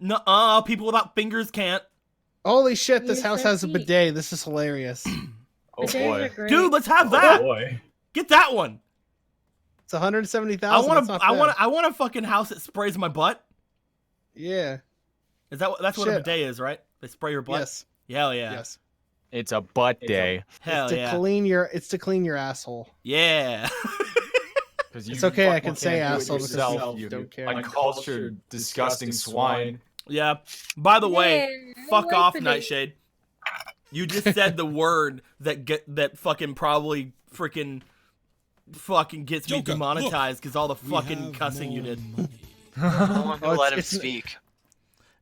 Nuh-uh, people without fingers can't. Holy shit! This You house said has a feet. bidet. This is hilarious. Oh Bidets are boy. great. Dude, let's have Oh that. boy. Get that one. It's 170,000. I want That's to. not I bad. want. I want a fucking house that sprays my butt. Yeah. Is that what? That's what a Shit. bidet is, right? They spray your butt. Yes. Hell yeah. Yes. It's a butt day. Hell It's to yeah. clean your. It's to clean your asshole. Yeah. It's okay, I can fucking say can't do it asshole because yourself, you you don't care. uncultured, disgusting swine. Yeah. By the way, Yeah, I fuck like off, bidets. Nightshade. You just said the word that fucking probably fucking gets me Joker, demonetized because all the We fucking have cussing you more did. money. No one Oh, who let him it's- speak.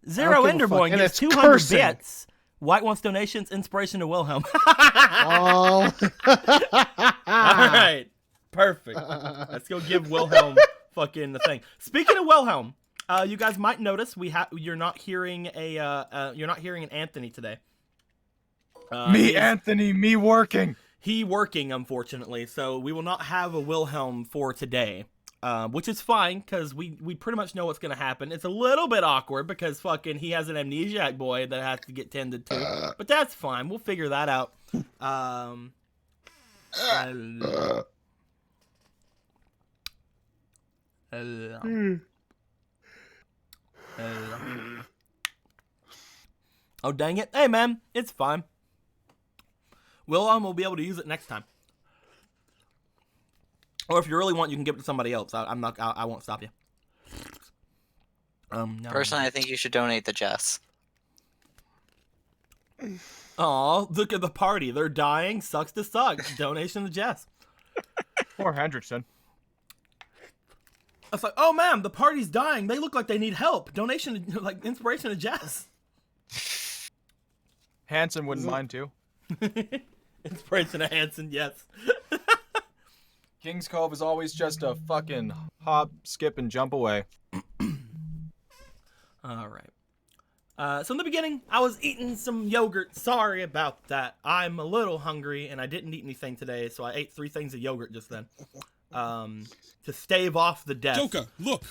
Zero give a fuck, Enderborn and gives it's 200 cursing. bits. White wants donations. Inspiration to Wilhelm. Oh. All right. Perfect. Let's go give Wilhelm fucking the thing. Speaking of Wilhelm, you guys might notice you're not hearing an Anthony today. Anthony, me working. He working, unfortunately, so we will not have a Wilhelm for today, which is fine because we pretty much know what's gonna happen. It's a little bit awkward because fucking he has an amnesiac boy that has to get tended to, but that's fine. We'll figure that out. Oh dang it! Hey man, it's fine. Wilhelm will be able to use it next time. Or if you really want, you can give it to somebody else. I won't stop you. No. Personally, I think you should donate to Jess. Aw, look at the party. They're dying. Sucks to suck. Donation to Jess. Poor Hendrickson. I was like, oh man, the party's dying. They look like they need help. Donation, like inspiration to Jess. Hanson wouldn't mind too. Inspiration to Hanson, yes. King's Cove is always just a fucking hop, skip, and jump away. All right. So in the beginning, I was eating some yogurt. Sorry about that. I'm a little hungry, and I didn't eat anything today, so I ate 3 things of yogurt just then. To stave off the death. Joker, look.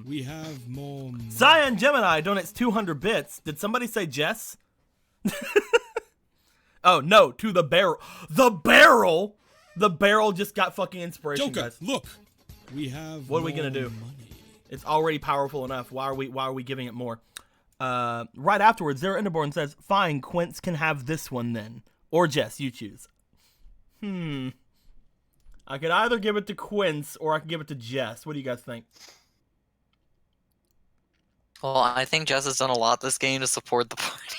We have more money. Cyan Gemini donates 200 bits. Did somebody say Jess? Oh, no, to the barrel. The barrel? The barrel just got fucking inspiration, Joker, guys. look. We have What are we gonna more do? money. It's already powerful enough. Why are we giving it more? Right afterwards, Zero Enderborn says, fine, Quince can have this one then. Or Jess, you choose. I could either give it to Quince or I could give it to Jess. What do you guys think? Well, I think Jess has done a lot this game to support the party.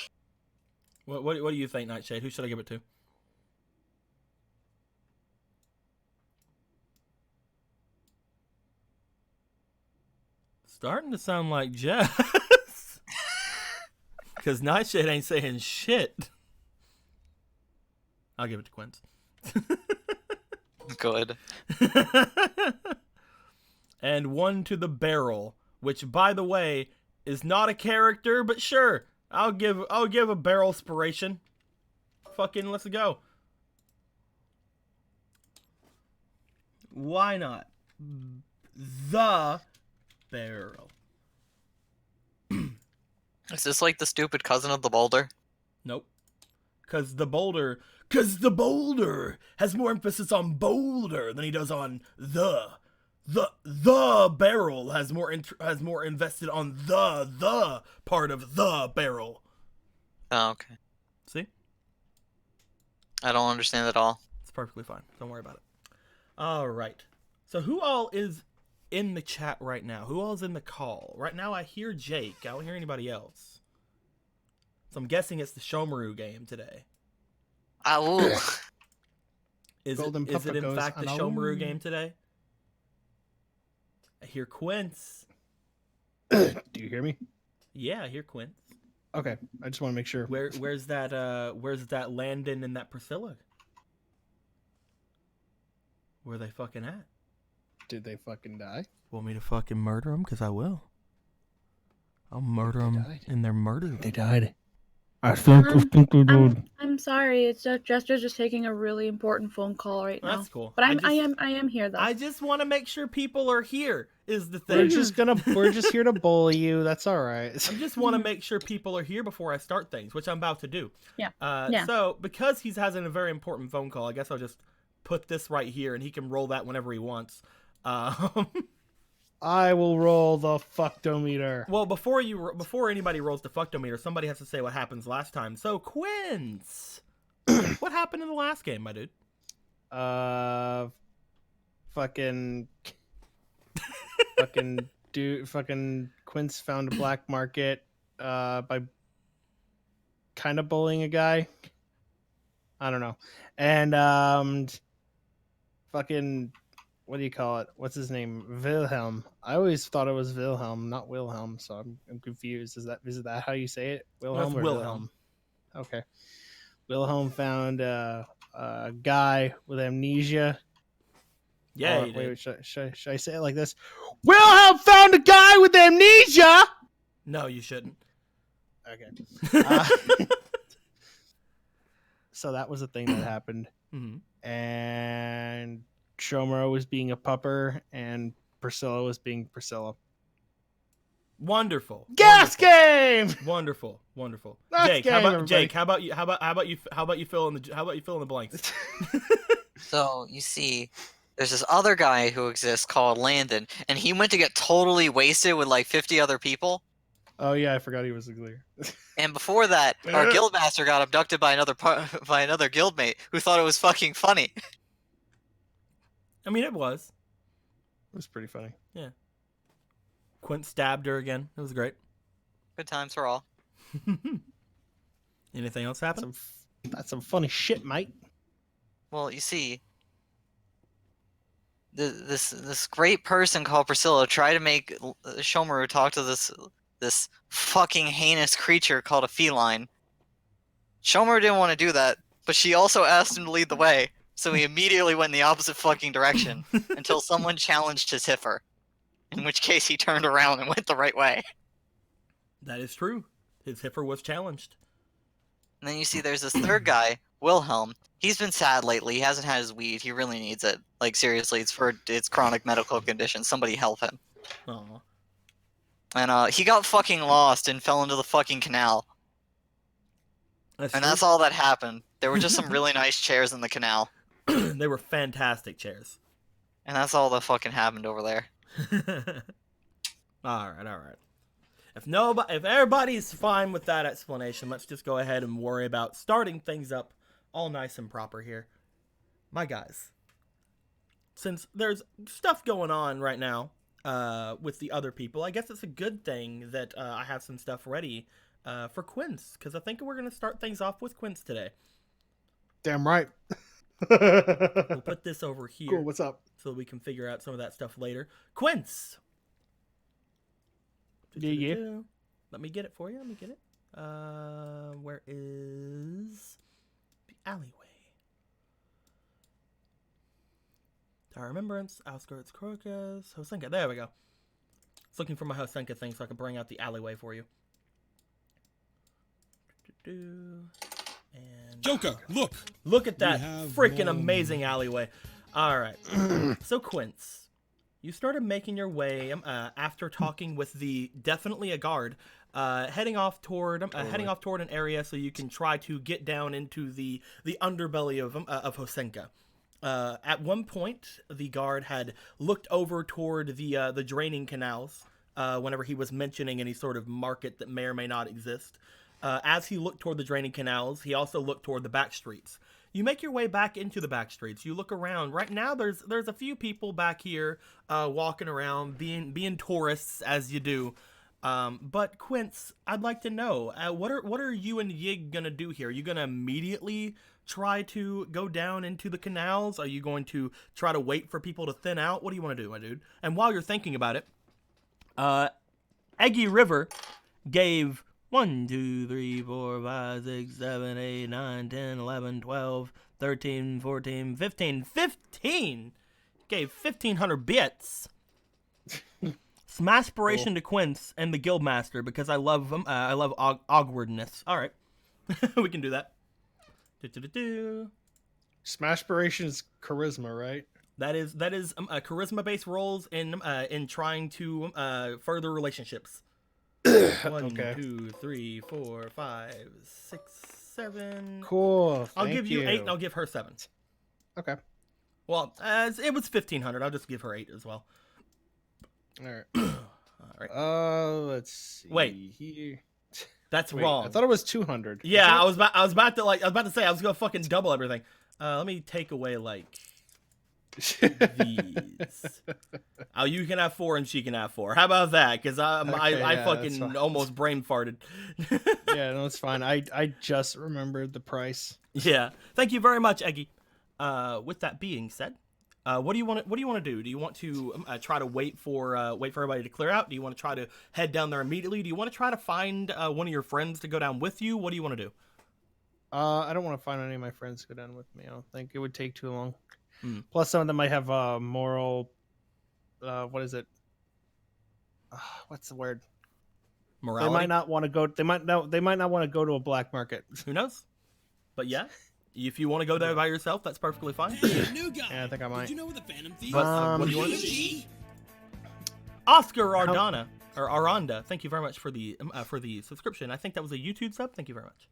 What do you think, Nightshade? Who should I give it to? Starting to sound like Jess. Because Nightshade ain't saying shit. I'll give it to Quince. Good. And 1 to the barrel, which, by the way, is not a character, but sure, I'll give a barrel inspiration. Fucking let's go. Why not? The barrel. Is this like the stupid cousin of the boulder? Nope. Cause the boulder has more emphasis on boulder than he does on the barrel has more invested on the part of the barrel. Oh, okay. See? I don't understand at all. It's perfectly fine. Don't worry about it. All right. So who all is in the chat right now? Who all is in the call? Right now I hear Jake. I don't hear anybody else. So I'm guessing it's the Shomaru game today. Ooh. Is Golden it Papa in goes, fact the "Hello?" Shomaru game today? I hear Quince. Do you hear me? Yeah, I hear Quince. Okay, I just want to make sure. Where's that Landon and that Priscilla? Where they fucking at? Did they fucking die? Want me to fucking murder them? Because I will. I'll murder They them died. in their murder. They died. I'm sorry. It's just Jester's just taking a really important phone call right now. That's cool. But I am here though. I just want to make sure people are here. is the We're thing. we're just here to bully you. That's all right. I just want to make sure people are here before I start things, which I'm about to do. Yeah. Yeah. So because he's having a very important phone call, I guess I'll just put this right here, and he can roll that whenever he wants. I will roll the fuckdometer. Well, before anybody rolls the fuckdometer, somebody has to say what happens last time. So Quince, what happened in the last game, my dude? Fucking Quince found a black market by kind of bullying a guy. I don't know. And fucking what do you call it? What's his name? Wilhelm. I always thought it was Wilhelm, not Wilhelm, so I'm confused. Is that how you say it? Wilhelm That's or Wilhelm. Okay. Wilhelm found a guy with amnesia. Yeah, Or, he wait, did. should I say it like this? Wilhelm found a guy with amnesia. No, you shouldn't. Okay. So that was a thing that happened, and Shomro was being a pupper, and Priscilla was being Priscilla. Wonderful. Gas Wonderful. game. Wonderful. Gas Jake, game, how about everybody. Jake? How about you fill in the blanks? So you see, there's this other guy who exists called Landon, and he went to get totally wasted with like 50 other people. Oh yeah, I forgot he was a clear. And before that, our guildmaster got abducted by another guildmate who thought it was fucking funny. I mean, it was. It was pretty funny. Yeah. Quint stabbed her again. It was great. Good times for all. Anything else happen? That's some funny shit, mate. Well, you see, this great person called Priscilla tried to make Shomaru talk to this fucking heinous creature called a feline. Shomaru didn't want to do that, but she also asked him to lead the way, so he immediately went in the opposite fucking direction until someone challenged his heifer, in which case he turned around and went the right way. That is true. His heifer was challenged. And then you see there's this third guy, Wilhelm. He's been sad lately. He hasn't had his weed. He really needs it. Like, seriously, it's chronic medical condition. Somebody help him. Aw. And he got fucking lost and fell into the fucking canal. That's all that happened. There were just some really nice chairs in the canal. They were fantastic chairs. And that's all that fucking happened over there. All right. If everybody's fine with that explanation, let's just go ahead and worry about starting things up all nice and proper here. My guys, since there's stuff going on right now with the other people, I guess it's a good thing that I have some stuff ready for Quince, because I think we're going to start things off with Quince today. Damn right. We'll put this over here. Cool, what's up? So we can figure out some of that stuff later. Quince! Yeah. Let me get it for you. Where is the alleyway? Tower Remembrance, Outskirts, Crocus, Hosenka. There we go. I was looking for my Hosenka thing so I can bring out the alleyway for you. And Joker, look. look at that have freaking more- amazing alleyway. All right. So Quince, you started making your way after talking with definitely a guard, heading off toward an area so you can try to get down into the underbelly of Hosenka. At one point, the guard had looked over toward the draining canals whenever he was mentioning any sort of market that may or may not exist. As he looked toward the draining canals, he also looked toward the back streets. You make your way back into the back streets. You look around. Right now, there's a few people back here walking around, being tourists as you do. But Quince, I'd like to know what are you and Yig gonna do here? Are you gonna immediately try to go down into the canals? Are you going to try to wait for people to thin out? What do you want to do, my dude? And while you're thinking about it, Eggy River gave 1, 2, 3, 4, 5, 6, 7, 8, 9, 10, 11, 12, 13, 14, 15. 15! Gave 1,500 bits. Some aspiration to Quince and the Guildmaster because I love them. I love awkwardness. All right. We can do that. Smashpiration is charisma, right? That is charisma based roles in trying to further relationships. 1, Okay. 2, 3, 4, 5, 6, 7. Cool. I'll Thank give you 8, and I'll give her 7. Okay. Well, as it was 1,500, I'll just give her 8 as well. All right. All right. Let's see. Wait. Here. That's Wait, wrong. I thought it was 200. Yeah, I Is it? was about to say I was gonna fucking double everything. Let me take away like these. Oh, you can have 4 and she can have 4. How about that? Because I Okay, yeah, that's fucking fine. almost brain farted. Yeah, no, it's fine. I just remembered the price. Yeah. Thank you very much, Eggy. With that being said, what do you want to do? Do you want to try to wait for everybody to clear out? Do you want to try to head down there immediately? Do you want to try to find one of your friends to go down with you? What do you want to do? I don't want to find any of my friends to go down with me. I don't think it would take too long. Hmm. Plus, some of them might have moral. What is it? What's the word? Morality? They might not want to go. They might not want to go to a black market. Who knows? But yeah, if you want to go there by yourself, that's perfectly fine. Hey, new guy. Yeah, I think I might. Did you know where the Phantom Thief? But what do you want to do? Oscar Ardana or Aranda, thank you very much for the subscription. I think that was a YouTube sub. Thank you very much.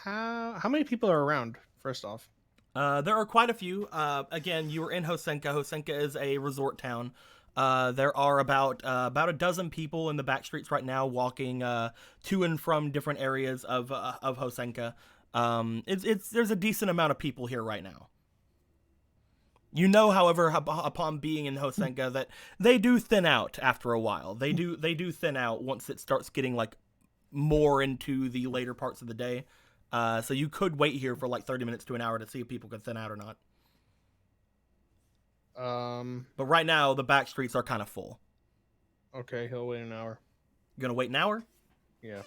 How many people are around? First off, there are quite a few. Again, you were in Hosenka. Hosenka is a resort town. There are about a dozen people in the back streets right now walking to and from different areas of Hosenka. There's a decent amount of people here right now. You know, however, upon being in Hosenka, that they do thin out after a while. They do thin out once it starts getting like more into the later parts of the day. So you could wait here for like 30 minutes to an hour to see if people can thin out or not. But right now the back streets are kind of full. Okay, he'll wait an hour. You gonna wait an hour? Yeah.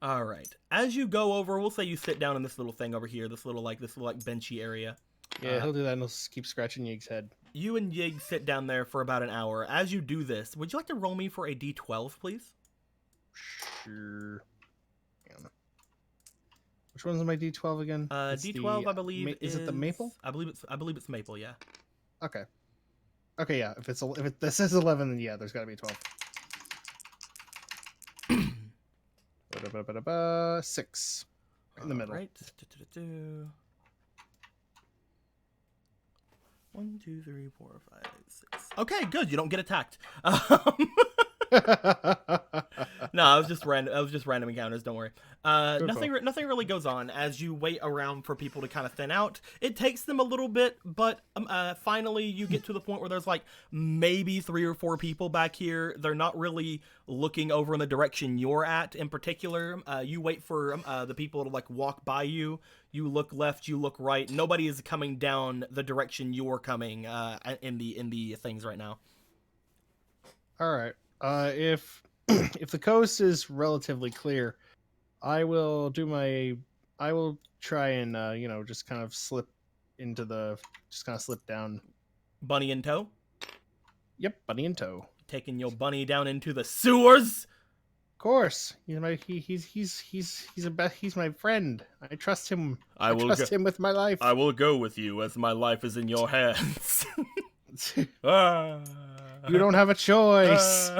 All right. As you go over, we'll say you sit down in this little thing over here, this little benchy area. Yeah, he'll do that and he'll keep scratching Yig's head. You and Yig sit down there for about an hour. As you do this, would you like to roll me for a d12, please? Sure. Hang on. Which one's my D12 again? It's D12, I believe. Is it the maple? I believe it's maple. Yeah. Okay. Okay, yeah. If this says 11, then yeah, there's got to be 12. 6 in the middle. Right. 1, 2, 3, 4, 5, 6. Okay, good. You don't get attacked. No, I was just random encounters. Don't worry. Nothing really goes on as you wait around for people to kind of thin out. It takes them a little bit, but finally you get to the point where there's like maybe 3 or 4 people back here. They're not really looking over in the direction you're at in particular. You wait for the people to like walk by you. You look left, you look right. Nobody is coming down the direction you're coming in the things right now. All right. If the coast is relatively clear, I will try and just kind of slip down. Bunny in tow? Yep, bunny in tow. Taking your bunny down into the sewers? Of course. He's my friend. I trust him. I trust him with my life. I will go with you as my life is in your hands. Ah. You don't have a choice.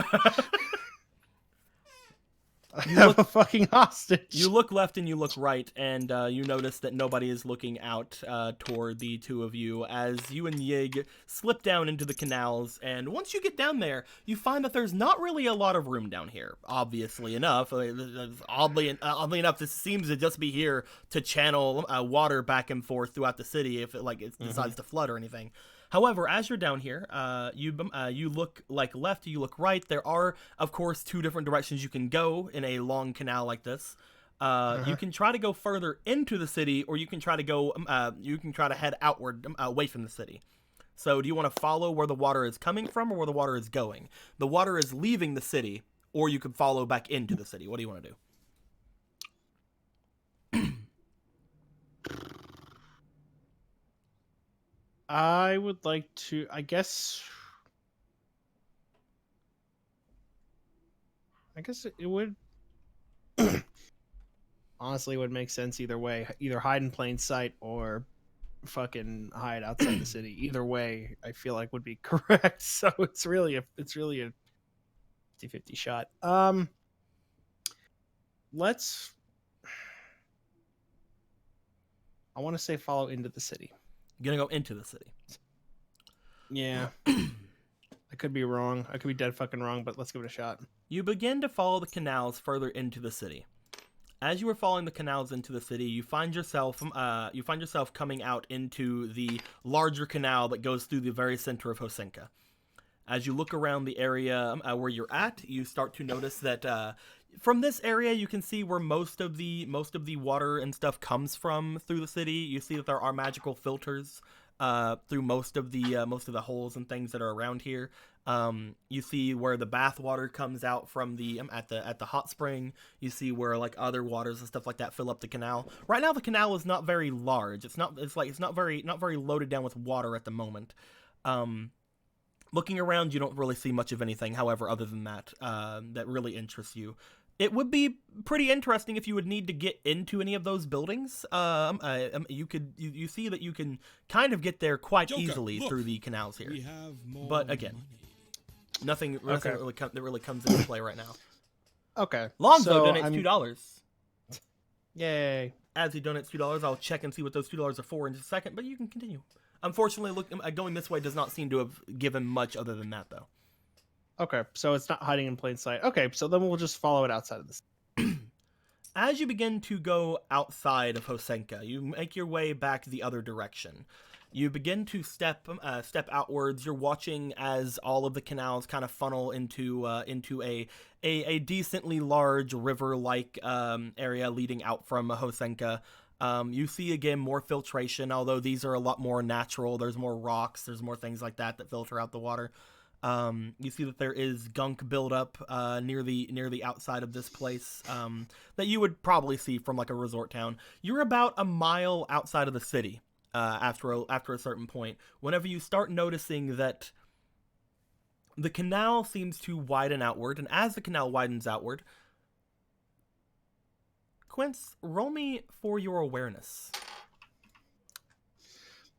I You have look- a fucking hostage. You look left and you look right, and you notice that nobody is looking out toward the two of you as you and Yig slip down into the canals. And once you get down there, you find that there's not really a lot of room down here. Obviously enough, oddly enough, this seems to just be here to channel water back and forth throughout the city if it decides to flood or anything. However, as you're down here, you look like left, you look right. There are, of course, 2 different directions you can go in a long canal like this. You can try to go further into the city, or you can try to go. You can try to head outward, away from the city. So, do you want to follow where the water is coming from, or where the water is going? The water is leaving the city, or you could follow back into the city. What do you want to do? I would like to. I guess it would. Honestly, it would make sense either way. Either hide in plain sight or fucking hide outside the city. Either way, I feel like would be correct. So it's really a 50-50 shot. Let's. I want to say follow into the city. You're gonna go into the city. Yeah. I could be wrong. I could be dead fucking wrong, but let's give it a shot. You begin to follow the canals further into the city. As you are following the canals into the city, you find yourself coming out into the larger canal that goes through the very center of Hosenka. As you look around the area where you're at, you start to notice that from this area you can see where most of the water and stuff comes from through the city. You see that there are magical filters through most of the holes and things that are around here. You see where the bath water comes out from the at the hot spring. You see where like other waters and stuff like that fill up the canal. Right now the canal is not very large. It's not very loaded down with water at the moment. Looking around, you don't really see much of anything, however, other than that that really interests you. It would be pretty interesting if you would need to get into any of those buildings. You see that you can kind of get there quite Joker, easily look. through the canals here. We have more But again, money. nothing Okay. that really comes into play right now. Okay. Lonzo so donates I'm- $2. Yay. As he donates $2, I'll check and see what those $2 are for in just a second, but you can continue. Unfortunately, going this way does not seem to have given much other than that, though. Okay, so it's not hiding in plain sight. Okay, so then we'll just follow it outside of this. As you begin to go outside of Hosenka, you make your way back the other direction. You begin to step outwards. You're watching as all of the canals kind of funnel into a decently large river-like area leading out from Hosenka. You see again more filtration, although these are a lot more natural. There's more rocks. There's more things like that filter out the water. You see that there is gunk buildup near the outside of this place that you would probably see from like a resort town. You're about a mile outside of the city after a certain point. Whenever you start noticing that the canal seems to widen outward, and as the canal widens outward, Quince, roll me for your awareness.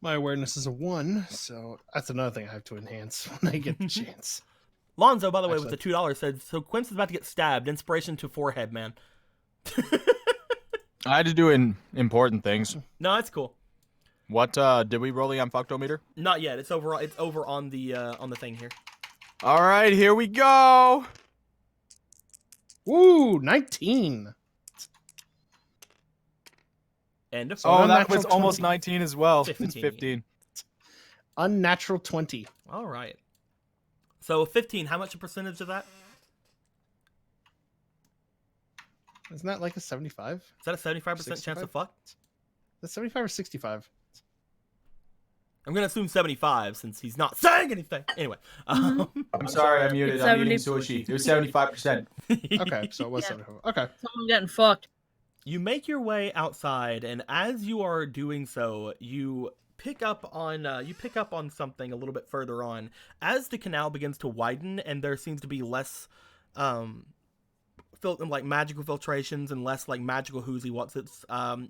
My awareness is a 1, so that's another thing I have to enhance when I get the chance. Lonzo, by the way, with Actually- the $2 said, so Quince is about to get stabbed. Inspiration to forehead, man. I had to do important things. No, it's cool. What did we roll the unfucktometer? Not yet. It's over on the thing here. All right, here we go. Woo, 19. End of So Oh, that unnatural was almost 20. 19 as well. 15. It's 15. Unnatural 20. All right. So 15. How much a percentage of that? Isn't that like a 75? Is that a 75% chance 65? of fuck? That's 75 or 65? I'm gonna assume 75 since he's not saying anything. Anyway. I'm sorry, I muted. It's I'm eating 70. sushi. It was 75%. Okay, so it was Yeah. 75. Okay. Someone getting fucked. You make your way outside, and as you are doing so, you pick up on something a little bit further on. As the canal begins to widen, and there seems to be less, like magical filtrations and less like magical whoozy whatsits.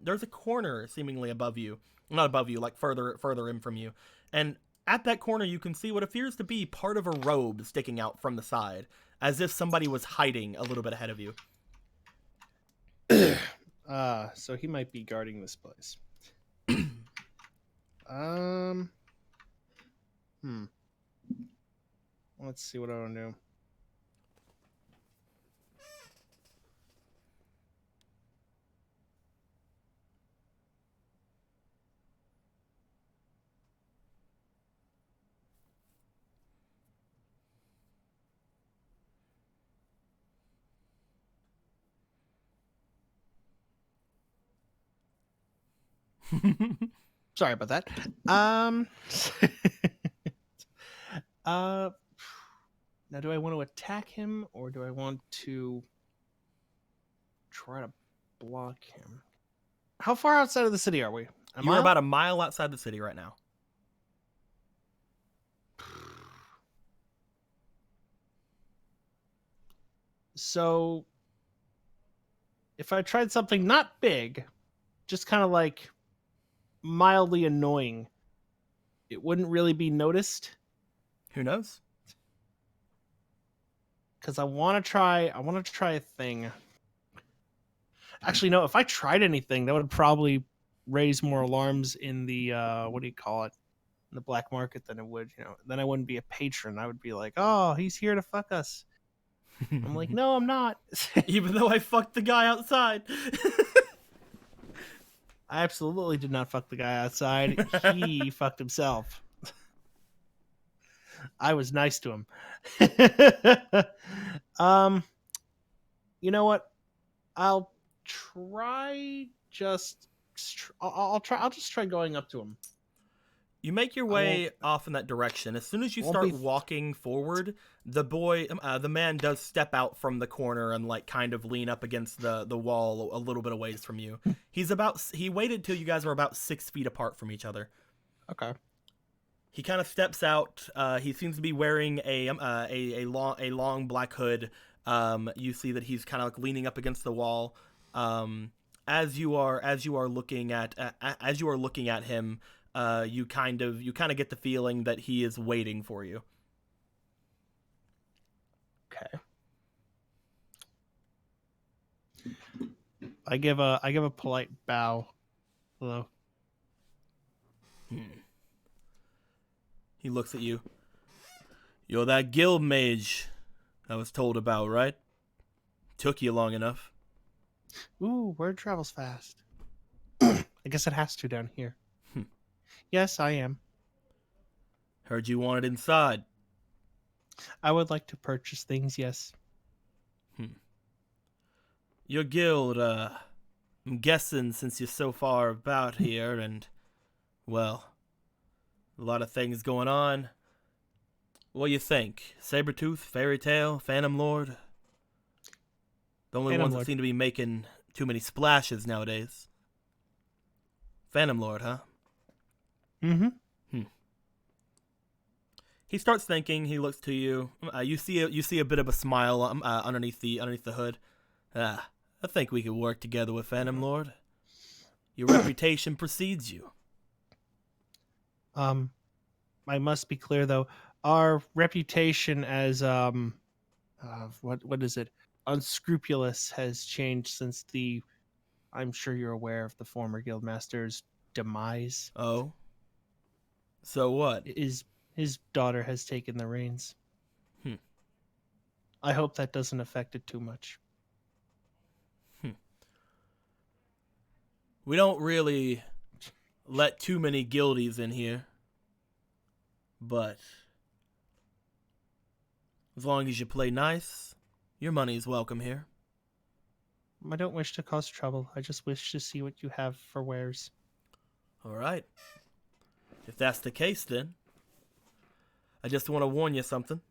There's a corner seemingly above you, not above you, like further in from you, and at that corner you can see what appears to be part of a robe sticking out from the side, as if somebody was hiding a little bit ahead of you. So he might be guarding this place. Let's see what I want to do. Sorry about that. Now do I want to attack him or do I want to try to block him? How far outside of the city are we? You're about a mile outside the city right now. So if I tried something not big, just kind of like mildly annoying, it wouldn't really be noticed. Who knows? Because I want to try a thing. Actually, no. If I tried anything, that would probably raise more alarms in the what do you call it, in the black market than it would. Then I wouldn't be a patron. I would be like, oh, he's here to fuck us. I'm like, no, I'm not. Even though I fucked the guy outside. I absolutely did not fuck the guy outside. He fucked himself. I was nice to him. You know what? I'll try just. I'll try. I'll just try going up to him. You make your way off in that direction. As soon as you start walking forward, the man does step out from the corner and like kind of lean up against the wall a little bit away from you. He waited till you guys were about 6 feet apart from each other. Okay. He kind of steps out. He seems to be wearing a long black hood. You see that he's kind of like leaning up against the wall. As you are looking at him. You kind of get the feeling that he is waiting for you. Okay. I give a polite bow. Hello. He looks at you. You're that guild mage I was told about, right? Took you long enough. Ooh, word travels fast. I guess it has to down here. Yes, I am. Heard you wanted inside. I would like to purchase things, yes. Your guild, I'm guessing since you're so far about here and, well, a lot of things going on. What do you think? Sabretooth, Fairy Tale, Phantom Lord? The only Phantom ones Lord. that seem to be making too many splashes nowadays. Phantom Lord, huh? Mm-hmm. He starts thinking. He looks to you. You see a bit of a smile underneath the hood. I think we could work together with Phantom Lord. Your reputation precedes you. I must be clear though. Our reputation as what is it? Unscrupulous has changed since I'm sure you're aware of the former guildmaster's demise. Oh. So what? His daughter has taken the reins. I hope that doesn't affect it too much. We don't really let too many guildies in here. But as long as you play nice, your money's welcome here. I don't wish to cause trouble. I just wish to see what you have for wares. All right. If that's the case, then I just want to warn you something.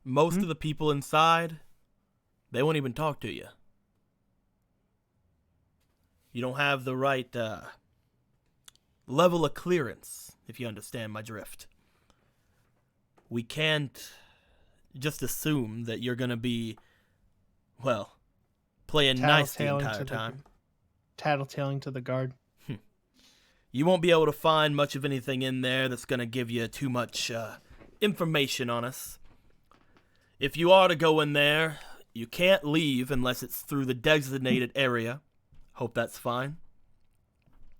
Most of the people inside, they won't even talk to you. You don't have the right level of clearance, if you understand my drift. We can't just assume that you're going to be, well, playing nice the entire time. Tattletaling to the guard. You won't be able to find much of anything in there that's going to give you too much information on us. If you are to go in there, you can't leave unless it's through the designated area. Hope that's fine.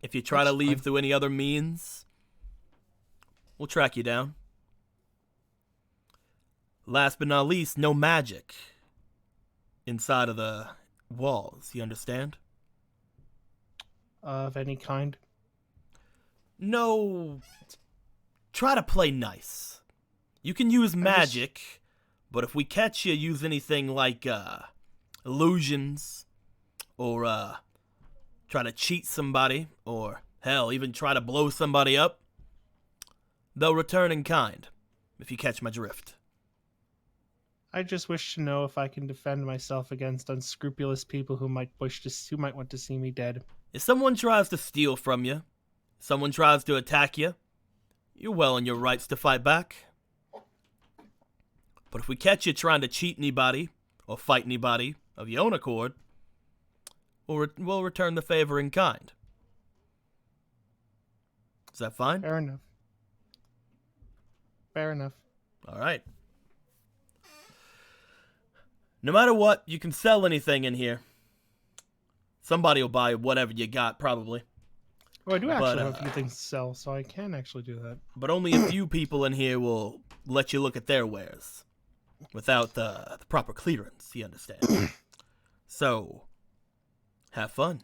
If you try to leave through any other means, we'll track you down. Last but not least, no magic inside of the walls, you understand? Of any kind? No. Try to play nice. You can use magic, but if we catch you use anything like illusions, or try to cheat somebody, or hell, even try to blow somebody up, they'll return in kind, if you catch my drift. I just wish to know if I can defend myself against unscrupulous people who might want to see me dead. If someone tries to steal from you, someone tries to attack you, you're well in your rights to fight back. But if we catch you trying to cheat anybody, or fight anybody of your own accord, we'll return the favor in kind. Is that fine? Fair enough. Fair enough. All right. No matter what, you can sell anything in here. Somebody will buy whatever you got, probably. Oh, I do actually But, have a few things to sell, so I can actually do that. But only a few people in here will let you look at their wares without the proper clearance, you understand. So, have fun.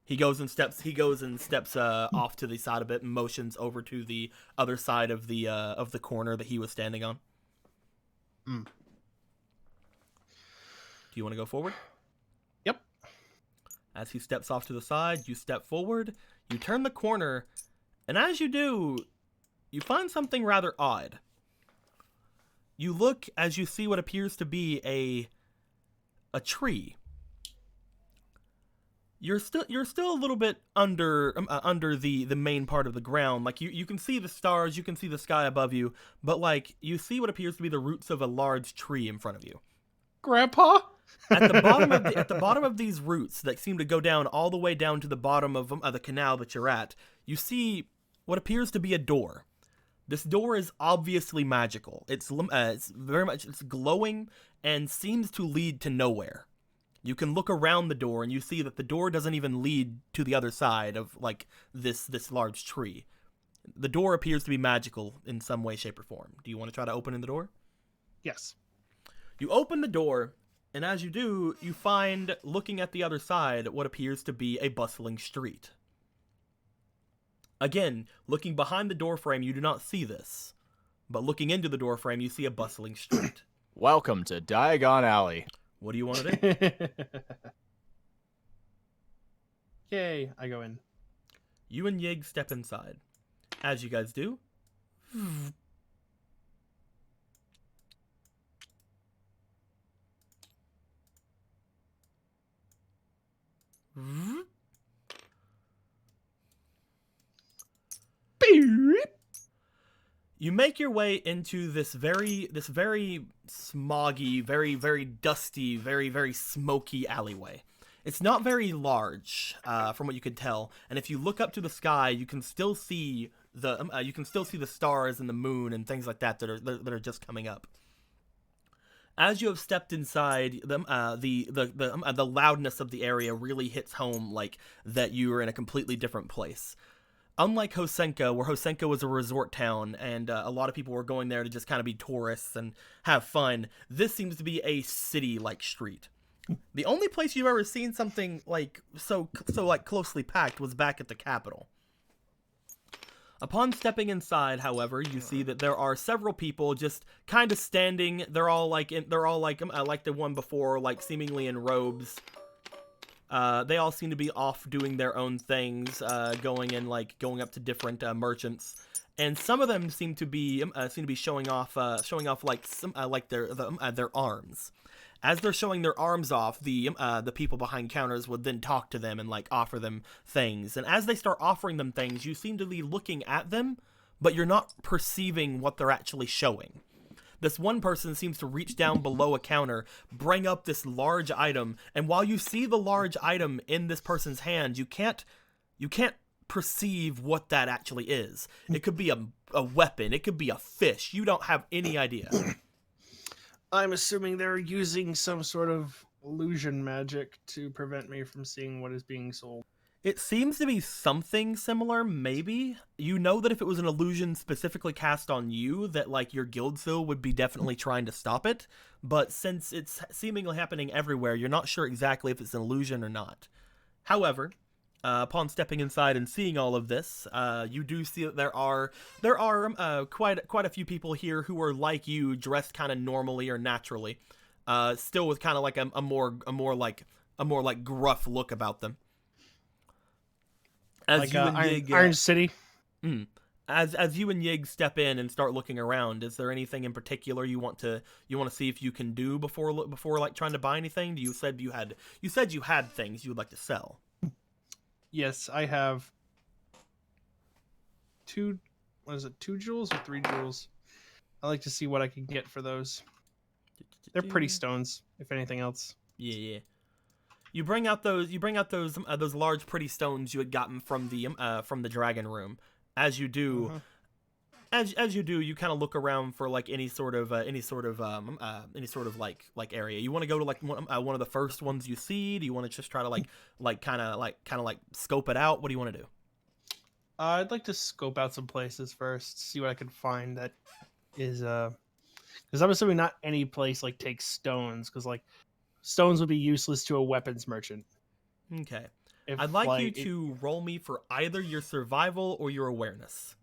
He goes and steps off to the side of it and motions over to the other side of the corner that he was standing on. Mm. Do you want to go forward? Yep. As he steps off to the side, you step forward, you turn the corner, and as you do, you find something rather odd. You look as you see what appears to be a tree. You're still a little bit under the main part of the ground. Like you can see the stars, you can see the sky above you, but like you see what appears to be the roots of a large tree in front of you. Grandpa? At the bottom of these roots that seem to go down all the way down to the bottom of the canal that you're at, you see what appears to be a door. This door is obviously magical. It's glowing and seems to lead to nowhere. You can look around the door and you see that the door doesn't even lead to the other side of like this large tree. The door appears to be magical in some way, shape, or form. Do you want to try to open the door? Yes. You open the door, and as you do, you find, looking at the other side, what appears to be a bustling street. Again, looking behind the doorframe, you do not see this. But looking into the doorframe, you see a bustling street. Welcome to Diagon Alley. What do you want to do? Yay, I go in. You and Yig step inside. As you guys do, you make your way into this very smoggy, very dusty, very smoky alleyway. It's not very large, from what you can tell, and if you look up to the sky, you can still see the stars and the moon and things like that that are just coming up. As you have stepped inside, the loudness of the area really hits home, like that you are in a completely different place. Unlike Hosenka, where Hosenka was a resort town and a lot of people were going there to just kind of be tourists and have fun, this seems to be a city-like street. The only place you've ever seen something like so like closely packed was back at the Capitol. Upon stepping inside, however, you see that there are several people just kind of standing. They're all like the one before, like seemingly in robes. They all seem to be off doing their own things, going up to different merchants, and some of them seem to be showing off their arms. As they're showing their arms off, the people behind counters would then talk to them and like offer them things. And as they start offering them things, you seem to be looking at them, but you're not perceiving what they're actually showing. This one person seems to reach down below a counter, bring up this large item, and while you see the large item in this person's hand, you can't perceive what that actually is. It could be a weapon, it could be a fish. You don't have any idea. I'm assuming they're using some sort of illusion magic to prevent me from seeing what is being sold. It seems to be something similar, maybe. You know that if it was an illusion specifically cast on you, that like your guildsil would be definitely trying to stop it. But since it's seemingly happening everywhere, you're not sure exactly if it's an illusion or not. However, upon stepping inside and seeing all of this, you do see that there are quite a few people here who are like you, dressed kind of normally or naturally, still with kind of like a more like gruff look about them. As like you and Yig, Iron City. As you and Yig step in and start looking around, is there anything in particular you want to see if you can do before like trying to buy anything? You said you had things you would like to sell. Yes, I have 2 jewels or 3 jewels? I like to see what I can get for those. They're pretty stones, if anything else. Yeah. You bring out those large pretty stones you had gotten from the dragon room, As you do, Uh-huh. as you do, you kind of look around for like any sort of like area. You want to go to like one of the first ones you see? Do you want to just try to kind of scope it out? What do you want to do? I'd like to scope out some places first, see what I can find that is because I'm assuming not any place like takes stones, because like stones would be useless to a weapons merchant. Okay. If, I'd like you like, to roll me for either your survival or your awareness.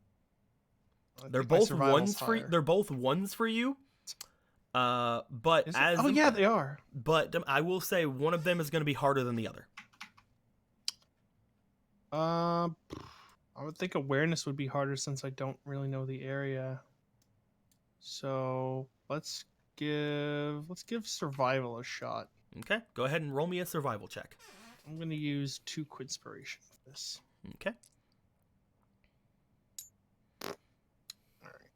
I They're think my both survival's ones for higher. they're both ones for you. But Is it? as Oh yeah, they are. but I will say one of them is going to be harder than the other. I would think awareness would be harder since I don't really know the area. So let's give survival a shot. Okay, go ahead and roll me a survival check. I'm gonna use 2 inspiration for this. Okay. All right.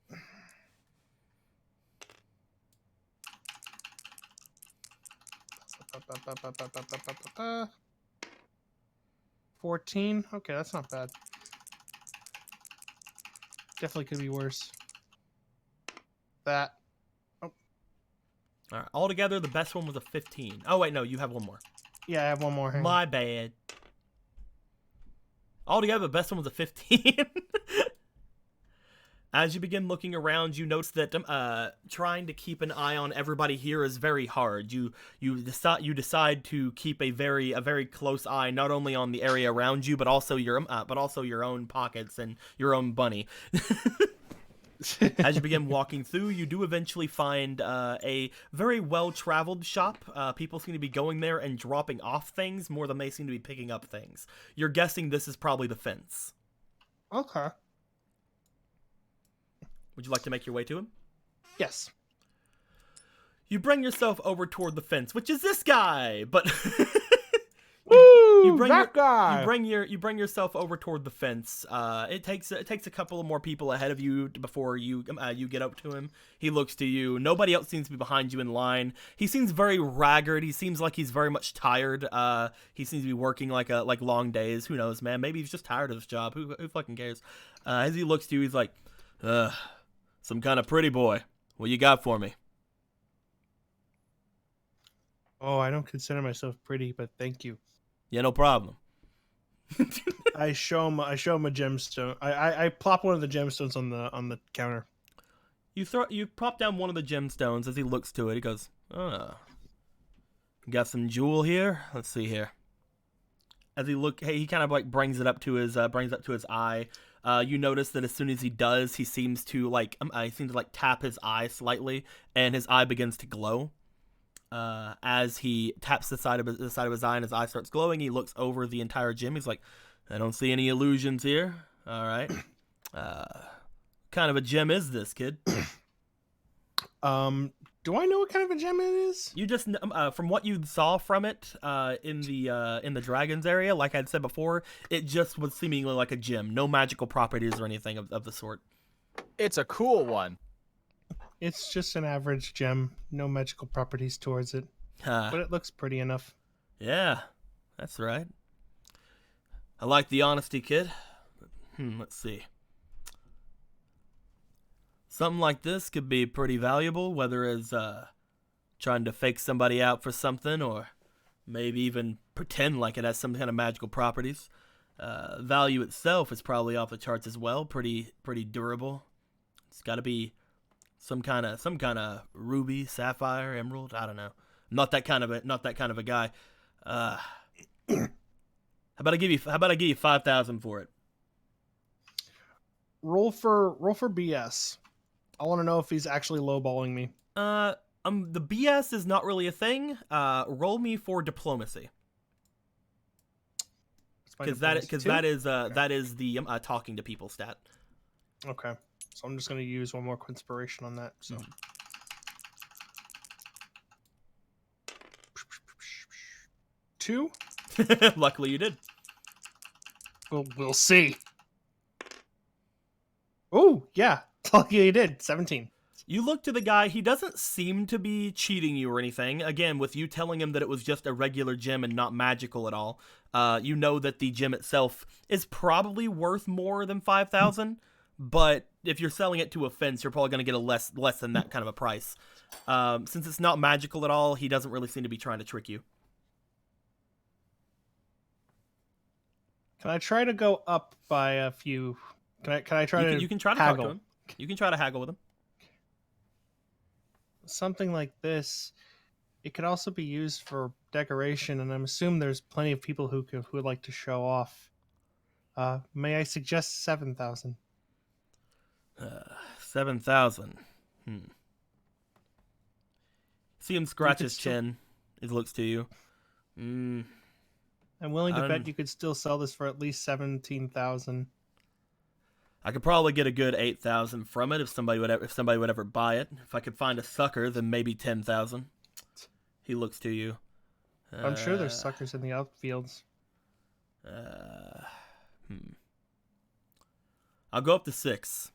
14. Okay, that's not bad. Definitely could be worse. That. All right. Altogether, the best one was a 15. Oh wait, no, you have one more. Yeah, I have one more. Hang on. My bad. Altogether, the best one was a 15. As you begin looking around, you notice that trying to keep an eye on everybody here is very hard. You decide to keep a very close eye not only on the area around you, but also your own pockets and your own bunny. As you begin walking through, you do eventually find a very well-traveled shop. People seem to be going there and dropping off things more than they seem to be picking up things. You're guessing this is probably the fence. Okay. Would you like to make your way to him? Yes. You bring yourself over toward the fence, which is this guy, but Woo! guy. You bring yourself over toward the fence. It takes a couple of more people ahead of you before you get up to him. He looks to you. Nobody else seems to be behind you in line. He seems very ragged. He seems like he's very much tired. He seems to be working like long days. Who knows, man? Maybe he's just tired of his job. Who fucking cares? As he looks to you, he's like, some kind of pretty boy. What you got for me? Oh, I don't consider myself pretty, but thank you. Yeah, no problem. I show him a gemstone. I plop one of the gemstones on the counter. You prop down one of the gemstones. As he looks to it, he goes, got some jewel here. Let's see here. As he kind of like brings it up to his eye. You notice that as soon as he does, he seems to tap his eye slightly, and his eye begins to glow. As he taps the side of his eye, and his eye starts glowing, he looks over the entire gym. He's like, I don't see any illusions here. All right. Kind of a gem is this, kid? Do I know what kind of a gem it is? You just from what you saw from it in the dragons area, like I'd said before, it just was seemingly like a gem. No magical properties or anything of the sort. It's a cool one. It's just an average gem. No magical properties towards it. But it looks pretty enough. Yeah, that's right. I like the honesty, kid. Let's see. Something like this could be pretty valuable, whether it's trying to fake somebody out for something, or maybe even pretend like it has some kind of magical properties. Value itself is probably off the charts as well. Pretty durable. It's got to be some kind of ruby, sapphire, emerald. I don't know. Not that kind of a guy. How about I give you 5,000 for it? Roll for BS. I want to know if he's actually lowballing me. The BS is not really a thing. Roll me for diplomacy. Because that is the talking to people stat. Okay, so I'm just gonna use one more inspiration on that. So. 2. Luckily, you did. We'll see. Oh yeah, luckily you did. 17. You look to the guy, he doesn't seem to be cheating you or anything. Again, with you telling him that it was just a regular gem and not magical at all, you know that the gem itself is probably worth more than 5,000, but if you're selling it to a fence, you're probably going to get a less than that kind of a price. Since it's not magical at all, he doesn't really seem to be trying to trick you. Can I try to go up by a few? Can I try to? You can try to haggle? talk to him. You can try to haggle with him. Something like this. It could also be used for decoration, and I'm assuming there's plenty of people who would like to show off. May I suggest 7,000? 7,000. See him scratch could his still- chin. He looks to you. I'm willing to I'm- bet you could still sell this for at least 17,000. I could probably get a good 8,000 from it if somebody would ever buy it. If I could find a sucker, then maybe 10,000. He looks to you. I'm sure there's suckers in the outfields. I'll go up to 6.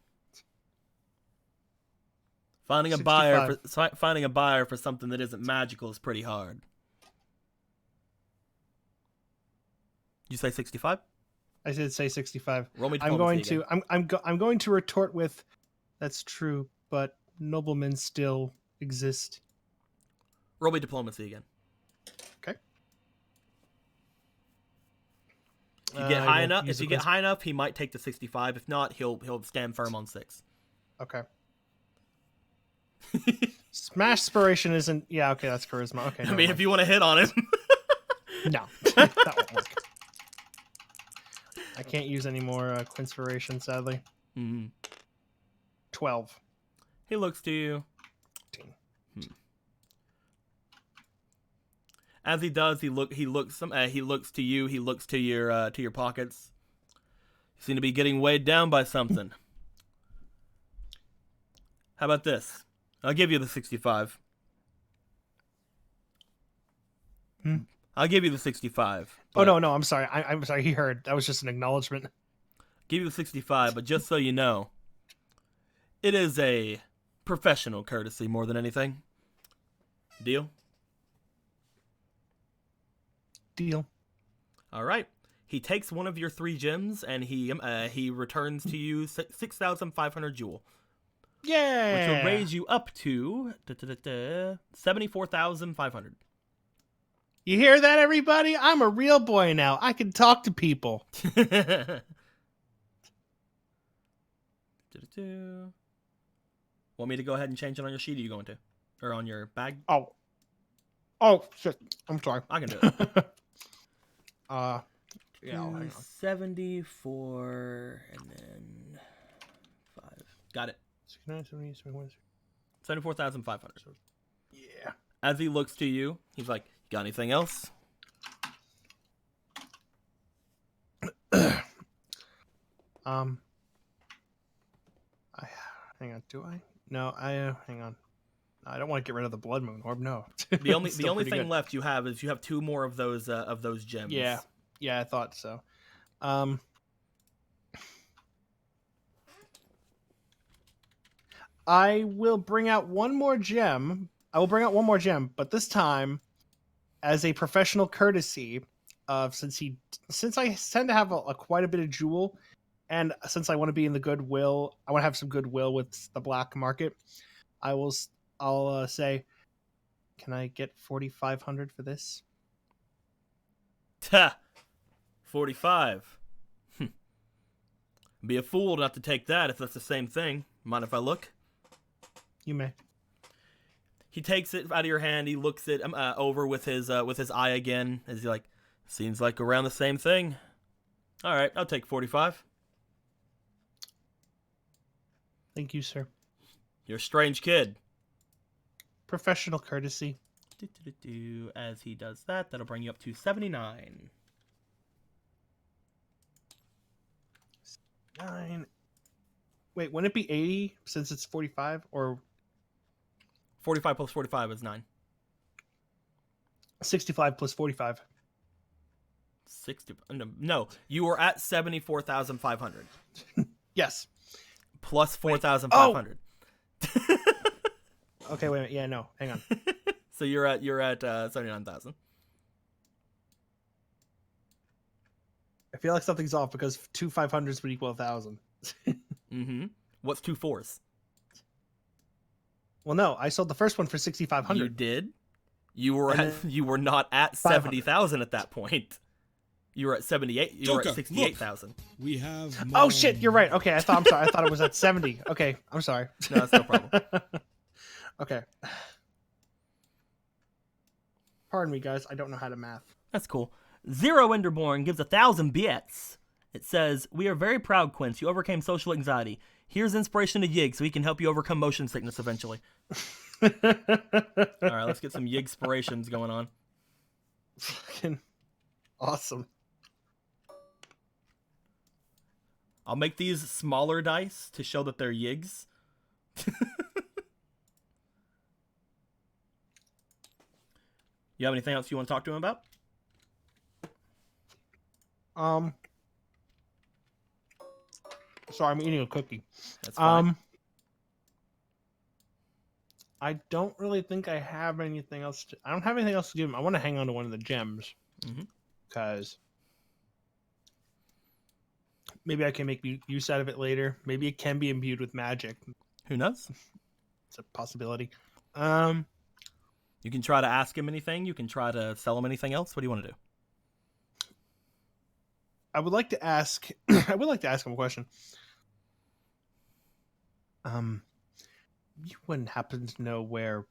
Finding a 65. buyer for something that isn't magical is pretty hard. You say 65? I did say 65. Roll me I'm going diplomacy to again. I'm going to retort with, that's true, but noblemen still exist. Roll me diplomacy again. Okay. If you get high enough, use if you the get high enough, he might take the 65. If not, he'll stand firm on 6. Okay. Smash Spiration isn't. Yeah, okay, that's charisma. Okay. I mean, if you want to hit on him. No, that won't work. I can't use any more Quinspiration, sadly. 12. He looks to you. 15. As he does, he looks to you. He looks to your pockets. You seem to be getting weighed down by something. How about this? I'll give you the 65. I'll give you the 65. Oh no, I'm sorry. I'm sorry. He heard. That was just an acknowledgement. Give you the 65, but just so you know, it is a professional courtesy more than anything. Deal? Deal. All right. He takes one of your 3 gems and he returns to you 6,500 jewel, Yeah. which will raise you up to 74,500. You hear that, everybody? I'm a real boy now. I can talk to people. Want me to go ahead and change it on your sheet? Are you going to, or on your bag? Oh shit. I'm sorry. I can do it. Yeah. Hang on. 74 and then 5. Got it. 74,500. Yeah. As he looks to you, he's like, "Got anything else?" Hang on. Do I? No. Hang on. I don't want to get rid of the Blood Moon Orb. No. The only It's still pretty thing good. left you have is you have 2 more of those gems. Yeah. Yeah, I thought so. I will bring out one more gem. But this time, as a professional courtesy, since I tend to have quite a bit of jewel, and since I want to be in the goodwill, I want to have some goodwill with the black market. I'll say, can I get 4,500 for this? Ta! 45. Be a fool not to take that if that's the same thing. Mind if I look? You may. He takes it out of your hand. He looks it over with his eye again. As he's like, seems like around the same thing. All right, I'll take 45. Thank you, sir. You're a strange kid. Professional courtesy. As he does that, that'll bring you up to 79. 9. Wait, wouldn't it be 80 since it's 45? Or 45 plus 45 is 9. 65 plus 45? 60. No, you were at 74,500 Yes. plus 4,500. Okay, wait a minute. Yeah, no, hang on. So you're at 79,000. I feel like something's off because 2 500s would equal 1,000. Mm-hmm. What's 2 4s? Well, no, I sold the first one for You 6,500. did. You were And at, then you were not at 500. 70,000 at that point. You were at 78. You were Joker, at 68,000. We have. Oh more- shit, you're right. Okay, I'm sorry. I thought it was at 70. Okay, I'm sorry. No, that's no problem. Okay. Pardon me, guys. I don't know how to math. That's cool. Zero Enderborn gives 1,000 bits. It says, "We are very proud, Quince. You overcame social anxiety. Here's inspiration to Yig so he can help you overcome motion sickness eventually." All right, let's get some Yig-spirations going on. Fucking awesome. I'll make these smaller dice to show that they're Yigs. You have anything else you want to talk to him about? Sorry, I'm eating a cookie. That's fine. I don't really think I have anything else. I don't have anything else to give him. I want to hang on to one of the gems because maybe I can make use out of it later. Maybe it can be imbued with magic. Who knows? It's a possibility. You can try to ask him anything. You can try to sell him anything else. What do you want to do? I would like to ask. I would like to ask him a question. You wouldn't happen to know where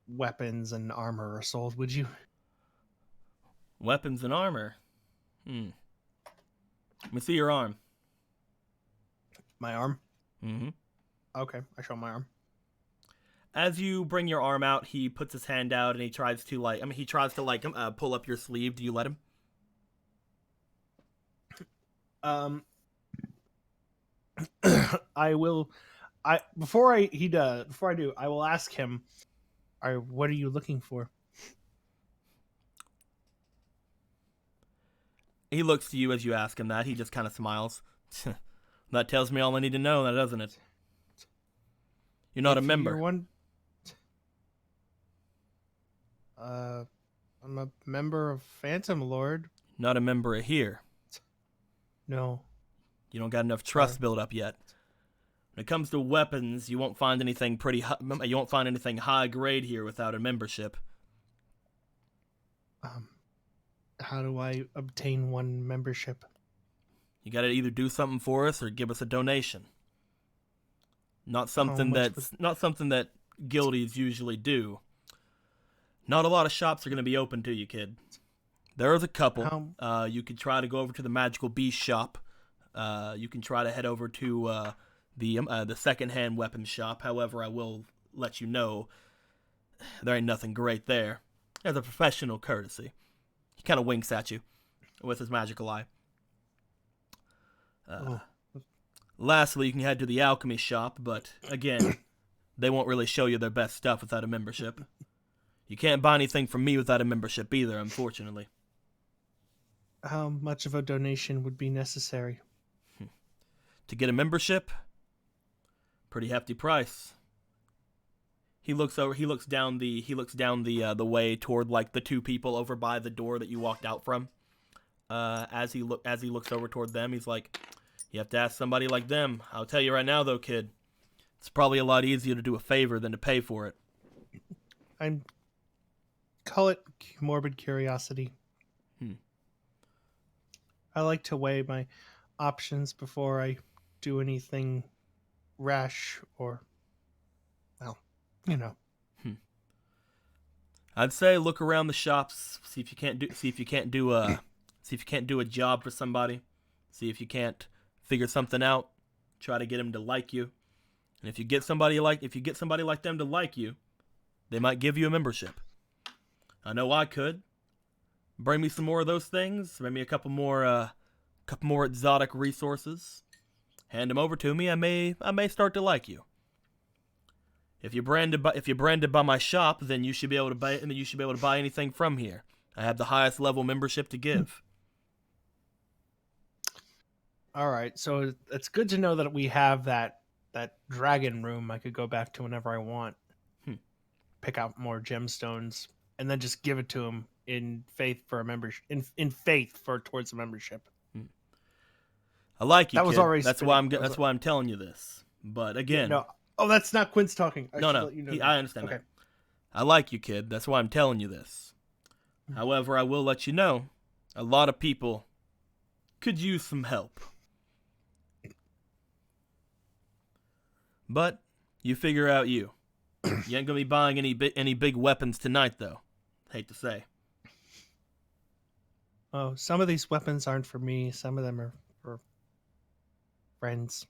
weapons and armor are sold, would you? Weapons and armor. Let me see your arm. My arm. Mm-hmm. Okay, I show my arm. As you bring your arm out, he puts his hand out and he tries to pull up your sleeve. Do you let him? I will. Before I do, I will ask him. What are you looking for? He looks to you as you ask him that. He just kind of smiles. That tells me all I need to know, doesn't it? You're not a member. I'm a member of Phantom Lord. Not a member of here. No. You don't got enough trust built up yet. When it comes to weapons, you won't find anything you won't find anything high grade here without a membership. How do I obtain one membership? You got to either do something for us or give us a donation. Not something that guildies usually do. Not a lot of shops are going to be open to you, kid. There is a couple. You could try to go over to the Magical Beast shop. You can try to head over to the secondhand weapons shop. However, I will let you know there ain't nothing great there. As a professional courtesy. He kind of winks at you with his magical eye. Lastly, you can head to the alchemy shop, but again, they won't really show you their best stuff without a membership. You can't buy anything from me without a membership either, unfortunately. How much of a donation would be necessary? To get a membership, pretty hefty price. He looks down the way toward like the two people over by the door that you walked out from. As he looks over toward them, he's like, "You have to ask somebody like them. I'll tell you right now, though, kid, it's probably a lot easier to do a favor than to pay for it." I call it morbid curiosity. I like to weigh my options before I do anything rash or, well, you know. I'd say look around the shops, see if you can't do a job for somebody, see if you can't figure something out, try to get them to like you, and if you get somebody like them to like you, they might give you a membership. I know I could. Bring me some more of those things. Bring me a couple more exotic resources. Hand them over to me. I may start to like you. If you're branded by my shop, then you should be able to buy anything from here. I have the highest level membership to give. All right, so it's good to know that we have that dragon room I could go back to whenever I want. pick out more gemstones and then just give it to him in faith for a membership. In faith for towards a membership. I like you, That was kid. already That's spinning. why I'm. That was That's why I'm telling you this. But again, No. Oh, that's not Quince talking. I no, should no. let you know I that. understand Okay. that. I like you, kid. That's why I'm telling you this. However, I will let you know, a lot of people could use some help. But you figure out you. You ain't gonna be buying any big weapons tonight, though. Hate to say. Oh, some of these weapons aren't for me. Some of them are for friends.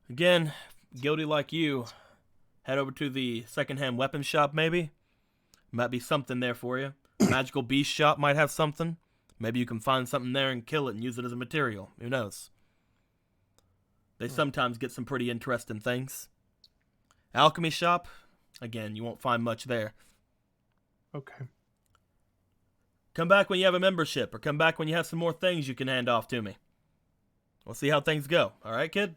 Again, guilty like you, head over to the secondhand weapons shop, maybe. Might be something there for you. Magical beast shop might have something. Maybe you can find something there and kill it and use it as a material. Who knows? They sometimes get some pretty interesting things. Alchemy shop, again, you won't find much there. Okay. Come back when you have a membership, or come back when you have some more things you can hand off to me. We'll see how things go. All right, kid?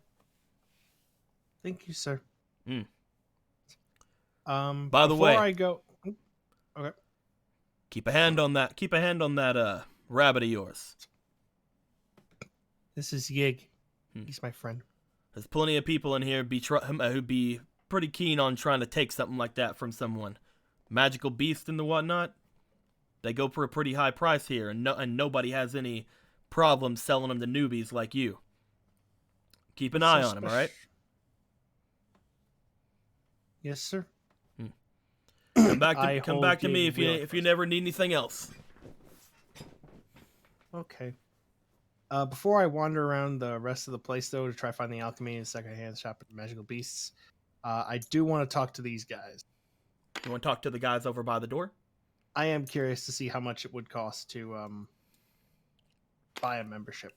Thank you, sir. Mm. By the way- before I go, okay. Keep a hand on that. Keep a hand on that rabbit of yours. This is Yig. He's my friend. There's plenty of people in here who'd be pretty keen on trying to take something like that from someone. Magical beast and the whatnot. They go for a pretty high price here, and nobody has any problem selling them to newbies like you. Keep an eye on them, all right? Yes, sir. Come back I to hold me you if you real if you never need anything else. Okay. Before I wander around the rest of the place, though, to try to find the alchemy and secondhand shop at the magical beasts, I do want to talk to these guys. You want to talk to the guys over by the door? I am curious to see how much it would cost to buy a membership.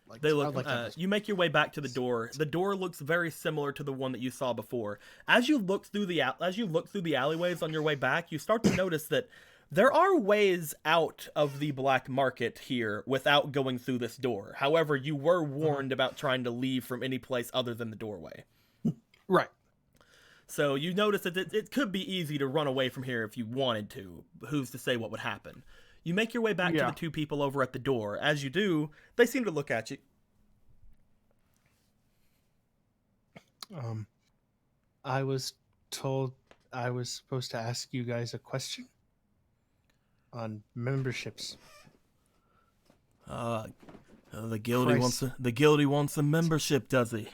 Like, They I look. would like to have You make your way back to the door. The door looks very similar to the one that you saw before. As you look through the alleyways on your way back, you start to notice that there are ways out of the black market here without going through this door. However, you were warned about trying to leave from any place other than the doorway. Right. So you notice that it could be easy to run away from here if you wanted to. Who's to say what would happen? You make your way back to Yeah. the two people over at the door. As you do, they seem to look at you. I was told I was supposed to ask you guys a question on memberships. The guilty Price. wants a membership, does he?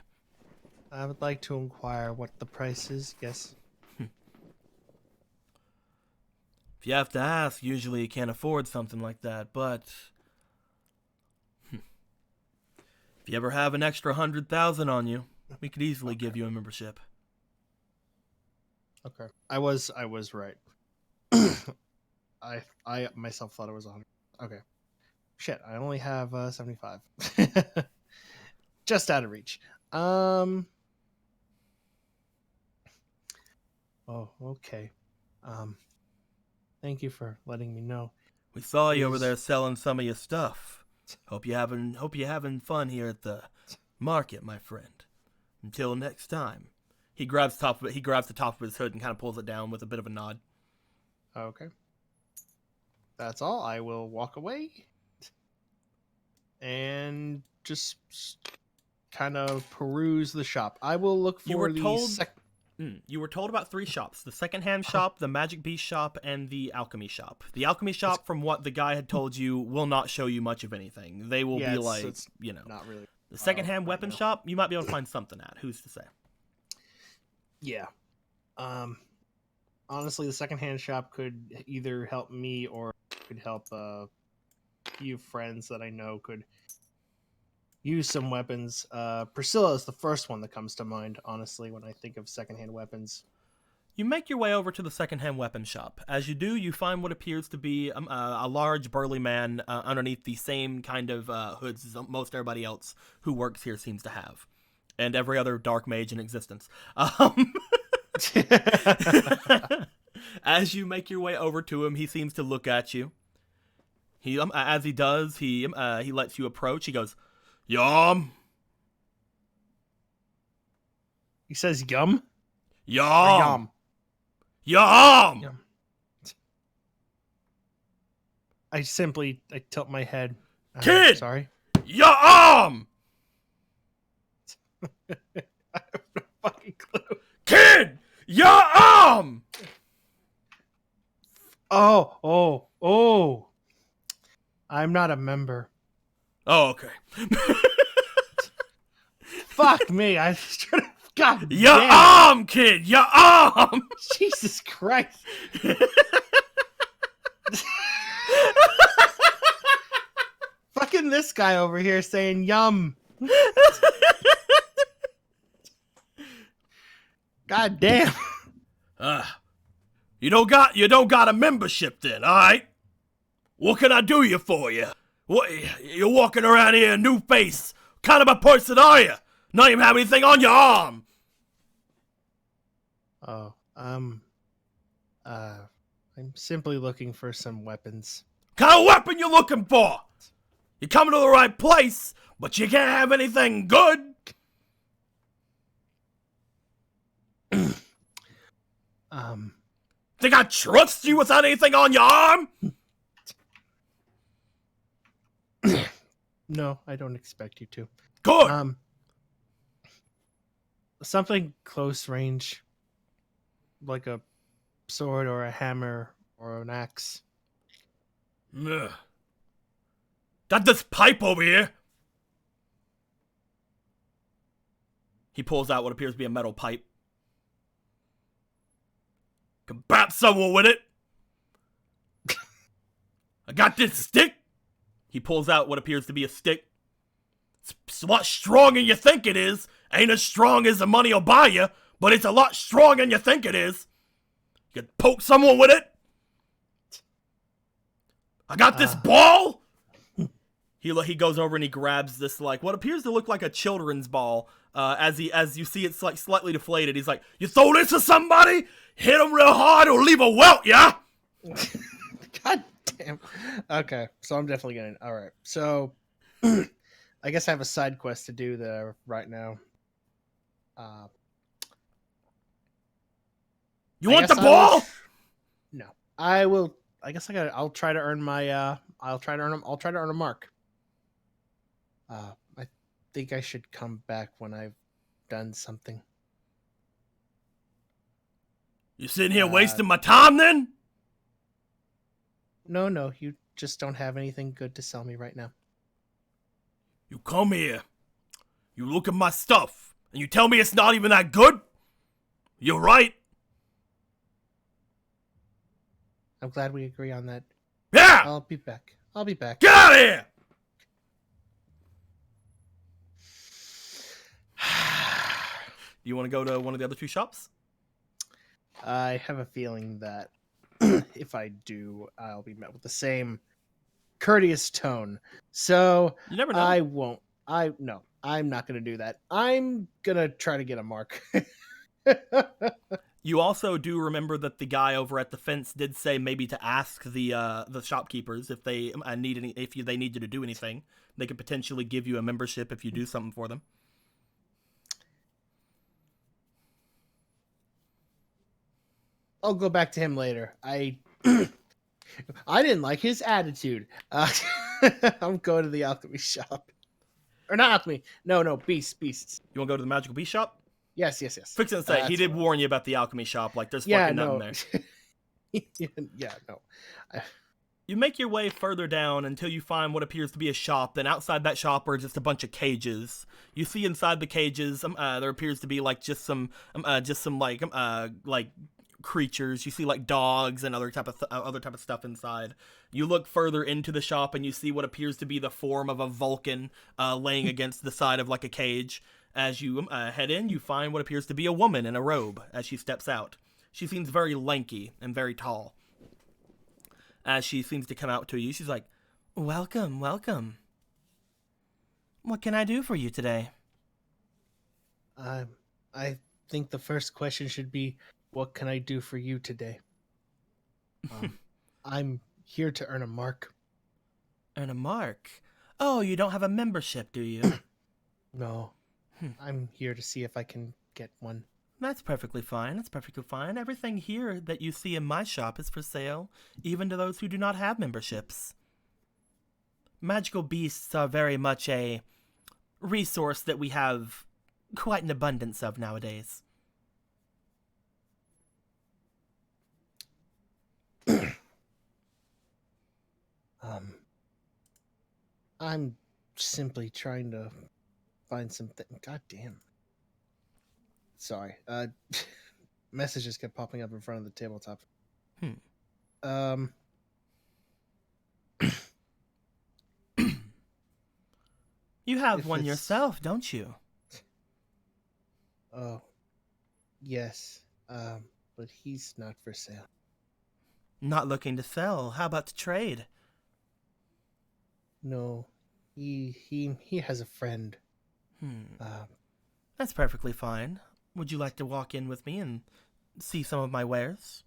I would like to inquire what the price is. Yes. If you have to ask, usually you can't afford something like that, but if you ever have an extra 100,000 on you, we could easily give you a membership. Okay. I was right. I myself thought it was 100. Okay. Shit, I only have 75. Just out of reach. Oh, okay. Thank you for letting me know. We saw you over Is- there selling some of your stuff. Hope you're having fun here at the market, my friend. Until next time. He grabs the top of his hood and kind of pulls it down with a bit of a nod. Okay. That's all. I will walk away and just kind of peruse the shop. I will look for You were the told you were told about 3 shops: the secondhand shop, the magic beast shop, and the alchemy shop. The alchemy shop, from what the guy had told you, will not show you much of anything. They will be like, it's you know, not really. the secondhand right weapon now. shop, you might be able to find something at. Who's to say? Yeah. Honestly, the secondhand shop could either help me or could help a few friends that I know could use some weapons. Priscilla is the first one that comes to mind, honestly, when I think of secondhand weapons. You make your way over to the secondhand weapon shop. As you do, you find what appears to be a large, burly man underneath the same kind of hoods as most everybody else who works here seems to have, and every other dark mage in existence. As you make your way over to him, he seems to look at you. As he does, he lets you approach. He goes, "Yum, He says yum? Or yum." yum? Your arm! Yeah. I tilt my head. Kid! Sorry. Your arm! I have no fucking clue. Kid! Your arm! Oh. I'm not a member. Oh, okay. Fuck me. I was trying to. God Your damn. arm, kid! Your arm! Jesus Christ. Fucking this guy over here saying yum. God damn. You don't got a membership then, alright? What can I do for you? What, you're walking around here a new face. What kind of a person are you? Not even have anything on your arm. Oh, I'm simply looking for some weapons. What kind of weapon you looking for? You're coming to the right place, but you can't have anything good. Think I trust you without anything on your arm? No, I don't expect you to. Good. Something close range, like a sword or a hammer or an axe. Ugh. Got this pipe over here. He pulls out what appears to be a metal pipe. Can bap someone with it. I got this stick. He pulls out what appears to be a stick. It's a lot stronger than you think it is. Ain't as strong as the money will buy you, but it's a lot stronger than you think it is. You can poke someone with it. I got this ball. He goes over and he grabs this, like, what appears to look like a children's ball. As you see it's like slightly deflated. He's like, you throw this at somebody, hit them real hard, or leave a welt, yeah? God damn. Okay, so I'm definitely gonna. All right, so I guess I have a side quest to do there right now. You want the ball? No, I will. I guess I'll try to earn my. I'll try to earn a mark. I think I should come back when I've done something. You sitting here wasting my time then? No, you just don't have anything good to sell me right now. You come here, you look at my stuff, and you tell me it's not even that good? You're right. I'm glad we agree on that. Yeah! I'll be back. Get out of here! You want to go to one of the other two shops? I have a feeling that if I do, I'll be met with the same courteous tone. So You never know. I won't. I'm not going to do that. I'm going to try to get a mark. You also do remember that the guy over at the fence did say maybe to ask the shopkeepers if they they need you to do anything. They could potentially give you a membership if you do something for them. I'll go back to him later. I didn't like his attitude. I'm going to the alchemy shop. Or not alchemy. No, beasts. You want to go to the magical beast shop? Yes. Fixing to say, he did warn you about the alchemy shop. Like, there's fucking nothing there. No. You make your way further down until you find what appears to be a shop. Then outside that shop are just a bunch of cages. You see inside the cages, there appears to be like just some like creatures. You see like dogs and other type of stuff inside. You look further into the shop and you see what appears to be the form of a Vulcan laying against the side of like a cage. As you head in, you find what appears to be a woman in a robe as she steps out. She seems very lanky and very tall. As she seems to come out to you, she's like, welcome. What can I do for you today? I think the first question should be, what can I do for you today? I'm here to earn a mark. Earn a mark? Oh, you don't have a membership, do you? No. I'm here to see if I can get one. That's perfectly fine. That's perfectly fine. Everything here that you see in my shop is for sale, even to those who do not have memberships. Magical beasts are very much a resource that we have quite an abundance of nowadays. I'm simply trying to find something. God damn. Sorry. Messages kept popping up in front of the tabletop. Um. You have If one it's- yourself, don't you? Oh. Yes. But he's not for sale. Not looking to sell. How about to trade? No. He has a friend. That's perfectly fine. Would you like to walk in with me and see some of my wares?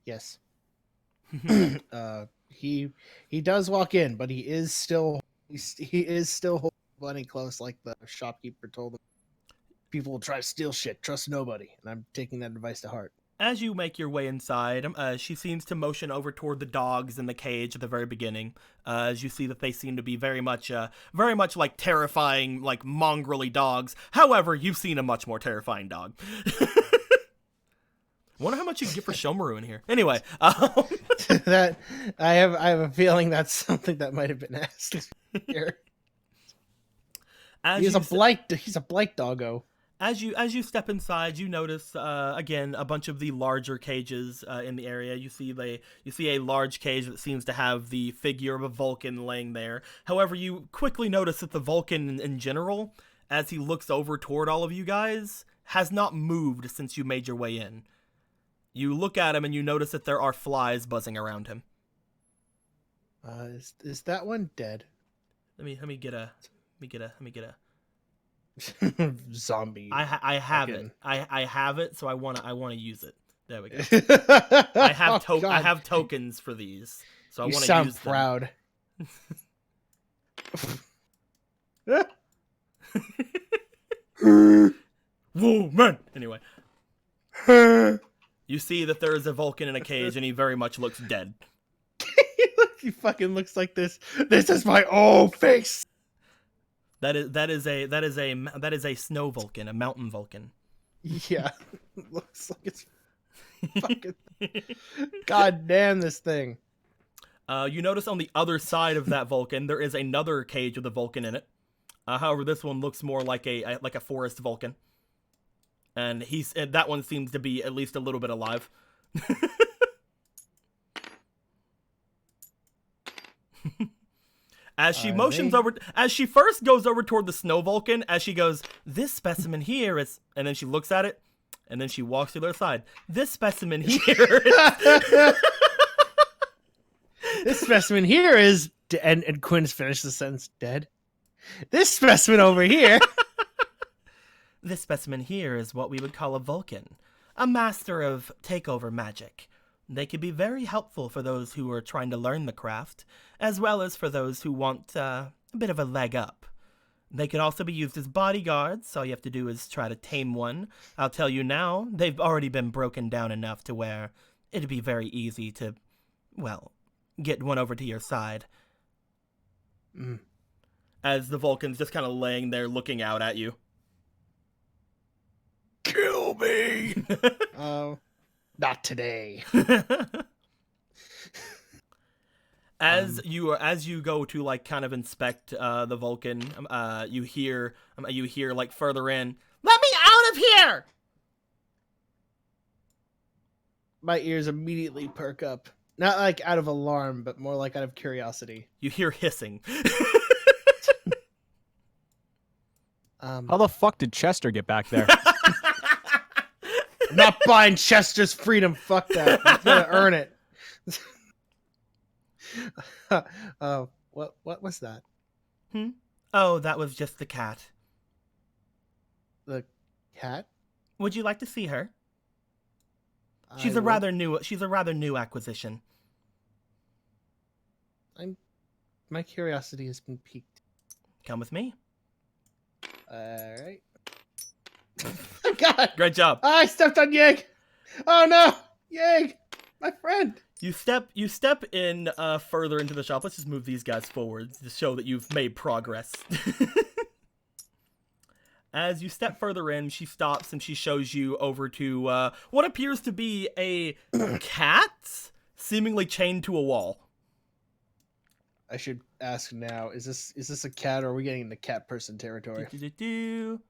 Yes. He does walk in, but he is still holding Bunny close, like the shopkeeper told him. People will try to steal shit. Trust nobody, and I'm taking that advice to heart. As you make your way inside, she seems to motion over toward the dogs in the cage at the very beginning. As you see that they seem to be very much like terrifying, like mongrelly dogs. However, you've seen a much more terrifying dog. Wonder how much you can get for Shomaru in here. Anyway, That I have a feeling that's something that might have been asked here. He's a blight doggo. As you step inside, you notice again a bunch of the larger cages in the area. You see a large cage that seems to have the figure of a Vulcan laying there. However, you quickly notice that the Vulcan in general, as he looks over toward all of you guys, has not moved since you made your way in. You look at him and you notice that there are flies buzzing around him. Is that one dead? Let me get a Zombie. I have fucking- it. I have it, so I wanna use it. There we go. I I have tokens for these, so I You want to sound use them. proud. Whoa, man! Anyway, you see that there is a Vulcan in a cage, and he very much looks dead. He fucking looks like this. This is my old face. That is a snow Vulcan, a mountain Vulcan. Yeah, looks like it's fucking. God damn this thing. You notice on the other side of that Vulcan, there is another cage with a Vulcan in it. However, this one looks more like a forest Vulcan, and that one seems to be at least a little bit alive. As she motions over, as she first goes over toward the snow Vulcan, as she goes, this specimen here is, and then she looks at it, and then she walks to the other side. This specimen here is, This specimen here is, and Quinn's finished the sentence, dead. This specimen over here. this specimen here is what we would call a Vulcan, a master of takeover magic. They can be very helpful for those who are trying to learn the craft, as well as for those who want a bit of a leg up. They can also be used as bodyguards. All you have to do is try to tame one. I'll tell you now, they've already been broken down enough to where it'd be very easy to, well, get one over to your side. As the Vulcan's just kind of laying there looking out at you. Kill me. Not today. As you go to like kind of inspect the Vulcan, you hear like further in, "Let me out of here!" My ears immediately perk up. Not like out of alarm, but more like out of curiosity. You hear hissing. How the fuck did Chester get back there? I'm not buying Chester's freedom. Fuck that. I'm gonna earn it. What was that? Oh, that was just the cat. The cat? Would you like to see her? She's I a rather new acquisition. My curiosity has been piqued. Come with me. Alright. God! Great job. I stepped on Yig! Oh no! Yig! My friend! You step in further into the shop. Let's just move these guys forward to show that you've made progress. As you step further in, she stops and she shows you over to what appears to be a cat, seemingly chained to a wall. I should ask now, is this a cat or are we getting into cat person territory? Do-do-do-do.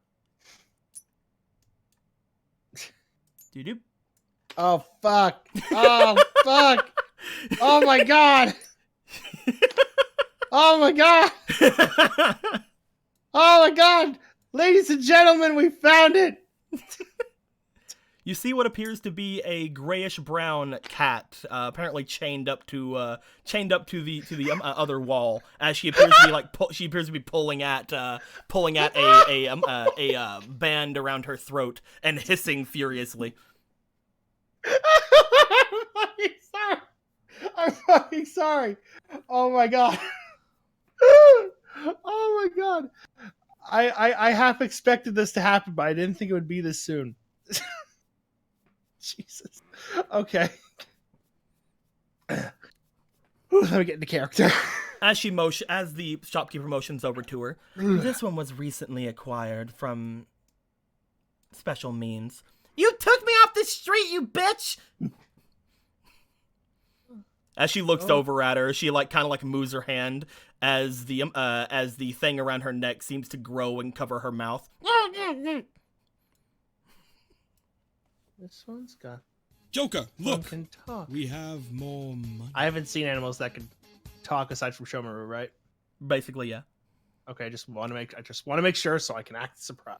Do-do. Oh fuck! Oh fuck! Oh my god! Oh my god! Oh my god! Ladies and gentlemen, we found it! You see what appears to be a grayish-brown cat, apparently chained up to the other wall, as she appears to be pulling at a band around her throat and hissing furiously. I'm fucking sorry. Oh my god. Oh my god. I half expected this to happen, but I didn't think it would be this soon. Jesus. Okay. Let me get into character. As the shopkeeper motions over to her, this one was recently acquired from special means. You took me off the street, you bitch! As she looks over at her, she kind of moves her hand as the thing around her neck seems to grow and cover her mouth. This one's got. Joker, look. Can talk. We have more money. I haven't seen animals that can talk aside from Shomaru, right? Basically, yeah. Okay, I just want to make sure so I can act surprised.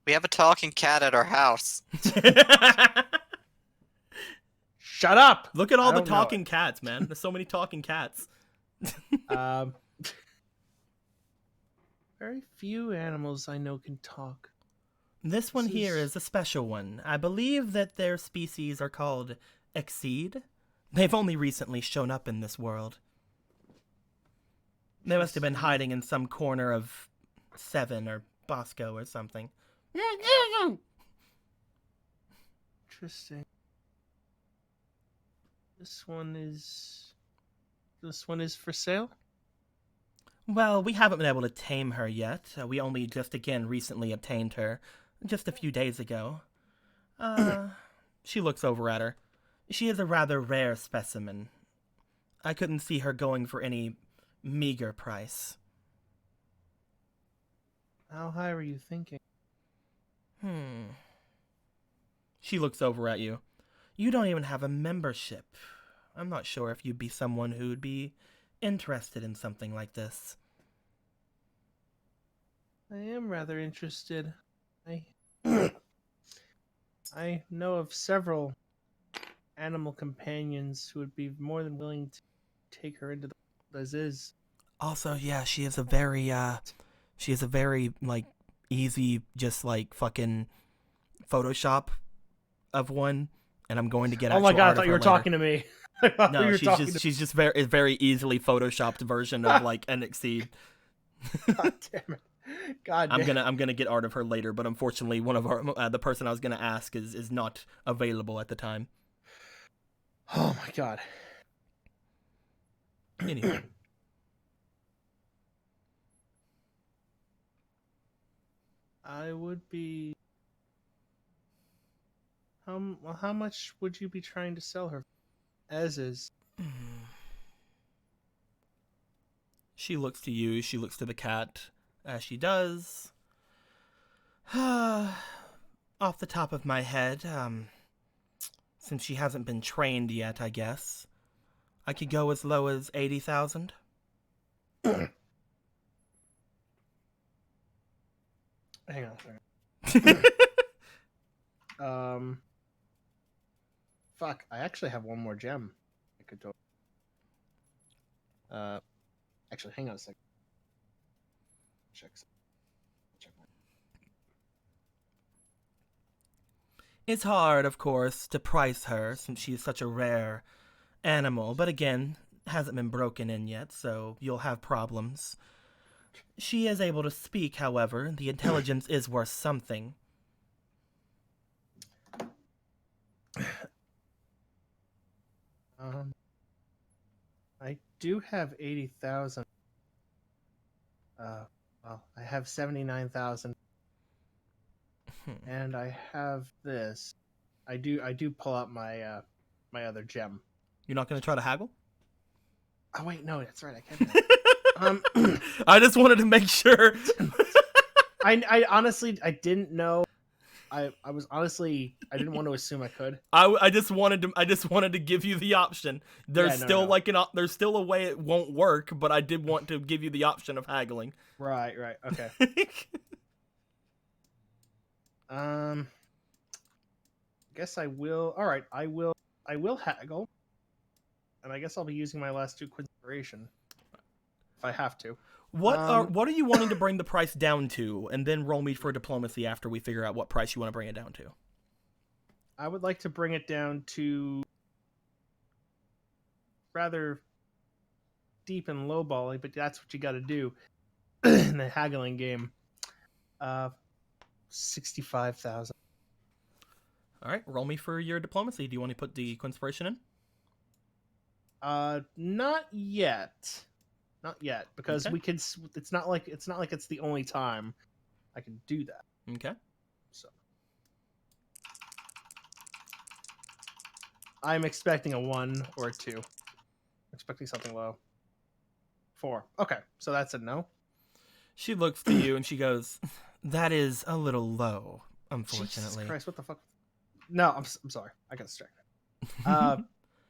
We have a talking cat at our house. Shut up! Look at all the talking cats, man. There's so many talking cats. Very few animals I know can talk. This one here is a special one. I believe that their species are called Exceed. They've only recently shown up in this world. They must have been hiding in some corner of Seven or Bosco or something. Interesting. This one is for sale? Well, we haven't been able to tame her yet. We only just again recently obtained her. Just a few days ago. She looks over at her. She is a rather rare specimen. I couldn't see her going for any meager price. How high were you thinking? She looks over at you. You don't even have a membership. I'm not sure if you'd be someone who would be interested in something like this. I am rather interested. I know of several animal companions who would be more than willing to take her into the world as is. Also, yeah, she is a very easy, just fucking Photoshop of one, and I'm going to get. Oh my god! I thought you were later. talking to me. No, she's just very easily photoshopped version of an Exceed. God damn it! God damn. I'm gonna get art of her later, but unfortunately, one of our the person I was gonna ask is not available at the time. Oh my god. Anyway. I would be. How much would you be trying to sell her? As is. She looks to you. She looks to the cat. As she does. Off the top of my head, since she hasn't been trained yet, I guess I could go as low as 80,000. Hang on a second. Fuck, I actually have one more gem I could do. Actually, hang on a second. Check. It's hard, of course, to price her since she is such a rare animal, but again, hasn't been broken in yet, so you'll have problems. She is able to speak, however. The intelligence is worth something. I do have 80,000. Well, I have 79,000, and I have this. I do pull out my my other gem. You're not going to try to haggle? Oh wait, no, that's right. I can't. I just wanted to make sure. I honestly I didn't know. I was honestly I didn't want to assume I could. I just wanted to give you the option. There's Yeah, still no. there's still a way it won't work, but I did want to give you the option of haggling. Right, okay. Guess I will. All right, I will haggle, and I guess I'll be using my last 2 inspiration if I have to. What are you wanting to bring the price down to, and then roll me for diplomacy after we figure out what price you want to bring it down to? I would like to bring it down to rather deep and lowballing, but that's what you got to do in the haggling game. 65,000. All right, roll me for your diplomacy. Do you want to put the inspiration in? Not yet. Not yet, because Okay. we could. It's not like it's the only time I can do that. Okay. So I'm expecting a 1 or a 2. Expecting something low. 4. Okay, so that's a no. She looks to you and she goes, "That is a little low, Jesus unfortunately." Christ, what the fuck? No, I'm sorry. I got distracted. I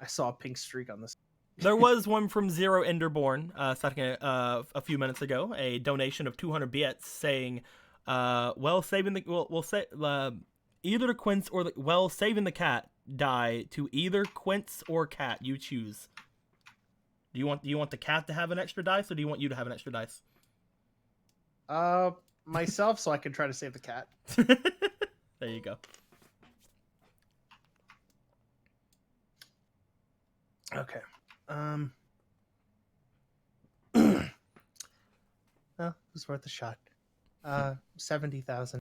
saw a pink streak on this. There was one from Zero Enderborn, starting a few minutes ago, a donation of 200 bits saying, saving the cat die to either Quince or cat. You choose. Do you want the cat to have an extra dice, or do you want you to have an extra dice? Myself, so I can try to save the cat. There you go. Okay. Well, it was worth a shot. 70,000.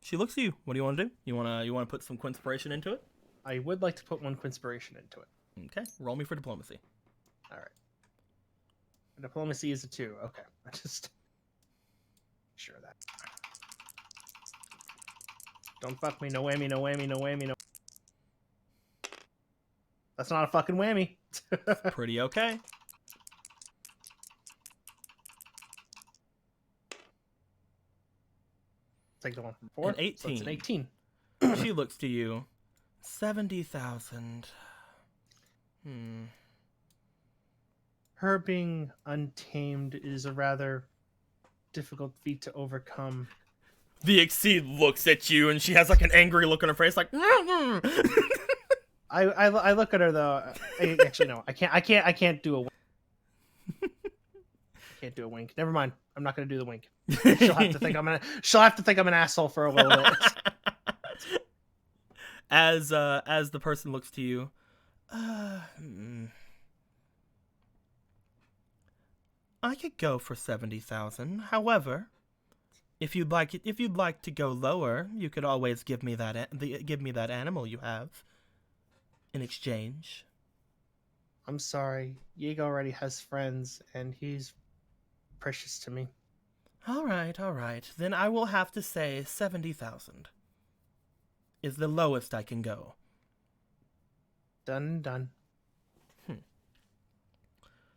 She looks at you. What do you want to do? You wanna put some Quinspiration into it? I would like to put 1 inspiration into it. Okay. Roll me for diplomacy. All right. Diplomacy is a 2. Okay. I just sure of that. Don't fuck me. No whammy. No whammy. No whammy. No. That's not a fucking whammy. Pretty okay. Take the 1 from 4. An 18. So it's an 18. She looks to you. 70,000. Her being untamed is a rather difficult feat to overcome. The Exceed looks at you, and she has like an angry look on her face, like. I look at her though. Actually, no, I can't do a wink. Can't do a wink. Never mind. I'm not gonna do the wink. She'll have to think I'm an asshole for a little bit. As the person looks to you, I could go for 70,000. However, if you'd like to go lower, you could always give me that animal you have in exchange. I'm sorry. Yeager already has friends, and he's precious to me. All right. Then I will have to say 70,000 is the lowest I can go. Done.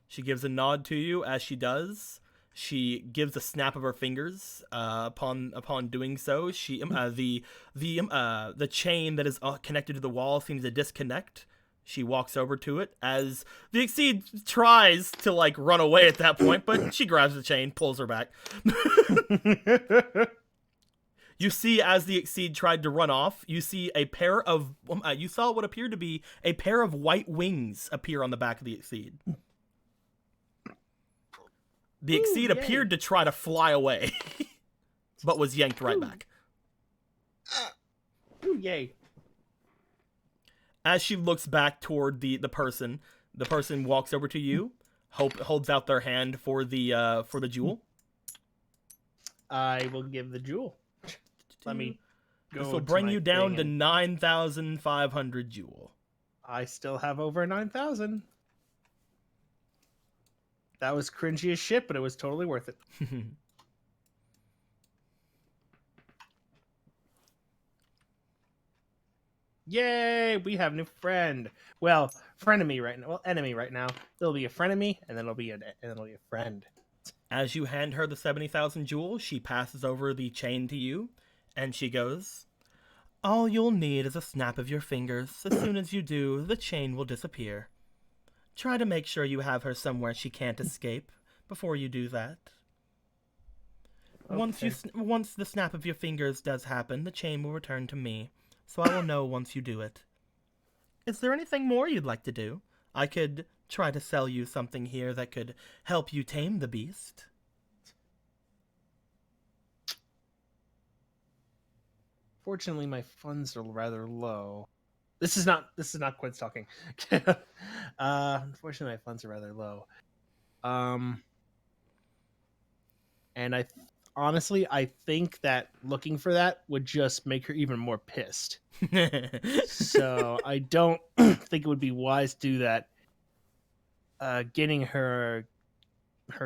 She gives a nod to you. As she does, she gives a snap of her fingers. Upon doing so, she the chain that is connected to the wall seems to disconnect. She walks over to it as the Exceed tries to like run away at that point, but she grabs the chain, pulls her back. You see, as the Exceed tried to run off, you see a pair of you saw what appeared to be a pair of white wings appear on the back of the Exceed. The Exceed appeared to try to fly away, but was yanked right back. Ooh, yay. As she looks back toward the person walks over to you. holds out their hand for the jewel. I will give the jewel. Let me go. This will to bring my you down thing to and- 9,500 jewel. I still have over 9,000. That was cringy as shit, but it was totally worth it. Yay! We have a new friend. Well, frenemy right now. Well, enemy right now. There'll be a frenemy, and then it'll be a friend. As you hand her the 70,000 jewel, she passes over the chain to you, and she goes, "All you'll need is a snap of your fingers. As soon as you do, the chain will disappear. Try to make sure you have her somewhere she can't escape before you do that. Okay. Once the snap of your fingers does happen, the chain will return to me, so I will know once you do it. Is there anything more you'd like to do? I could try to sell you something here that could help you tame the beast." Fortunately, my funds are rather low. This is not Quinn's talking. Unfortunately, my funds are rather low. And honestly, I think that looking for that would just make her even more pissed. So I don't think it would be wise to do that. Getting her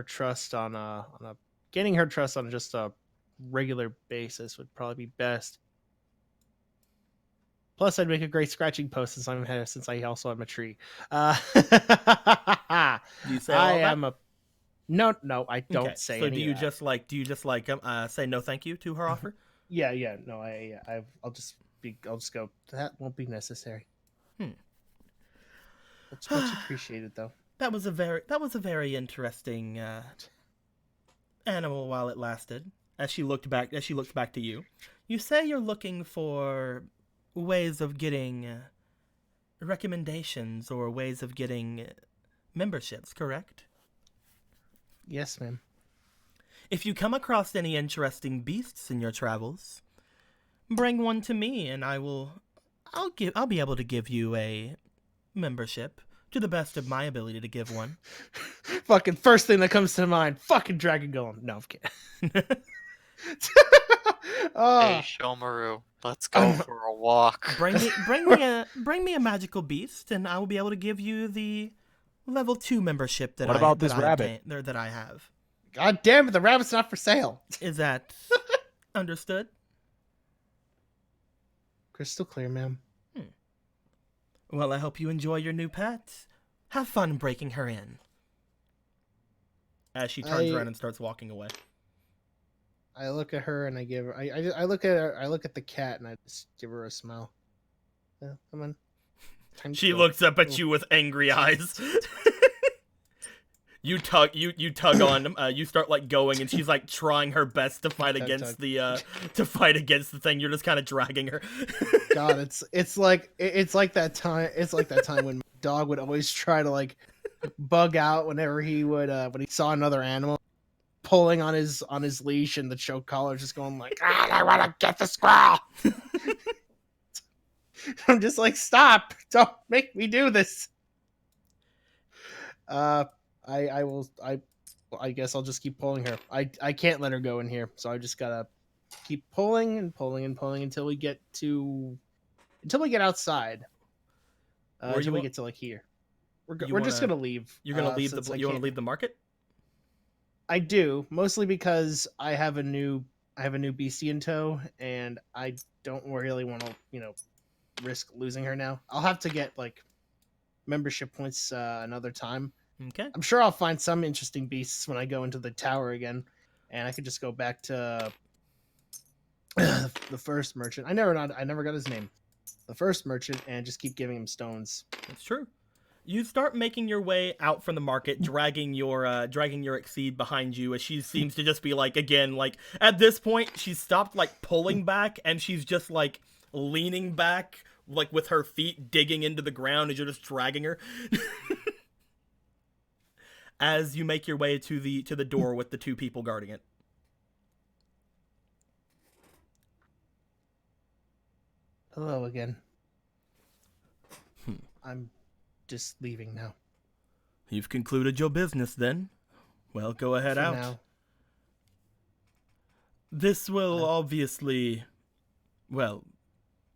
trust on getting her trust on just a regular basis would probably be best. Plus, I'd make a great scratching post since I also am a tree. Do you say all I that? am a no. I don't Okay, say. so any do you of that. say no thank you to her offer? Yeah. No, I'll just go. That won't be necessary. It's much appreciated, though. That was a very interesting animal while it lasted. As she looked back to you. You say you're looking for ways of getting recommendations or ways of getting memberships, correct? Yes, ma'am. If you come across any interesting beasts in your travels, bring one to me and I'll be able to give you a membership to the best of my ability to give one. Fucking first thing that comes to mind. Fucking Dragon Golem. No, I'm kidding. Hey, Oh, Shomaru, let's go for a walk. Bring me a magical beast and I will be able to give you the level 2 membership that What about this rabbit? that I have. God damn it! The rabbit's not for sale. Is that understood? Crystal clear, ma'am. Well, I hope you enjoy your new pet. Have fun breaking her in. As she turns around and starts walking away. I look at her and I give her. I look at her. I look at the cat and I just give her a smile. Yeah, come on. Time to She go. looks up at you with angry eyes. You tug on. You start like going, and she's like trying her best to fight against the thing. You're just kind of dragging her. God, it's like that time. It's like that time when my dog would always try to like bug out whenever he would when he saw another animal pulling on his leash, and the choke collar just going like, I want to get the squirrel. I'm just like, stop! Don't make me do this. I guess I'll just keep pulling her. I can't let her go in here, so I just gotta keep pulling and pulling and pulling until we get outside. Until we get to like here. We're just gonna leave. You're gonna leave since you want to leave the market? I do, mostly because I have a new beastie in tow, and I don't really want to risk losing her now. I'll have to get like membership points another time. Okay. I'm sure I'll find some interesting beasts when I go into the tower again, and I could just go back to the first merchant. I never got his name. The first merchant, and just keep giving him stones. That's true. You start making your way out from the market, dragging your Exceed behind you, as she seems to just be like, again, like at this point she's stopped like pulling back, and she's just like leaning back, like with her feet digging into the ground as you're just dragging her. As you make your way to the door with the two people guarding it. Hello again. I'm just leaving now. You've concluded your business then. Well, go ahead For out. now. This will obviously, well,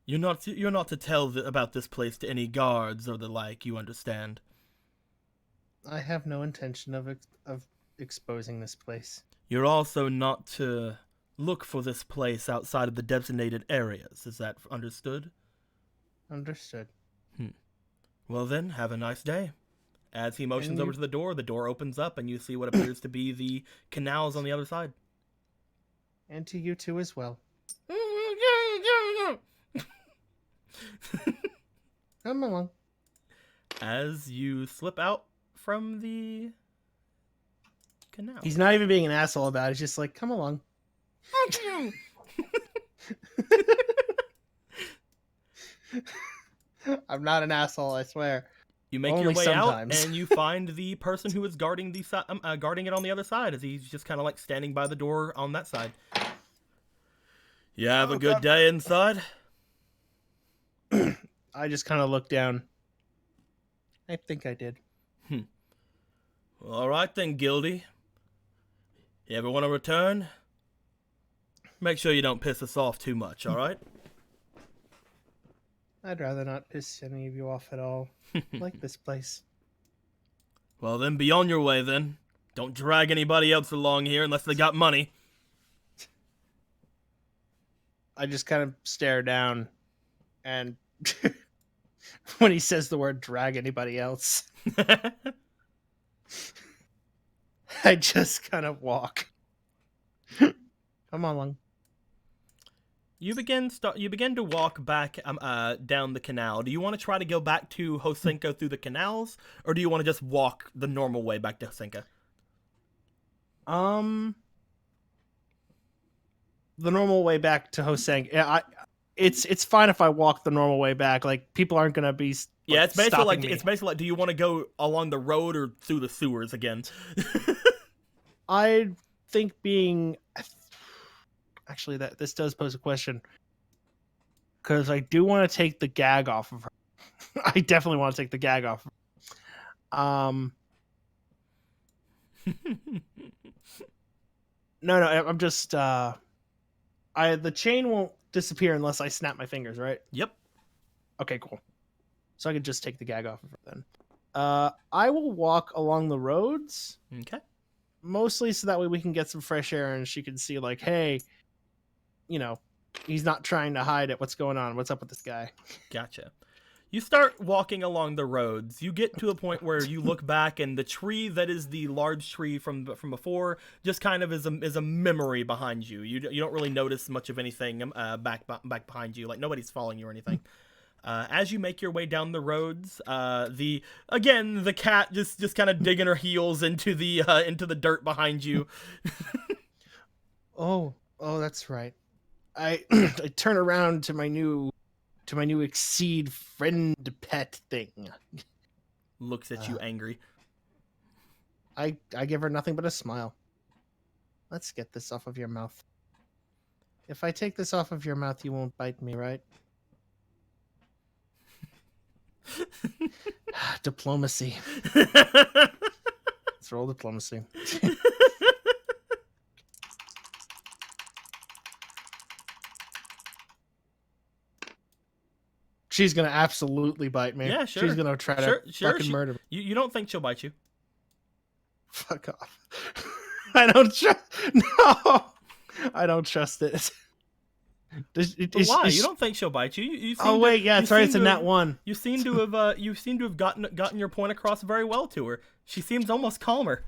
you're not to tell about this place to any guards or the like. You understand? I have no intention of exposing this place. You're also not to look for this place outside of the designated areas. Is that understood? Understood. Well then, have a nice day. As he motions And over to the door opens up and you see what appears to be the canals on the other side. And to you too as well. Come along. As you slip out from the canal. He's not even being an asshole about it. He's just like, come along. I'm not an asshole, I swear. You make Only your way sometimes. out, and you find the person who is guarding guarding it on the other side, as he's just kind of like standing by the door on that side. You have a good day inside? I just kind of look down. I think I did. All right then, Gildy. You ever want to return? Make sure you don't piss us off too much, all right? I'd rather not piss any of you off at all. Like this place. Well then, be on your way then. Don't drag anybody else along here unless they got money. I just kind of stare down, and when he says the word drag anybody else, I just kind of walk. Come along. You begin to walk back down the canal. Do you want to try to go back to Hosenka through the canals, or do you want to just walk the normal way back to Hosenka? The normal way back to Hoseng. Yeah, it's fine if I walk the normal way back. Like, people aren't gonna be. Yeah, it's basically stopping me. do you want to go along the road or through the sewers again? I think being. Actually, this does pose a question, because I do want to take the gag off of her. I definitely want to take the gag off of her. No, I'm just the chain won't disappear unless I snap my fingers, right? Yep. Okay, cool. So I could just take the gag off of her then. I will walk along the roads, Okay. mostly so that way we can get some fresh air and she can see, like, hey, you know, he's not trying to hide it. What's going on? What's up with this guy? Gotcha. You start walking along the roads. You get to a point where you look back, and the tree that is the large tree from before just kind of is a memory behind you. You don't really notice much of anything back behind you. Like, nobody's following you or anything. As you make your way down the roads, the cat just kind of digging her heels into the dirt behind you. Oh, that's right. I I turn around to my new Exceed friend pet thing. Looks at you angry. I give her nothing but a smile. Let's get this off of your mouth. If I take this off of your mouth, you won't bite me, right? Diplomacy. Let's roll diplomacy. She's gonna absolutely bite me. Yeah, sure. She's gonna try to fucking murder me. You don't think she'll bite you? Fuck off. I don't trust. No, I don't trust it. Why? You don't think she'll bite you? You seem Oh wait, yeah, sorry, it's a nat have, one. You seem to have gotten your point across very well to her. She seems almost calmer.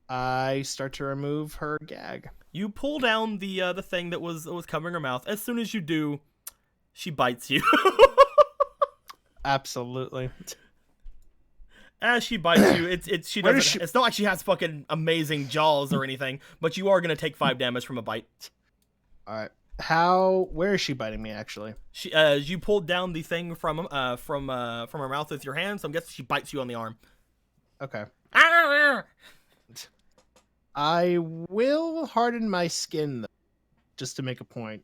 I start to remove her gag. You pull down the thing that was covering her mouth. As soon as you do, she bites you. Absolutely. As she bites you, it's not like she has fucking amazing jaws or anything, but you are gonna take 5 damage from a bite. All right. Where is she biting me, actually? She you pulled down the thing from her mouth with your hand, so I'm guessing she bites you on the arm. Okay. I will harden my skin, though, just to make a point.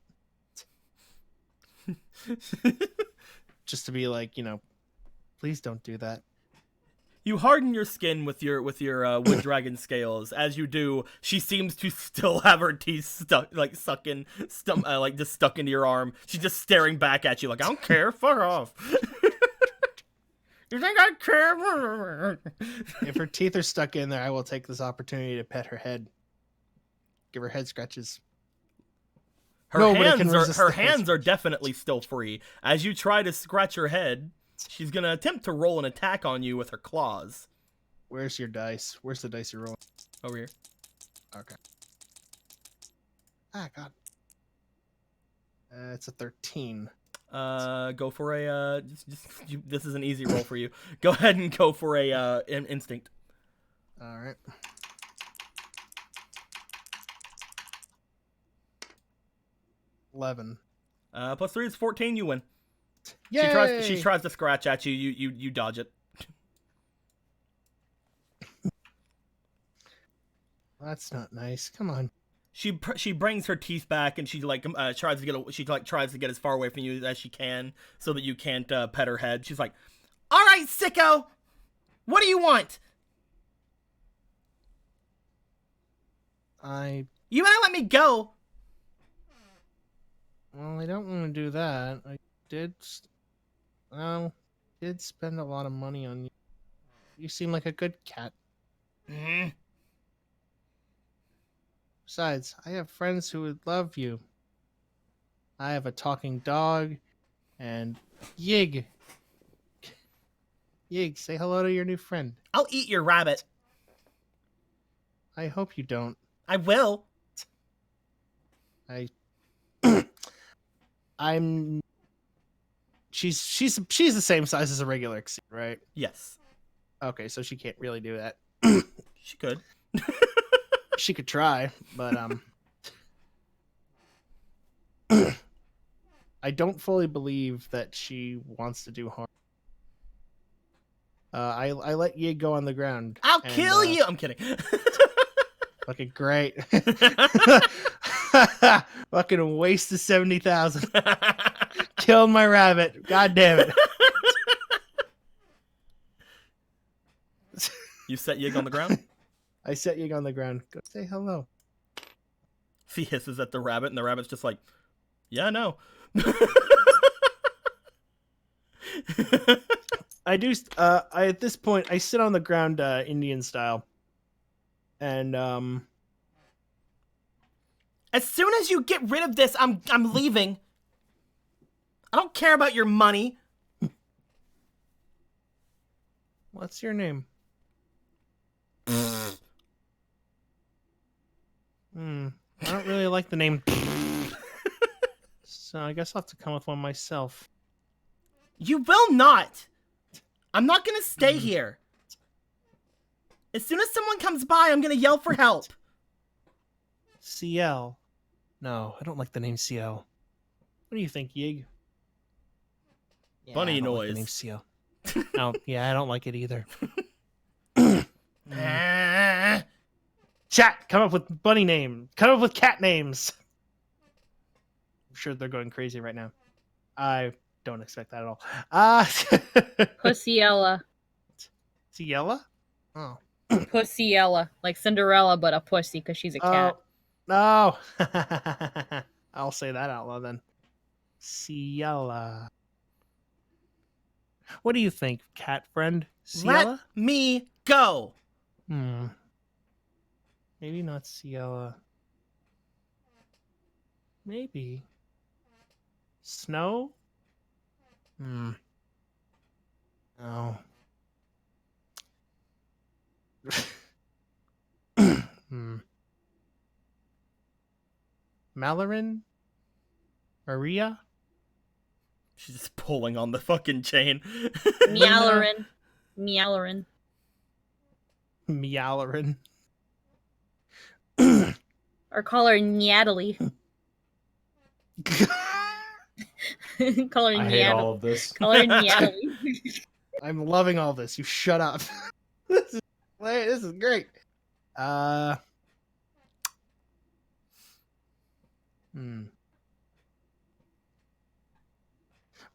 Just to be like, please don't do that. You harden your skin with your wood dragon scales. As you do, she seems to still have her teeth stuck, like like just stuck into your arm. She's just staring back at you, like I don't care, fuck off. You think I care? If her teeth are stuck in there, I will take this opportunity to pet her head, give her head scratches. Her hands are definitely still free. As you try to scratch her head, she's gonna attempt to roll an attack on you with her claws. Where's your dice? Where's the dice you're rolling? Over here. Okay. Ah, God. It's a 13. Go for a this is an easy roll for you. Go ahead and go for a instinct. All right. $11. Plus 3 is 14. You win. Yay! She tries to scratch at you. You dodge it. That's not nice. Come on. She brings her teeth back and she tries to get as far away from you as she can so that you can't pet her head. She's like, "All right, sicko, what do you want? You better let me go." Well, I don't want to do that. I did spend a lot of money on you. You seem like a good cat. Mm-hmm. Besides, I have friends who would love you. I have a talking dog, and Yig. Yig, say hello to your new friend. I'll eat your rabbit. I hope you don't. I will. I'm. She's the same size as a regular Exceed, right? Yes. Okay, so she can't really do that. She could. She could try, but I don't fully believe that she wants to do harm. I let Yig go on the ground. I'll kill you. I'm kidding. Fucking great. Fucking waste of 70,000. Killed my rabbit. God damn it. You set Yig on the ground? I set Yig on the ground. Go say hello. He hisses at the rabbit, and the rabbit's just like, "Yeah, no." I do. At this point, I sit on the ground, Indian style, and as soon as you get rid of this, I'm leaving. I don't care about your money. What's your name? I don't really like the name. So I guess I'll have to come with one myself. You will not. I'm not gonna stay here. As soon as someone comes by, I'm gonna yell for help. CL. No, I don't like the name CL. What do you think, Yig? Bunny I don't noise. Like the name CL. No, yeah, I don't like it either. Chat, come up with bunny name. Come up with cat names. I'm sure they're going crazy right now. I don't expect that at all. Pussiella. Ciela? Oh. Pussiella. Like Cinderella, but a pussy because she's a cat. No. I'll say that out loud then. Ciela. What do you think, cat friend? Ciela? Let me go. Maybe not Ciela. Maybe. Snow? Oh. Malarin? Maria? She's just pulling on the fucking chain. Meowlerin. Meowlerin. Meowlerin. Or call her Natalie. Call her I hate all Natalie. of this. Call her Natalie. I'm loving all this. You shut up. This is great.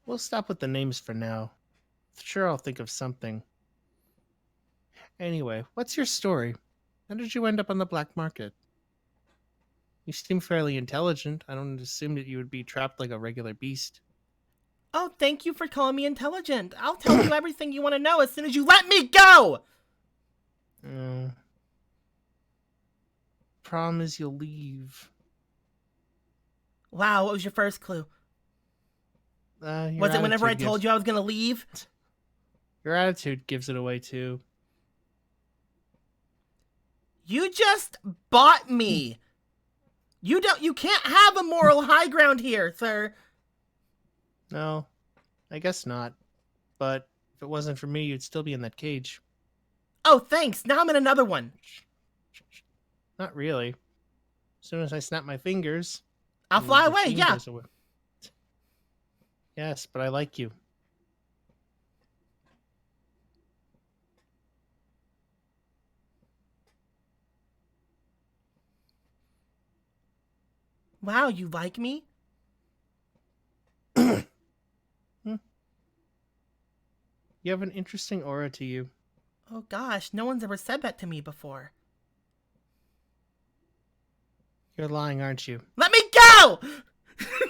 We'll stop with the names for now. Sure, I'll think of something. Anyway, what's your story? How did you end up on the black market? You seem fairly intelligent. I don't assume that you would be trapped like a regular beast. Oh, thank you for calling me intelligent. I'll tell you everything you want to know as soon as you let me go! Oh. Problem is you'll leave. Wow, what was your first clue? Your Was it whenever I attitude told you I was gonna leave? Your attitude gives it away too. You just bought me. You can't have a moral high ground here, sir. No, I guess not. But if it wasn't for me, you'd still be in that cage. Oh, thanks. Now I'm in another one. Not really. As soon as I snap my fingers, I'll fly the away, scene yeah. goes away. Yes, but I like you. Wow, you like me? You have an interesting aura to you. Oh gosh, no one's ever said that to me before. You're lying, aren't you? Let me go!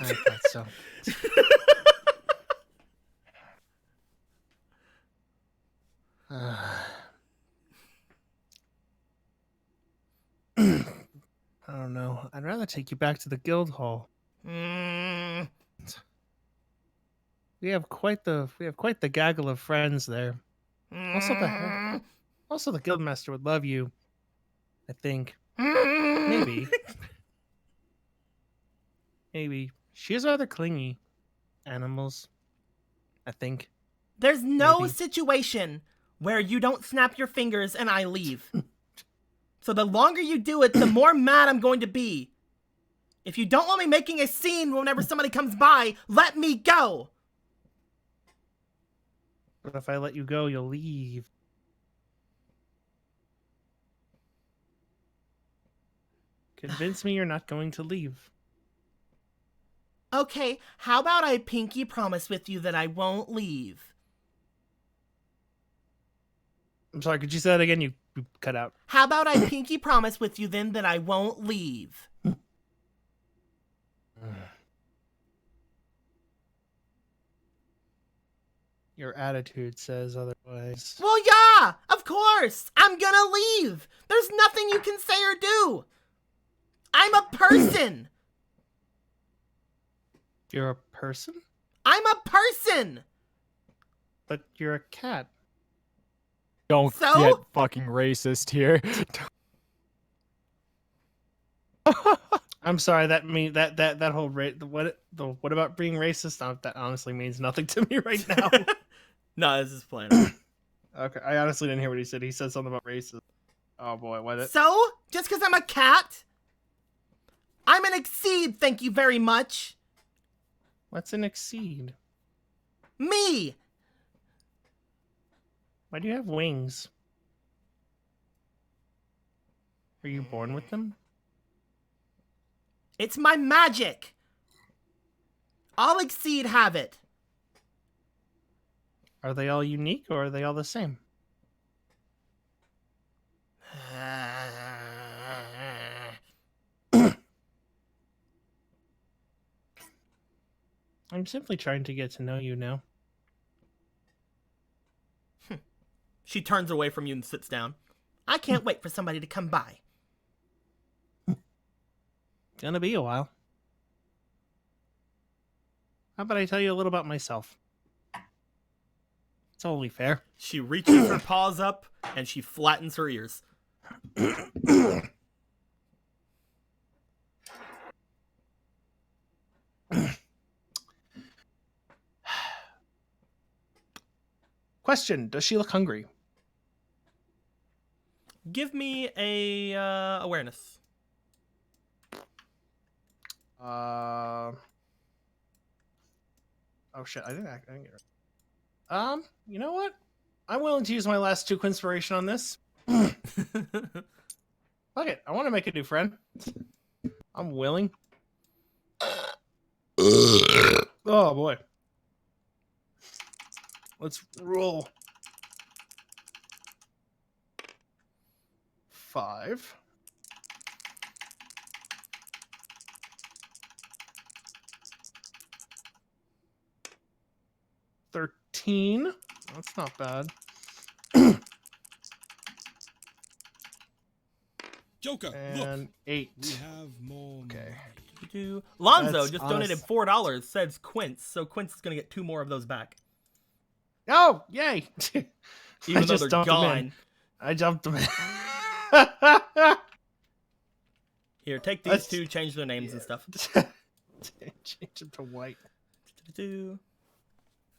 I thought so. I don't know. I'd rather take you back to the guild hall. Mm. We have quite the gaggle of friends there. Also the guildmaster would love you. I think. Maybe. Maybe. She is rather clingy. Animals. I think. There's no Maybe. situation where you don't snap your fingers and I leave. So the longer you do it, the more mad I'm going to be. If you don't want me making a scene whenever somebody comes by, let me go! But if I let you go, you'll leave. Convince me you're not going to leave. Okay, how about I pinky promise with you that I won't leave? I'm sorry, could you say that again? You cut out. How about I pinky promise with you then that I won't leave? Your attitude says otherwise. Well, yeah, of course. I'm gonna leave. There's nothing you can say or do. I'm a person. You're a person? I'm a person. But you're a cat. Don't So? get fucking racist here. I'm sorry. That whole what about being racist? That honestly means nothing to me right now. No, this is plain. Okay, I honestly didn't hear what he said. He said something about racist. Oh boy, what? So? Just because I'm a cat? I'm an exceed, thank you very much. What's an exceed? Me. Why do you have wings? Are you born with them? It's my magic. All exceed have it. Are they all unique or are they all the same? I'm simply trying to get to know you now. She turns away from you and sits down. I can't wait for somebody to come by. Gonna be a while. How about I tell you a little about myself? It's only fair. She reaches her paws up and she flattens her ears. Question, does she look hungry? Give me a awareness. Oh shit, I didn't get it. You know what? I'm willing to use my last 2 inspiration on this. Fuck it, I want to make a new friend. I'm willing. Oh boy. Let's roll. 5. 13. That's not bad. Joker, look. And 8. We have more Okay. money. Lonzo That's just donated honest- $4. Says Quince, so Quince is gonna get 2 more of those back, Oh, yay! even though just they're dumped them in. gone. I jumped them in. Here, take these That's- two, change their names and stuff. Change them to white.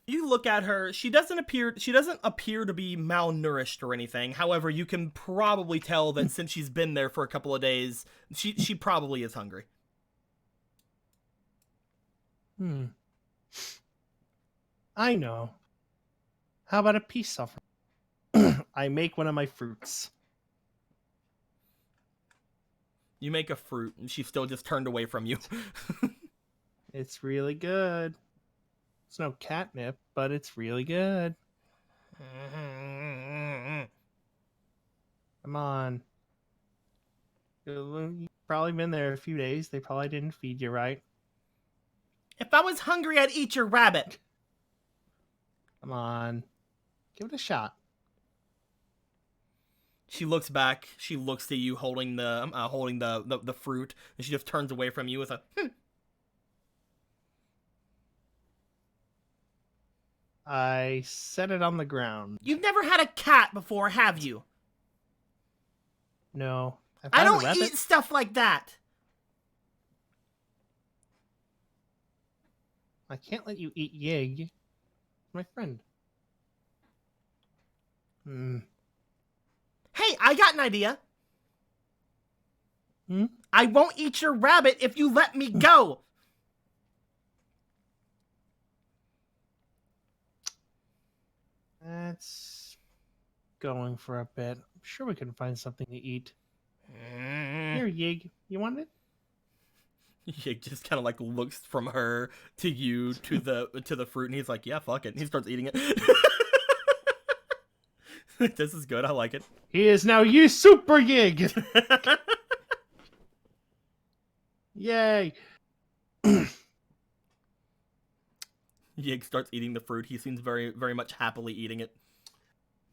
You look at her. She doesn't appear to be malnourished or anything. However, you can probably tell that since she's been there for a couple of days, she probably is hungry. I know. How about a peace offering? I make one of my fruits. You make a fruit, and she still just turned away from you. It's really good. It's no catnip, but it's really good. Come on. You've probably been there a few days. They probably didn't feed you right. If I was hungry, I'd eat your rabbit. Come on. Give it a shot. She looks back. She looks to you, holding the fruit, and she just turns away from you with a. I set it on the ground. You've never had a cat before, have you? No. I've I had a don't rabbit. eat stuff like that. I can't let you eat Yig. My friend. Hey, I got an idea. Hmm? I won't eat your rabbit if you let me go. That's going for a bit. I'm sure we can find something to eat. Here, Yig. You want it? He just kind of like looks from her to you to the fruit, and he's like, "Yeah, fuck it." And he starts eating it. This is good. I like it. He is now you super Yig. Yay. Yig starts eating the fruit. He seems very, very much happily eating it.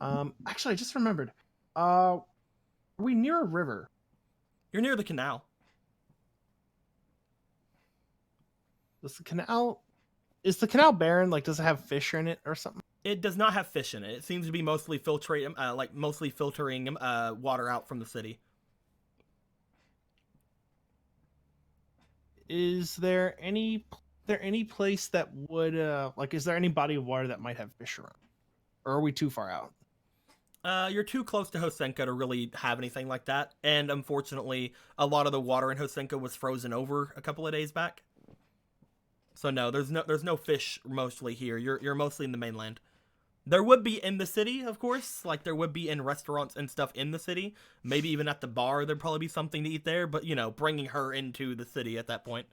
Actually, I just remembered. Are we near a river? You're near the canal. Is the canal barren? Like, does it have fish in it or something? It does not have fish in it. It seems to be mostly filtering water out from the city. Is there any place that would is there any body of water that might have fish around? Or are we too far out? You're too close to Hosenka to really have anything like that, and unfortunately, a lot of the water in Hosenka was frozen over a couple of days back. So no, there's no fish mostly here. You're mostly in the mainland. There would be in the city, of course, like there would be in restaurants and stuff in the city. Maybe even at the bar, there'd probably be something to eat there. But bringing her into the city at that point.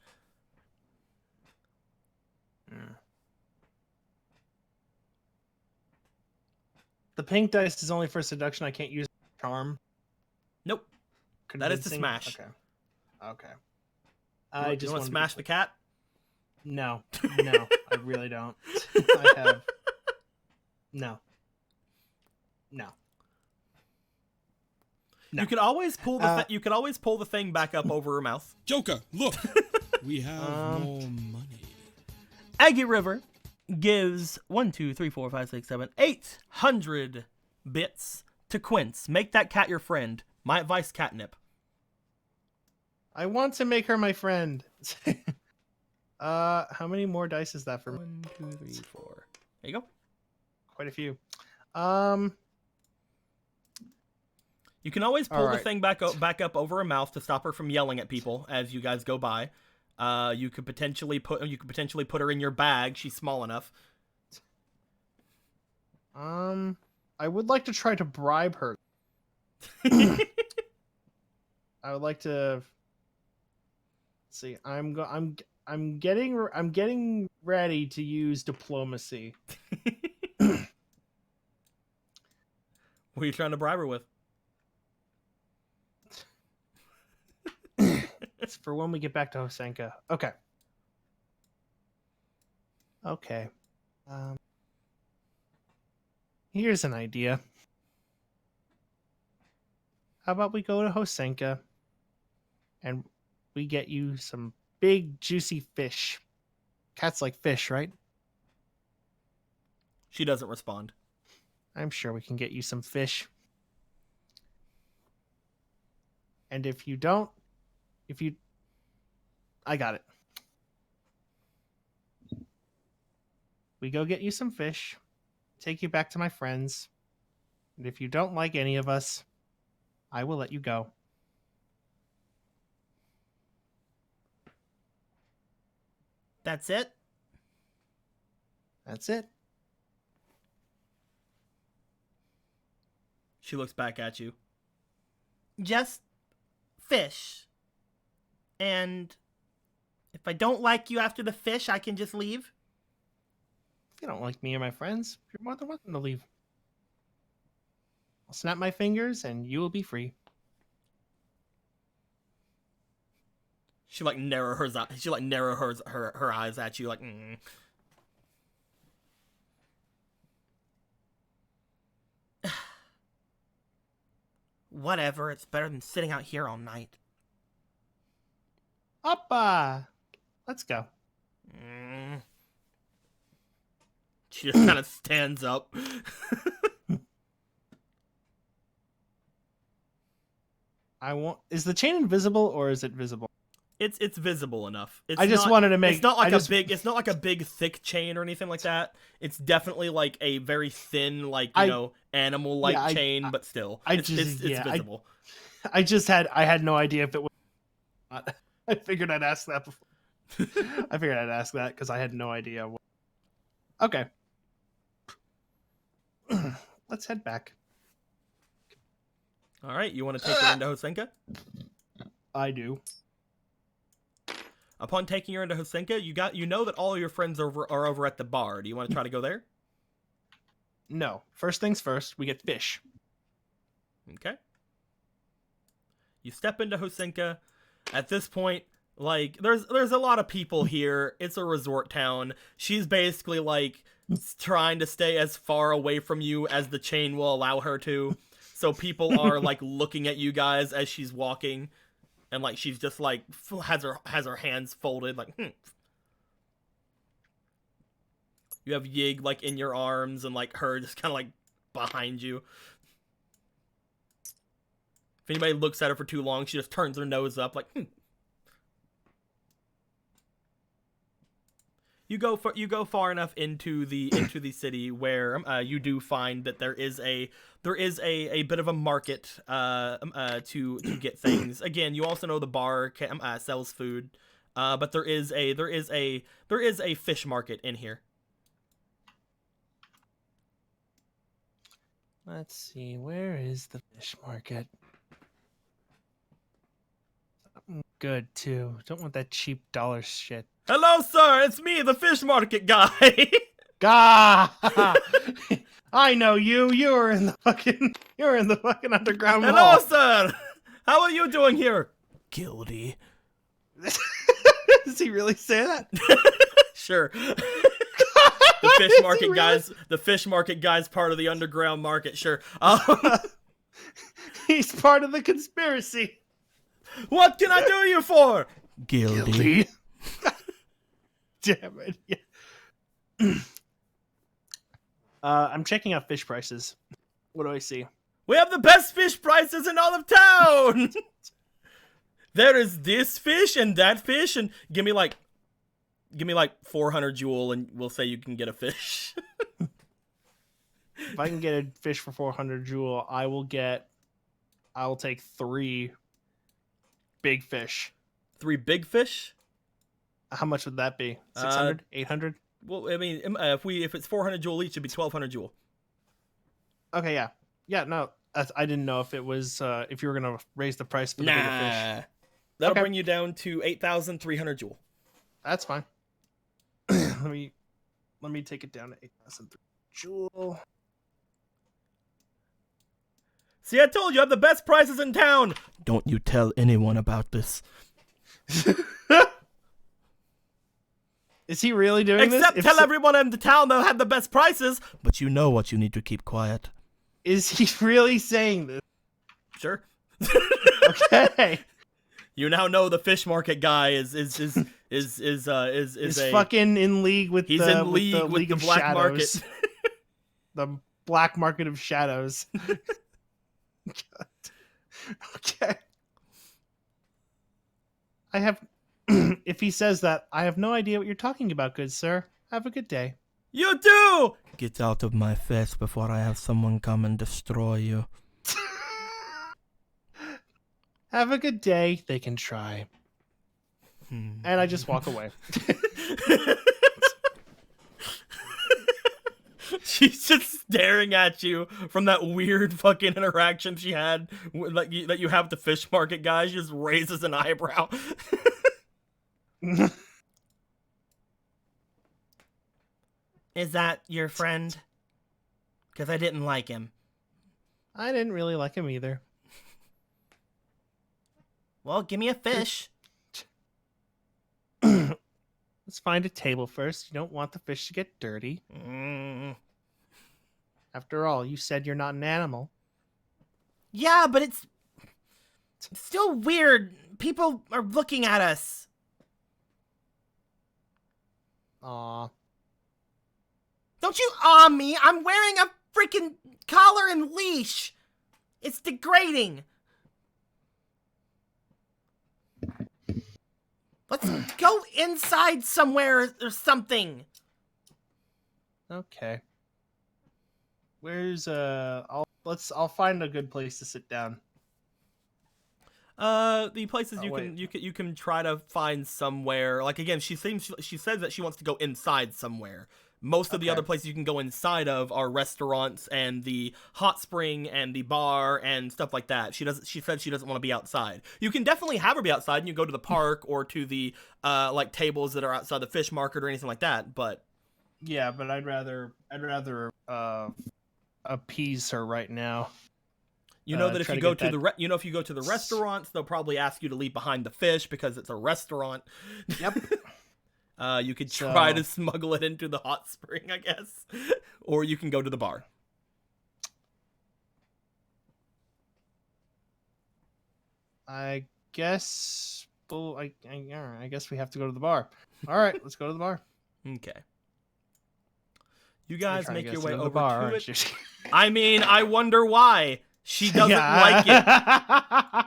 The pink dice is only for seduction. I can't use charm. Nope. That is to Convincing? smash. Okay. I just want to smash the cat. No, I really don't. I have no. You could always pull the thing back up over her mouth. Joker, look. We have more money. Aggie River gives 800 bits to Quince. Make that cat your friend. My advice, catnip. I want to make her my friend. How many more dice is that for me? 1, 2, 3, 4. There you go. Quite a few. You can always pull All the right. thing back up over her mouth to stop her from yelling at people as you guys go by. You could potentially put her in your bag. She's small enough. I would like to try to bribe her. I would like to. Let's see, I'm getting ready to use diplomacy. What are you trying to bribe her with? It's for when we get back to Hosenka. Okay. Okay. Here's an idea. How about we go to Hosenka and we get you some big juicy fish. Cats like fish, right? She doesn't respond. I'm sure we can get you some fish. And if you don't, I got it. We go get you some fish, take you back to my friends, and if you don't like any of us, I will let you go. That's it? That's it. She looks back at you. Just fish. And if I don't like you after the fish, I can just leave? If you don't like me or my friends, you're more than welcome to leave. I'll snap my fingers and you will be free. She narrows her eyes at you like. Whatever, it's better than sitting out here all night. Oppa! Let's go. She just kind of stands up. Is the chain invisible or is it visible? It's visible enough. I just wanted to make. It's not like a big thick chain or anything like that. It's definitely like a very thin, animal like chain, but still, it's visible. I had no idea if it was. I figured I'd ask that before. I figured I'd ask that because I had no idea. Okay. Let's head back. All right, you want to take her into Hosenka? I do. Upon taking her into Hosenka, you know that all your friends are over at the bar. Do you want to try to go there? No. First things first, we get fish. Okay. You step into Hosenka. At this point, there's a lot of people here. It's a resort town. She's basically trying to stay as far away from you as the chain will allow her to. So people are looking at you guys as she's walking. And she's just has her hands folded You have Yig in your arms and her just kind of behind you. If anybody looks at her for too long, she just turns her nose up You go far enough into the city where you do find that there is a bit of a market to get things. Again, you also know the bar sells food, but there is a fish market in here. Let's see, where is the fish market? Something good too. Don't want that cheap dollar shit. Hello, sir. It's me, the fish market guy. Gah! I know you. You're in the fucking underground mall. Hello, sir. How are you doing here? Guilty. Does he really say that? Sure. The fish market guy's part of the underground market. Sure. He's part of the conspiracy. What can I do you for? Guilty. Damn it. Yeah. I'm checking out fish prices. What do I see? We have the best fish prices in all of town. There is this fish and that fish, and give me 400 jewel, and we'll say you can get a fish. If I can get a fish for 400 jewel, I will take 3 big fish. 3 big fish? How much would that be? 600? 800? Well, I mean, if it's 400 jewel each, it'd be 1,200 jewel. Okay, yeah. Yeah, no, I didn't know if it was, if you were going to raise the price for the bigger fish. That'll bring you down to 8,300 jewel. That's fine. Let me take it down to 8,300 jewel. See, I told you I have the best prices in town. Don't you tell anyone about this. Is he really doing this? Except If tell so- everyone in the town they'll have the best prices, but you know what you need to keep quiet. Is he really saying this? Sure. Okay. You now know the fish market guy is Is a fucking in league with he's the in league with League the of black Shadows. market. The black market of shadows. Okay. I have if he says that, I have no idea what you're talking about, good sir. Have a good day. You do! Get out of my face before I have someone come and destroy you. Have a good day. They can try. And I just walk away. She's just staring at you from that weird fucking interaction she had that you have with the fish market guy. She just raises an eyebrow. Is that your friend? Because I didn't like him. I didn't really like him either. Well, give me a fish. Let's find a table first. You don't want the fish to get dirty. After all, you said you're not an animal. Yeah, but it's still weird. People are looking at us. Aw. Don't you awe me. I'm wearing a freaking collar and leash. It's degrading. Let's go inside somewhere or something. Okay. Where's I'll find a good place to sit down. The places Oh, wait. you can try to find somewhere. Like again, she says that she wants to go inside somewhere. Most of the Okay. other places you can go inside of are restaurants and the hot spring and the bar and stuff like that. She said she doesn't want to be outside. You can definitely have her be outside and you go to the park or to the like tables that are outside the fish market or anything like that, but Yeah, but I'd rather appease her right now. you know that if try you to go get to that- if you go to the restaurants, they'll probably ask you to leave behind the fish because it's a restaurant. Yep. You could try So- to smuggle it into the hot spring, I guess, or you can go to the bar. I guess well, I guess we have to go to the bar. All right, let's go to the bar. Okay. You You're guys trying to make get your us way into the over bar, to aren't it. you? I mean, I wonder why. She doesn't like it.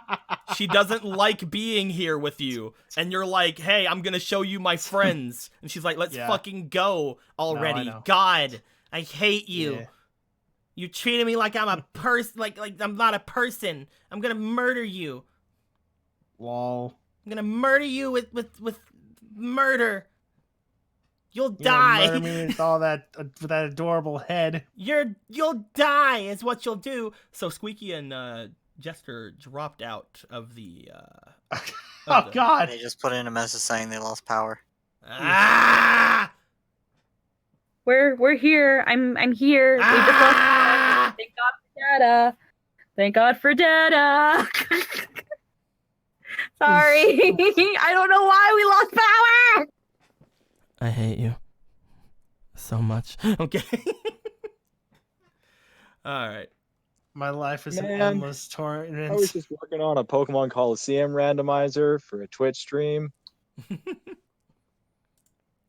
She doesn't like being here with you. And you're like, hey, I'm going to show you my friends. And she's like, let's Yeah. fucking go already. know. God, I hate you. Yeah. You treated me like I'm a person, like I'm not a person. I'm going to murder you. Lol. I'm going to murder you with murder. You'll You know, die. murder me with all that with that adorable head. You'll die is what you'll do. So Squeaky and Jester dropped out of the Oh God! They just put in a message saying they lost power. Ah! We're here. I'm here. We just lost. Ah! Thank God for data. Thank God for data. Sorry. I don't know why we lost power. I hate you so much. Okay. All right. My life is an Man, endless I torment. was just working on a Pokemon Coliseum randomizer for a Twitch stream.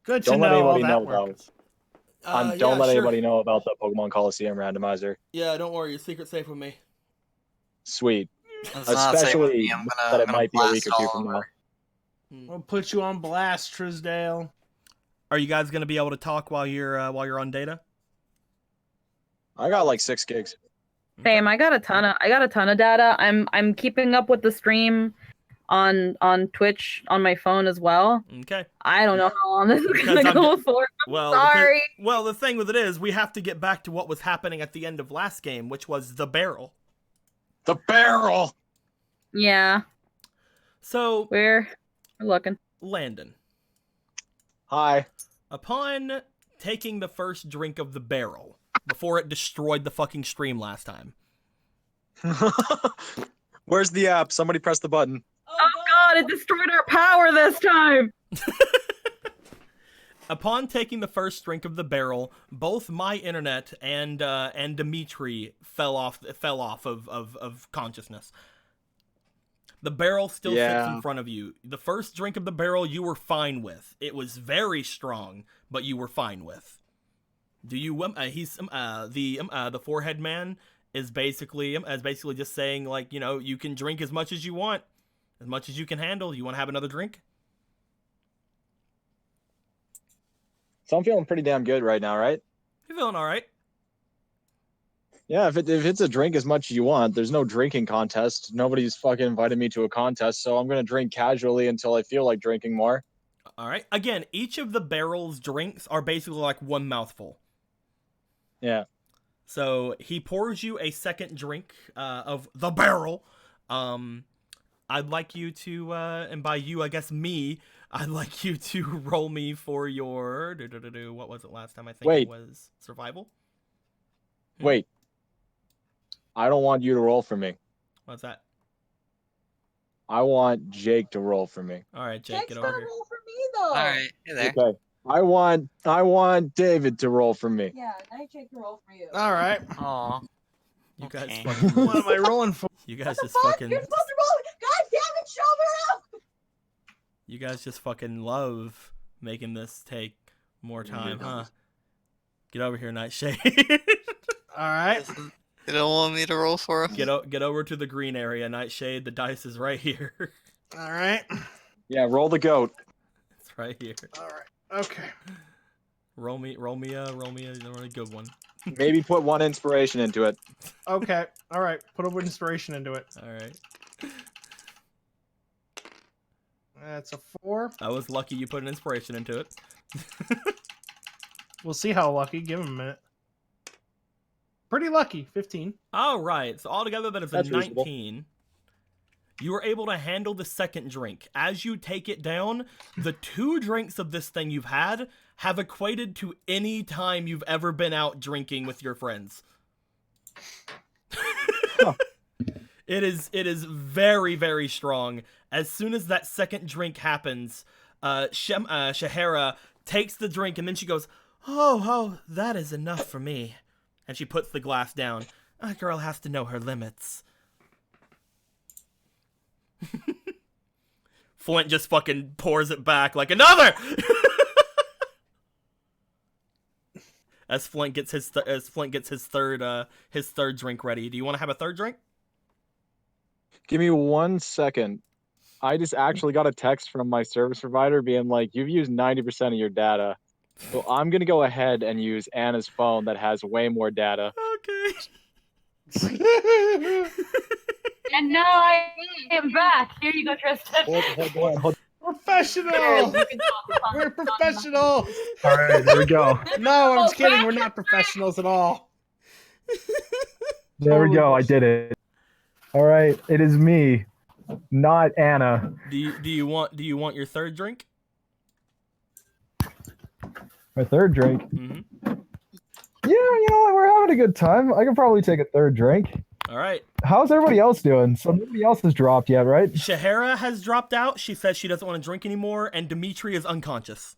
Good to Don't let know all anybody that know works. though. Don't let anybody know about the Pokemon Coliseum randomizer. Yeah, don't worry. Your secret's safe with me. Sweet. It's not safe with Especially me. I'm that gonna it might be a week blast or two all from over. now. We'll put you on blast, Trisdale. Are you guys gonna be able to talk while you're on data? I got like 6 gigs. Same. I got a ton of data. I'm keeping up with the stream on Twitch on my phone as well. Okay. I don't know how long this is Because gonna I'm go for. Well, Sorry. the thing with it is, we have to get back to what was happening at the end of last game, which was the barrel. The barrel! Yeah, So, we're looking. Landon, Hi. upon taking the first drink of the barrel, before it destroyed the fucking stream last time. Where's the app? Somebody press the button. Oh god, it destroyed our power this time! Upon taking the first drink of the barrel, both my internet and Dimitri fell off of consciousness. The barrel still sits in front of you. The first drink of the barrel you were fine with. It was very strong, but you were fine with. Do you? The forehead man is basically just saying, like, you know, you can drink as much as you want, as much as you can handle. You want to have another drink? So I'm feeling pretty damn good right now, right? You're feeling all right. Yeah, if it's a drink as much as you want, there's no drinking contest. Nobody's fucking invited me to a contest, so I'm gonna drink casually until I feel like drinking more. All right. Again, each of the barrel's drinks are basically like one mouthful. Yeah. So he pours you a second drink of the barrel. I'd like you to, and by you, I guess me, I'd like you to roll me for your, what was it last time? I think it was survival. Wait. I don't want you to roll for me. What's that? I want Jake to roll for me. All right, Jake, Jake's get over gonna here. roll for me though. Alright, hey there. Okay. I want David to roll for me. Yeah, now Jake can roll for you. All right. Aw. You guys Okay. fucking, What am I rolling for? you guys What the just fuck? fucking, You're supposed to roll. God damn it, show me up. you guys just fucking love making this take more time, huh? Get over here, Nightshade. All right. You don't want me to roll for him? Get over to the green area, Nightshade. The dice is right here. All right. Yeah, roll the goat. It's right here. All right. Okay. Roll me a really good one. Maybe put one inspiration into it. Okay. All right. Put a inspiration into it. All right. That's a 4. I was lucky you put an inspiration into it. We'll see how lucky. Give him a minute. Pretty lucky. 15. All right. So altogether, that is a That's reasonable. 19. You were able to handle the second drink. As you take it down, the 2 drinks of this thing you've had have equated to any time you've ever been out drinking with your friends. It is very, very strong. As soon as that second drink happens, Shahara takes the drink and then she goes, oh, that is enough for me. And she puts the glass down. A girl has to know her limits. Flint just fucking pours it back like another. As Flint gets his third drink ready. Do you want to have a third drink? Give me 1 second. I just actually got a text from my service provider being like, you've used 90% of your data. So I'm going to go ahead and use Anna's phone that has way more data. Okay. And now I am back. Here you go, Tristan. Hold on. Professional. We're professional. All right, there we go. No, I'm just kidding. We're not professionals at all. There we go. I did it. All right, it is me, not Anna. Do you want your third drink? My third drink. Mm-hmm. Yeah, you know what? We're having a good time. I can probably take a third drink. All right. How's everybody else doing? So nobody else has dropped yet, right? Shahara has dropped out. She says she doesn't want to drink anymore, and Dimitri is unconscious.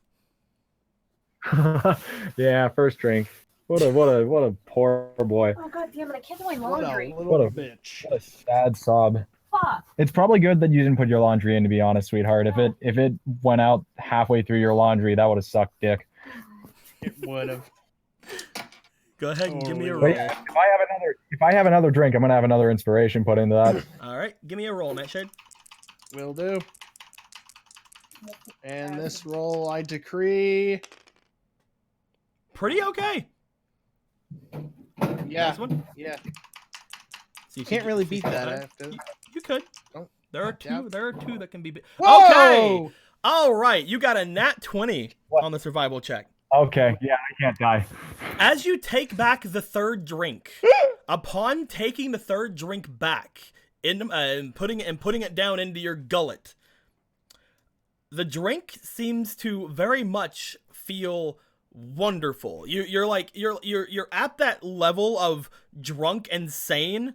Yeah, first drink. What a poor boy. Oh god damn it! I can't do my What laundry. a little What a- bitch. What a sad sob. Fuck. It's probably good that you didn't put your laundry in, to be honest, sweetheart. If it went out halfway through your laundry, that would have sucked dick. It would have. Go ahead and give me a roll. But yeah, if I have another drink, I'm gonna have another inspiration put into that. All right, give me a roll, Nightshade. Will do. And this roll, I decree. Pretty okay. Yeah. This one? Yeah. See You if can't can- really see if beat you that. can- I have to... You could. Oh, There are yeah. two that can be beat. Whoa! Okay. All right, you got a nat 20 What? on the survival check. Okay, yeah, I can't die. As you take back the third drink, upon taking the third drink back and putting it down into your gullet, the drink seems to very much feel wonderful. You're at that level of drunk and sane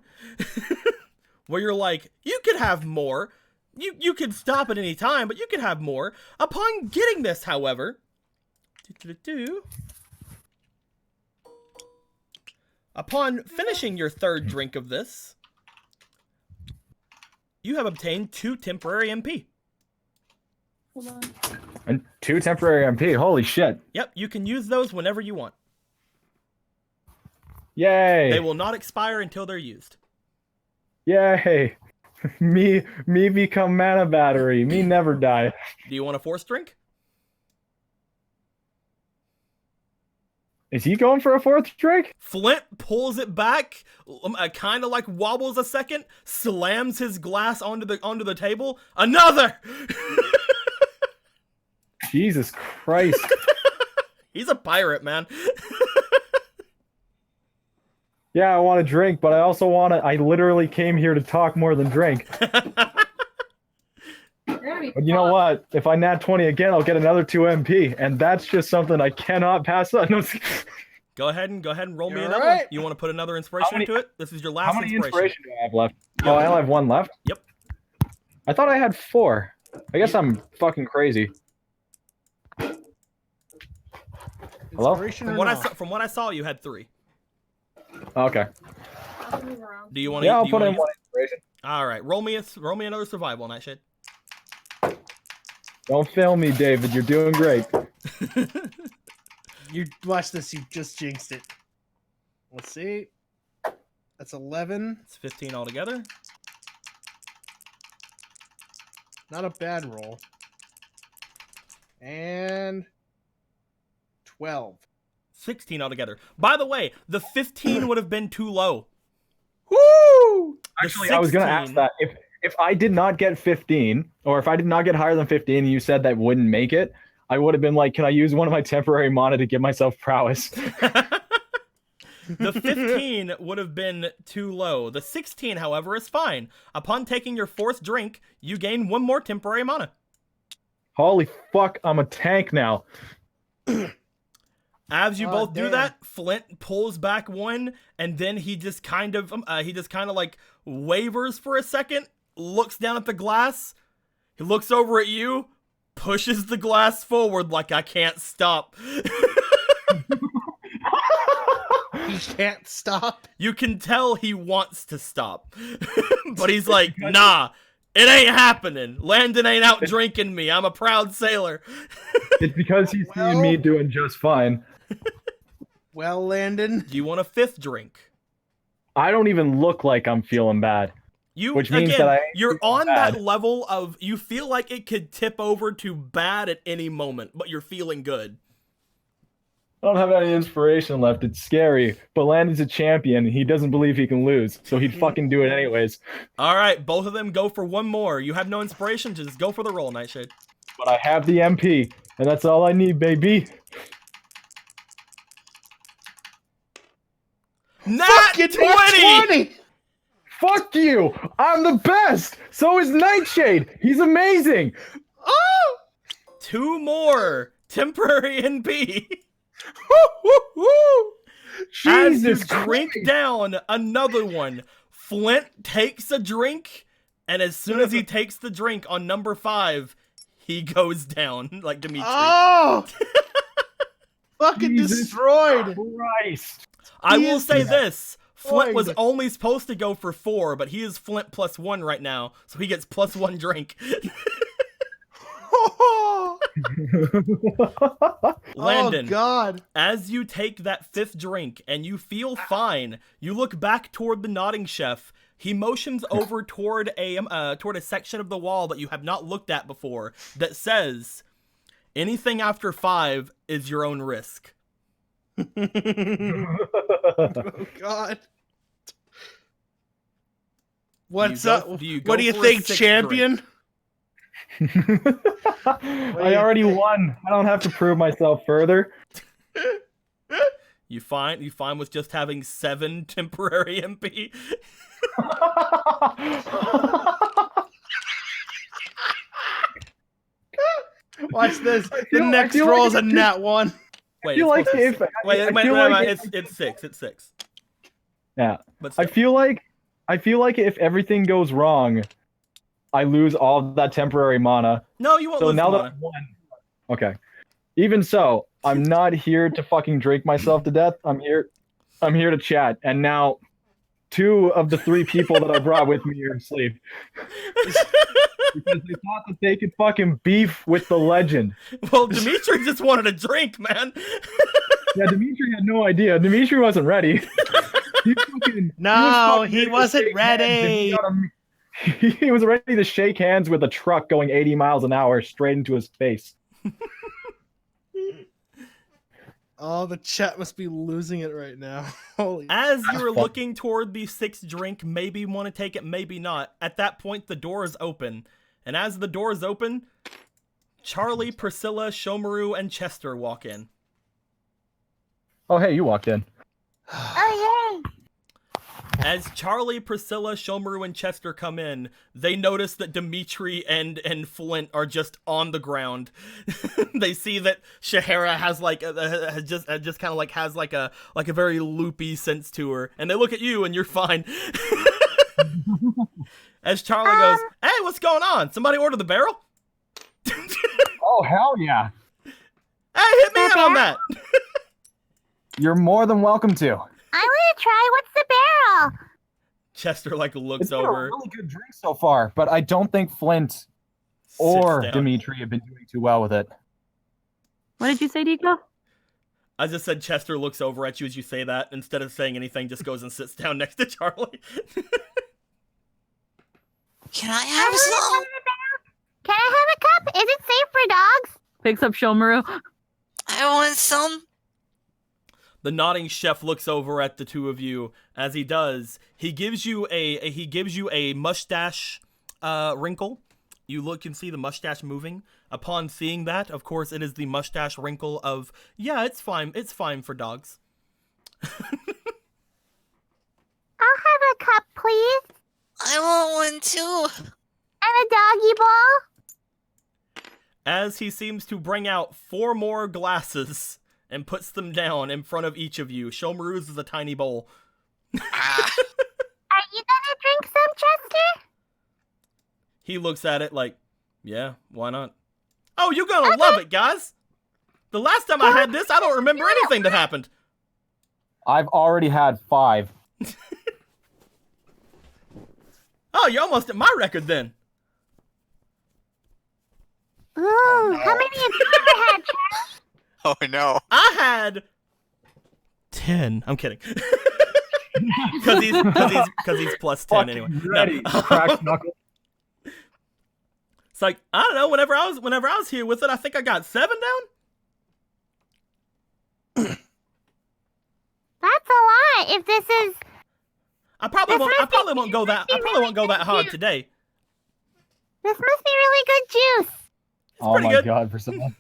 where you're like, you could have more. You could stop at any time, but you could have more. Upon getting this, however, upon finishing your third drink of this, you have obtained 2 temporary MP. Hold on. And 2 temporary MP. Holy shit. Yep, you can use those whenever you want. Yay. They will not expire until they're used. Yay. Me become mana battery. Me never die. Do you want a 4th drink? Is he going for a 4th drink? Flint pulls it back, kind of like wobbles a second, slams his glass onto the table. Another! Jesus Christ. He's a pirate, man. Yeah, I want to drink, but I also want to... I literally came here to talk more than drink. But you know what? If I nat 20 again, I'll get another 2 MP, and that's just something I cannot pass up. No, Go ahead and roll me You're another right. one. You want to put another inspiration into it? This is your last how many inspiration. inspiration do I have left? Oh, I only have 1 left? Yep. I thought I had 4. I guess I'm fucking crazy. Hello? Inspiration From or what, no? from what I saw, you had 3. Okay. I'll move around. Do you want to? Yeah, I'll put in 1 inspiration. All right, roll me another survival, Nightshade. Don't fail me, David. You're doing great. You watch this. You just jinxed it. Let's see. That's 11. It's 15 altogether. Not a bad roll. And 12. 16 altogether. By the way, the 15 would have been too low. Woo! Actually, I was going to ask that. If I did not get 15, or if I did not get higher than 15 and you said that wouldn't make it, I would have been like, can I use one of my temporary mana to give myself prowess? The 15 would have been too low. The 16, however, is fine. Upon taking your 4th drink, you gain 1 more temporary mana. Holy fuck, I'm a tank now. As you both do damn. that, Flint pulls back 1, and then he just kind of like wavers for a second, looks down at the glass, he looks over at you, pushes the glass forward like I can't stop. He can't stop. You can tell he wants to stop, but he's like, nah, it ain't happening. Landon ain't out drinking me. I'm a proud sailor. It's because he's seen me doing just fine. Well, Landon. Do you want a 5th drink? I don't even look like I'm feeling bad. Which means again, that you're feeling on bad. that level of you feel like it could tip over to bad at any moment, but you're feeling good. I don't have any inspiration left. It's scary. But Landon's a champion. He doesn't believe he can lose, so he'd fucking do it anyways. All right, both of them go for 1 more. You have no inspiration, just go for the roll, Nightshade. But I have the MP, and that's all I need, baby. Nat 20! Fuck you! I'm the best! So is Nightshade! He's amazing! Oh! 2 more temporary NP. As you Jesus drink Christ. down another one, Flint takes a drink, and as soon as he takes the drink on number 5, he goes down like Dimitri. Oh! Fucking Jesus destroyed. Christ. I He will is say this. Flint was destroyed. only supposed to go for 4, but he is Flint plus 1 right now, so he gets plus 1 drink. Landon, Oh, God. as you take that 5th drink and you feel fine, you look back toward the nodding chef. He motions over toward a section of the wall that you have not looked at before that says, anything after 5 is your own risk. Oh, God. What's Do you up? go- do you What go do you for a think, 6th champion? I already won. I don't have to prove myself further. You fine with just having 7 temporary MP? Watch this. The feel- I next feel roll's like a it- nat 1. Wait, I feel like it's if it's 6. It's 6. yeah, But I feel like if everything goes wrong, I lose all of that temporary mana. No, you won't So lose now the that mana. I've won, okay. Even so, I'm not here to fucking drink myself to death. I'm here to chat. And now 2 of the 3 people that I brought with me are asleep. Because they thought that they could fucking beef with the legend. Well, Dimitri just wanted a drink, man. Yeah, Dimitri had no idea. Dimitri wasn't ready. No, he wasn't ready. He was ready to shake hands with a truck going 80 miles an hour straight into his face. Oh, the chat must be losing it right now. Holy. As you're looking toward the 6th drink, maybe want to take it, maybe not. At that point, the door is open. And as the door is open, Charlie, Priscilla, Shomaru, and Chester walk in. Oh, hey, you walked in. Oh, yay! As Charlie, Priscilla, Shomaru, and Chester come in, they notice that Dimitri and Flint are just on the ground. They see that Shahara has like has just kind of like has like a very loopy sense to her, and they look at you, and you're fine. As Charlie goes, "Hey, what's going on? Somebody order the barrel?" Oh, hell yeah. Hey, hit me in on that. You're more than welcome to. I want to try. What's the barrel? Chester like looks It's been over. a really good drink so far, but I don't think Flint or sits down. Dimitri have been doing too well with it. What did you say, Deco? I just said Chester looks over at you as you say that. Instead of saying anything, just goes and sits down next to Charlie. Can I have some? Can I have a cup? Is it safe for dogs? Picks up Shomaru. I want some. The nodding chef looks over at the 2 of you. As he does, he gives you a mustache wrinkle. You look and see the mustache moving. Upon seeing that, of course, it is the mustache wrinkle of, yeah, it's fine. It's fine for dogs. I'll have a cup, please. I want one too. And a doggy bowl. As he seems to bring out 4 more glasses and puts them down in front of each of you. Shomaru's is a tiny bowl. Ah, Are you gonna drink some, Chester? He looks at it like, yeah, why not? Oh, you're gonna love it, guys! The last time I had this, I don't remember anything that happened. I've already had 5. Oh, you're almost at my record then. Ooh, how many have you ever had, Charlie? oh no. I had 10. I'm kidding. Because he's plus 10 anyway. Ready. No. Cracked knuckle. It's like, I don't know, whenever I was here with it, I think I got 7 down. That's a lot. If this is I probably won't go that hard today. this must be really good juice. Oh pretty my good. god, for someone.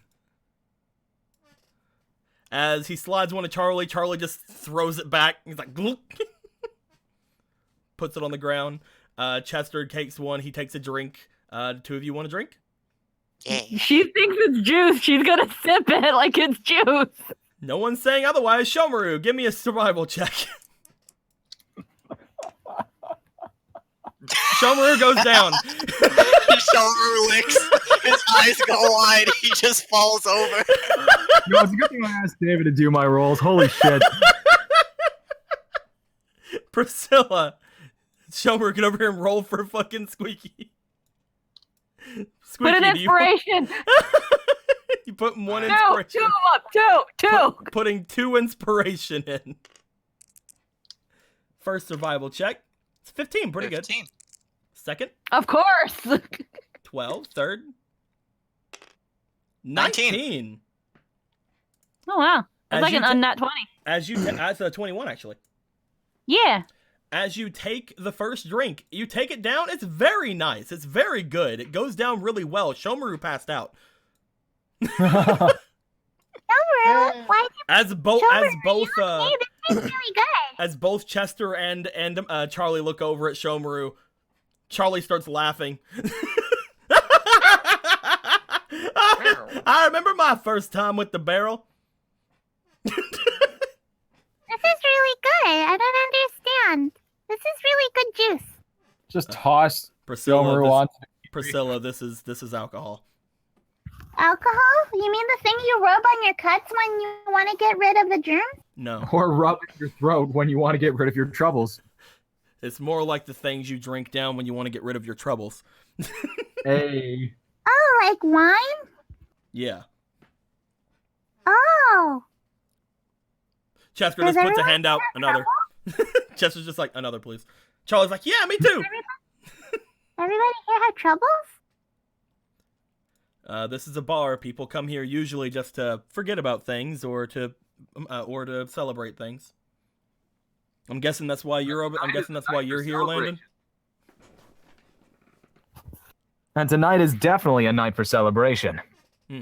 As he slides one to Charlie, Charlie just throws it back. He's like, gloop. Puts it on the ground. Chester takes one. He takes a drink. The 2 of you want a drink? Yeah. She thinks it's juice. She's gonna sip it like it's juice. No one's saying otherwise. Shomaru, give me a survival check. Shomaru goes down. Shomaru licks. His eyes go wide. He just falls over. Yo, it's a good thing I asked David to do my rolls. Holy shit. Priscilla. Shomaru, get over here and roll for fucking Squeaky. Squeaky, Put an do you- inspiration. You put 1 Two inspiration. up. Two. Putting 2 inspiration in. First survival check. It's 15, pretty 15. good. Second, Of course. 12. Third, 19. 19. Oh wow, that's As like you an ta- unnat 20. As you, that's a 21 actually. Yeah. As you take the first drink, you take it down. It's very nice. It's very good. It goes down really well. Shomaru passed out. Shomaru, why As both hey, this tastes really good. as both Chester and Charlie look over at Shomaru, Charlie starts laughing. I remember my first time with the barrel. This is really good. I don't understand. This is really good juice. Just toss Priscilla, Shomaru this- onto the Priscilla, this is alcohol. Alcohol? You mean the thing you rub on your cuts when you want to get rid of the germs? No, Or rub in your throat when you want to get rid of your troubles. it's more like the things you drink down when you want to get rid of your troubles. Hey. Oh, like wine? Yeah. Oh. Chester Does just puts a everyone hand out. have Another. Chester's just like, another, please. Charlie's like, yeah, me too. Everybody here have troubles? This is a bar. People come here usually just to forget about things or to celebrate things. I'm guessing that's why you're over. I'm guessing that's why you're here, Landon. And tonight is definitely a night for celebration.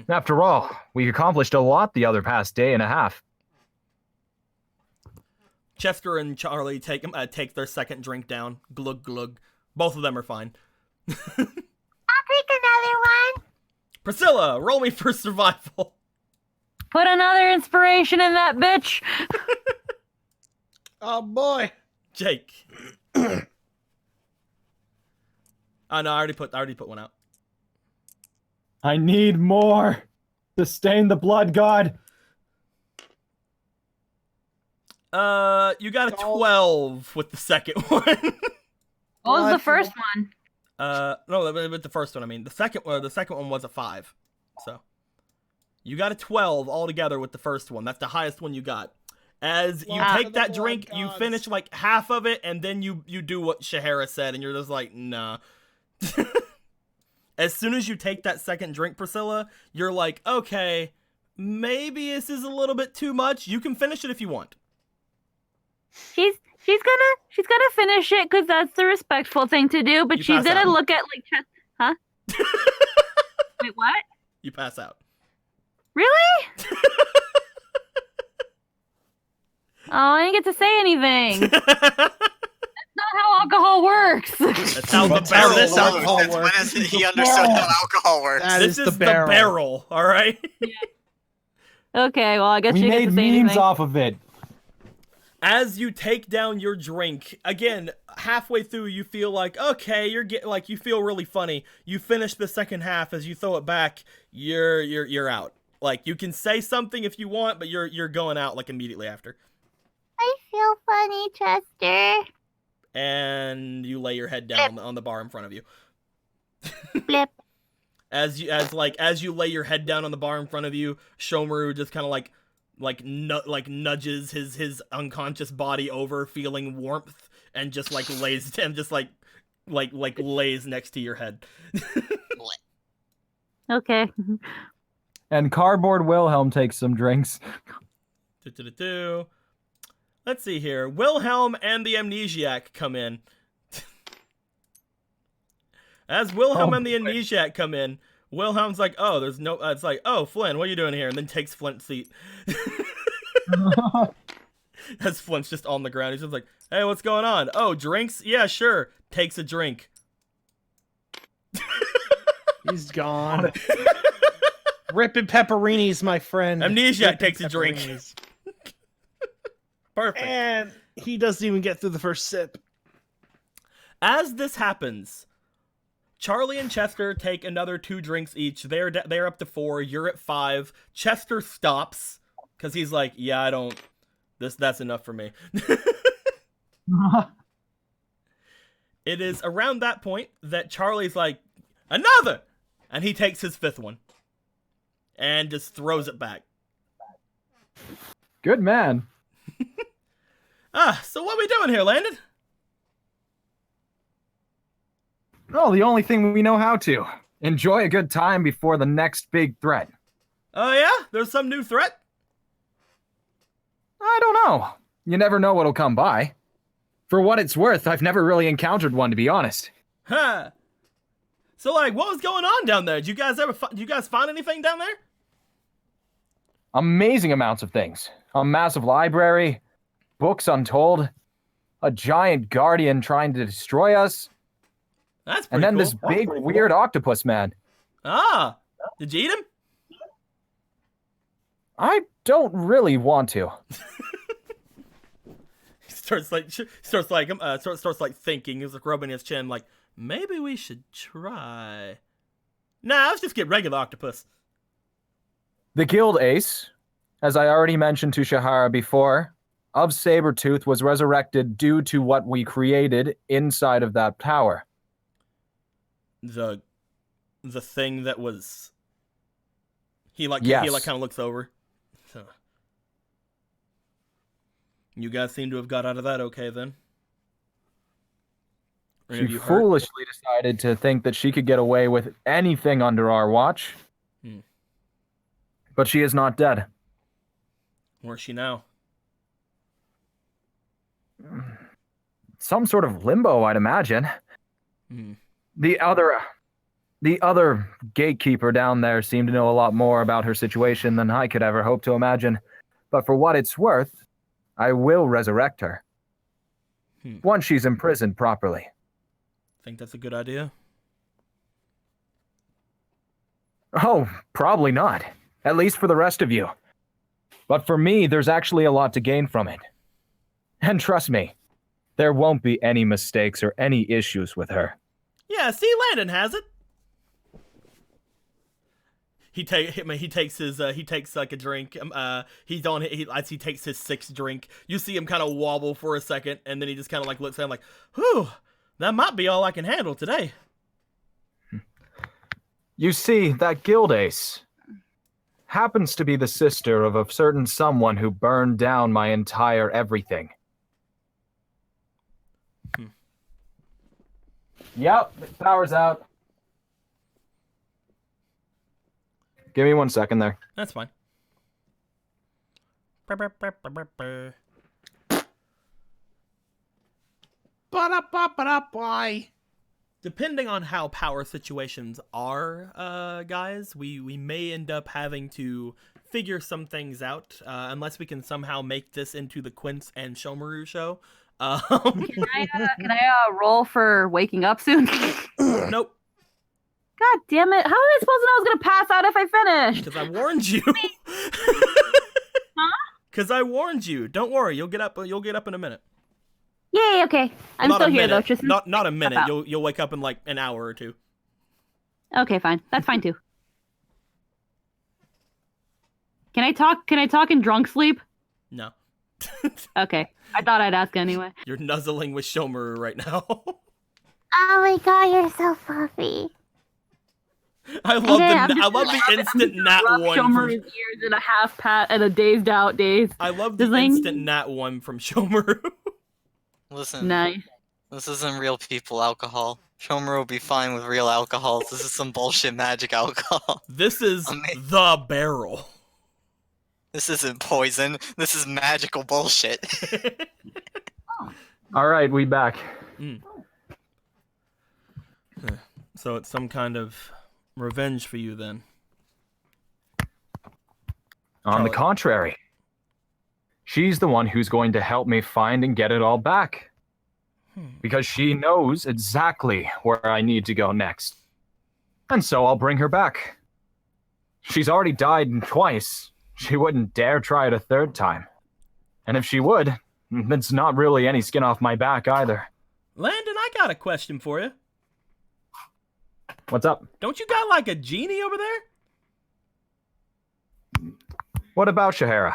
After all, we accomplished a lot the other past day and a half. Chester and Charlie take their second drink down. Glug glug. Both of them are fine. I'll take another one. Priscilla, roll me for survival. Put another inspiration in that bitch. Oh boy. Jake. Oh no, I already put one out. I need more. Sustain the blood god. You got a 12 with the second one. What was the first one? No, with the first one, I mean the second one was a 5. So you got a 12 altogether with the first one. That's the highest one you got. As you take that drink, you finish like half of it, and then you do what Shahara said, and you're just like, nah. As soon as you take that second drink, Priscilla, you're like, okay, maybe this is a little bit too much. You can finish it if you want. She's gonna finish it because that's the respectful thing to do. But You she's pass gonna out. look at huh? Wait, what? You pass out. Really? Oh, I didn't get to say anything. That's not how alcohol works. That's how the That's how barrel this works. alcohol Since when has he understood how alcohol works? That This is is the barrel, all right? Okay, well, I guess We you get made to say memes anything. off of it. As you take down your drink, again, halfway through, you feel like, okay, you feel really funny. You finish the second half. As you throw it back, you're out. Like, you can say something if you want, but you're going out like immediately after. I feel funny, Chester. And you lay your head down on the bar in front of you. Blip. As you lay your head down on the bar in front of you, Shomaru just kind of like nudges his unconscious body over, feeling warmth, and just like lays and just like lays next to your head. Okay. And Cardboard Wilhelm takes some drinks. Let's see here. Wilhelm and the Amnesiac come in. As Wilhelm and the Amnesiac come in, Wilhelm's like, oh, there's no... it's like, oh, Flynn, what are you doing here? And then takes Flint's seat. As Flint's just on the ground. He's just like, hey, what's going on? Oh, drinks? Yeah, sure. Takes a drink. He's gone. Ripping pepperonis, my friend. Amnesiac Ripping takes a drink. pepperonis. Perfect. And he doesn't even get through the first sip. As this happens, Charlie and Chester take another 2 drinks each. They're up to 4. You're at 5. Chester stops because he's like, "Yeah, I don't. That's enough for me." It is around that point that Charlie's like, "Another," and he takes his 5th one and just throws it back. Good man. So what are we doing here, Landon? Oh, the only thing we know how to. Enjoy a good time before the next big threat. Oh yeah, there's some new threat. I don't know. You never know what'll come by. For what it's worth, I've never really encountered one, to be honest. Huh. So like, what was going on down there? Did you guys find anything down there? Amazing amounts of things. A massive library, books untold, a giant guardian trying to destroy us, That's pretty and then cool. this big, weird octopus man. Ah, did you eat him? I don't really want to. He starts like thinking. He's like rubbing his chin, like, maybe we should try. Nah, let's just get regular octopus. The Guild Ace, as I already mentioned to Shahara before, of Sabretooth was resurrected due to what we created inside of that tower. The thing that was... He kind of looks over. So, you guys seem to have got out of that okay then. Or have She you heard? foolishly decided to think that she could get away with anything under our watch. But she is not dead. Where's she now? Some sort of limbo, I'd imagine. The other gatekeeper down there seemed to know a lot more about her situation than I could ever hope to imagine. But for what it's worth, I will resurrect her. Once she's imprisoned properly. Think that's a good idea? Oh, probably not. At least for the rest of you. But for me, there's actually a lot to gain from it. And trust me, there won't be any mistakes or any issues with her. Yeah, see, Landon has it. He takes like a drink. As he takes his sixth drink, you see him kind of wobble for a second, and then he just kind of like looks at him like, "Whew, that might be all I can handle today." You see, that Guild Ace happens to be the sister of a certain someone who burned down my entire everything. Yep, the power's out. Give me 1 second there. That's fine. Why? Depending on how power situations are, guys, we may end up having to figure some things out, unless we can somehow make this into the Quince and Shomaru show. Can I roll for waking up soon? Nope. God damn it! How am I supposed to know I was gonna pass out if I finished? Because I warned you. Huh? Because I warned you. Don't worry, you'll get up. You'll get up in a minute. Yay! Okay, I'm Not still a here minute. though. Just Not a minute. out. You'll wake up in like an hour or two. Okay, fine. That's fine too. Can I talk? Can I talk in drunk sleep? No. Okay, I thought I'd ask anyway. You're nuzzling with Shomaru right now. Oh my god, you're so fluffy. I love the instant nat one. Shomaru's ears in a half pat and a dazed out daze. I love the instant nat one from Shomaru. Listen, Nice. This isn't real people alcohol. Shomer will be fine with real alcohol. This is some bullshit magic alcohol. This is the barrel. This isn't poison. This is magical bullshit. All right, we back. So it's some kind of revenge for you then. On the contrary. She's the one who's going to help me find and get it all back. Because she knows exactly where I need to go next. And so I'll bring her back. She's already died twice. She wouldn't dare try it a third time. And if she would, it's not really any skin off my back either. Landon, I got a question for you. What's up? Don't you got like a genie over there? What about Shahara?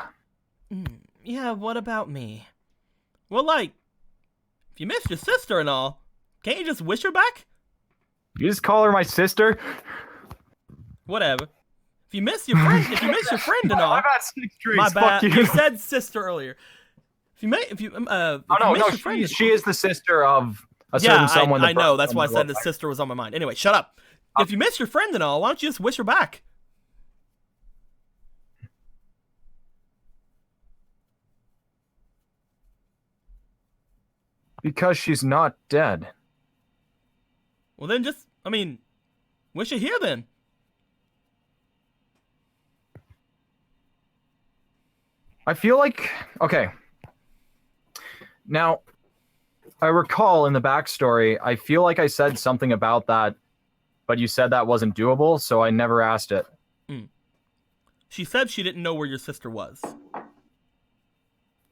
Yeah, what about me? Well, like, if you miss your sister and all, can't you just wish her back? You just call her my sister? Whatever. If you miss your friend, and all, I've had 6 drinks. my bad. Fuck You said sister earlier. If you miss your friend, she is the sister of a certain someone. I know. That's why I said the sister was on my mind. Anyway, shut up. If you miss your friend and all, why don't you just wish her back? Because she's not dead. Well, then wish her here then. I feel like... Okay. Now, I recall in the backstory, I feel like I said something about that, but you said that wasn't doable, so I never asked it. She said she didn't know where your sister was.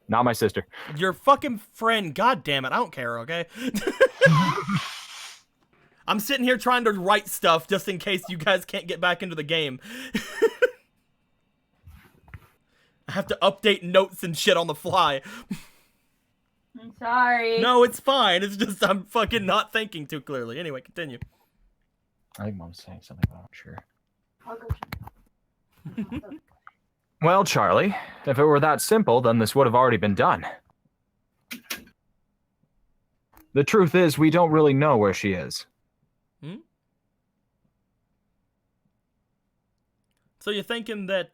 Not my sister. Your fucking friend. God damn it. I don't care, okay? I'm sitting here trying to write stuff just in case you guys can't get back into the game. I have to update notes and shit on the fly. I'm sorry. No, it's fine. It's just I'm fucking not thinking too clearly. Anyway, continue. I think Mom's saying something about sure. I'll go check. Well, Charlie, if it were that simple, then this would have already been done. The truth is, we don't really know where she is. So you're thinking that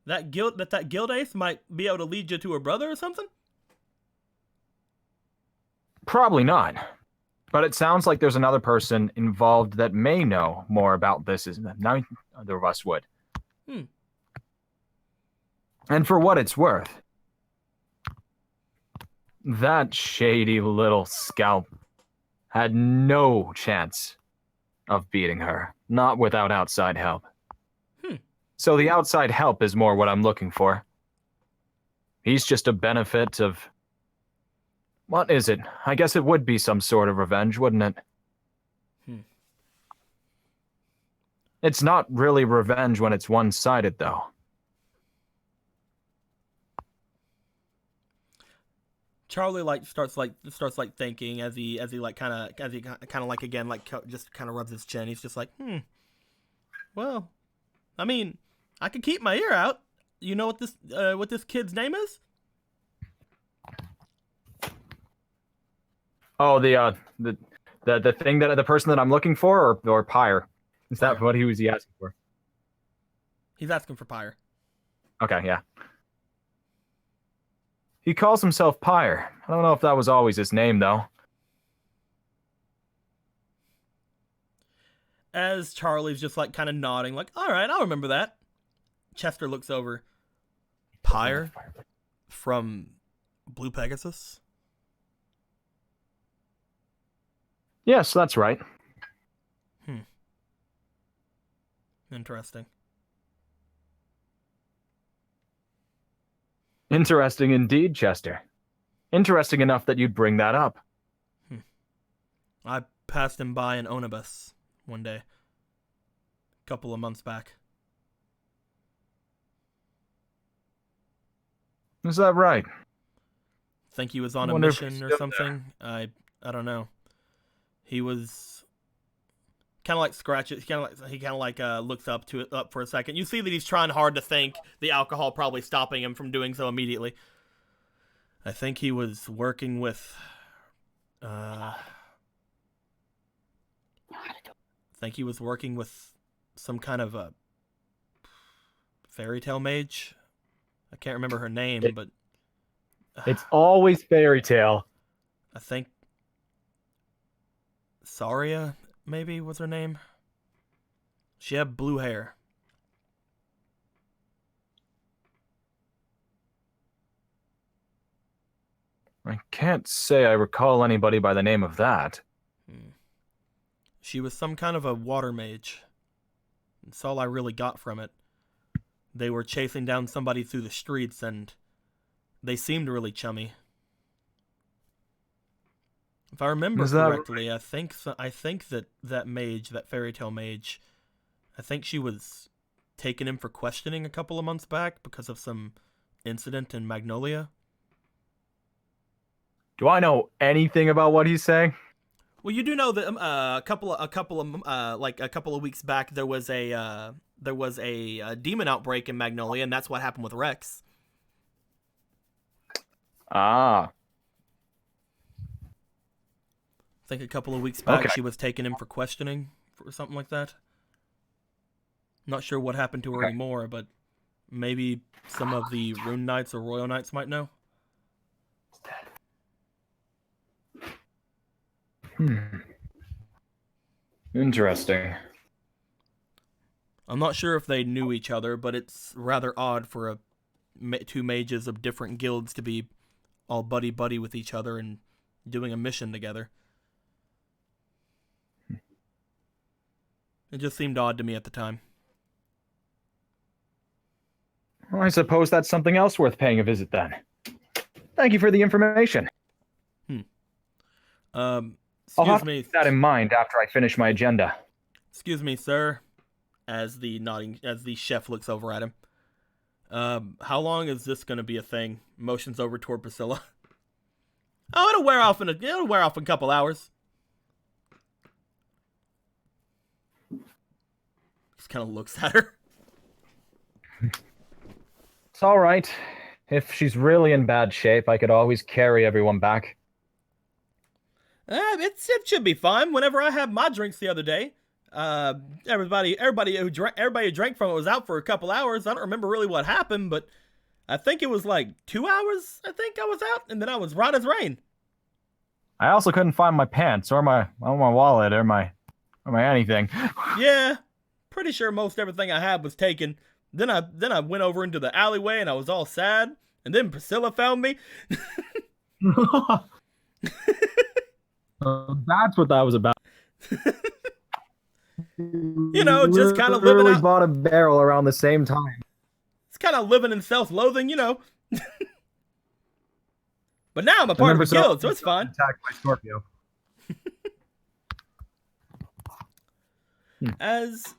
that guild ace might be able to lead you to her brother or something? Probably not. But it sounds like there's another person involved that may know more about this than neither of us would. And for what it's worth, that shady little scalp had no chance of beating her, not without outside help. So the outside help is more what I'm looking for. He's just a benefit of... What is it? I guess it would be some sort of revenge, wouldn't it? It's not really revenge when it's one-sided, though. Charlie starts thinking as he kind of like again like just kind of rubs his chin. He's just like, well, I mean, I could keep my ear out. You know what this kid's name is? Oh, the thing that the person that I'm looking for, or Pyre? Is that what he was asking for? He's asking for Pyre. Okay, yeah. He calls himself Pyre. I don't know if that was always his name, though. As Charlie's just like kind of nodding, like, all right, I'll remember that. Chester looks over. Pyre from Blue Pegasus? Yes, that's right. Interesting. Interesting indeed, Chester. Interesting enough that you'd bring that up. I passed him by in Onibus one day. A couple of months back. Is that right? Think he was on a mission or something? I don't know. He was kind of like scratches. He kind of like looks up for a second. You see that he's trying hard to think. The alcohol probably stopping him from doing so immediately. I think he was working with. I think he was working with some kind of a fairy tale mage. I can't remember her name, but it's always fairy tale. I think Saria maybe was her name. She had blue hair. I can't say I recall anybody by the name of that. She was some kind of a water mage. That's all I really got from it. They were chasing down somebody through the streets, and they seemed really chummy. If I remember correctly, I think that mage, that fairy tale mage, I think she was taken in for questioning a couple of months back because of some incident in Magnolia. Do I know anything about what he's saying? Well, you do know that a couple of weeks back there was a demon outbreak in Magnolia, and that's what happened with Rex. Ah. I think a couple of weeks back she was taken in for questioning or something like that. Not sure what happened to her anymore, but maybe some of the Rune Knights or Royal Knights might know. Interesting. I'm not sure if they knew each other, but it's rather odd for two mages of different guilds to be all buddy-buddy with each other and doing a mission together. It just seemed odd to me at the time. Well, I suppose that's something else worth paying a visit then. Thank you for the information. I'll have Excuse me. to keep that in mind after I finish my agenda. Excuse me, sir. As the chef looks over at him. How long is this gonna be a thing? Motions over toward Priscilla. Oh, it'll wear off in a couple hours. Just kind of looks at her. It's all right. If she's really in bad shape, I could always carry everyone back. It should be fine. Whenever I had my drinks the other day, everybody who drank from it was out for a couple hours. I don't remember really what happened, but I think it was like 2 hours. I think I was out, and then I was right as rain. I also couldn't find my pants or my wallet or my anything. Yeah, pretty sure most everything I had was taken. Then I went over into the alleyway and I was all sad. And then Priscilla found me. That's what that was about. You know, just kind of living out. Bought a barrel around the same time. It's kind of living in self-loathing, you know. But now I'm a part of the guild, so it's fine. Attacked by Scorpio. As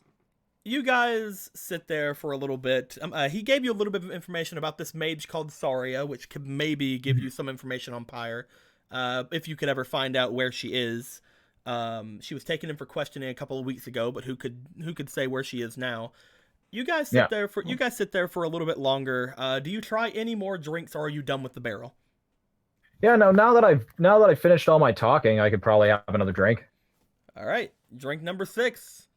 you guys sit there for a little bit, he gave you a little bit of information about this mage called Saria, which could maybe give you some information on Pyre, if you could ever find out where she is. She was taken in for questioning a couple of weeks ago, but who could say where she is now? You guys sit there for a little bit longer. Do you try any more drinks, or are you done with the barrel? Yeah, no. Now that I've finished all my talking, I could probably have another drink. All right, drink number 6.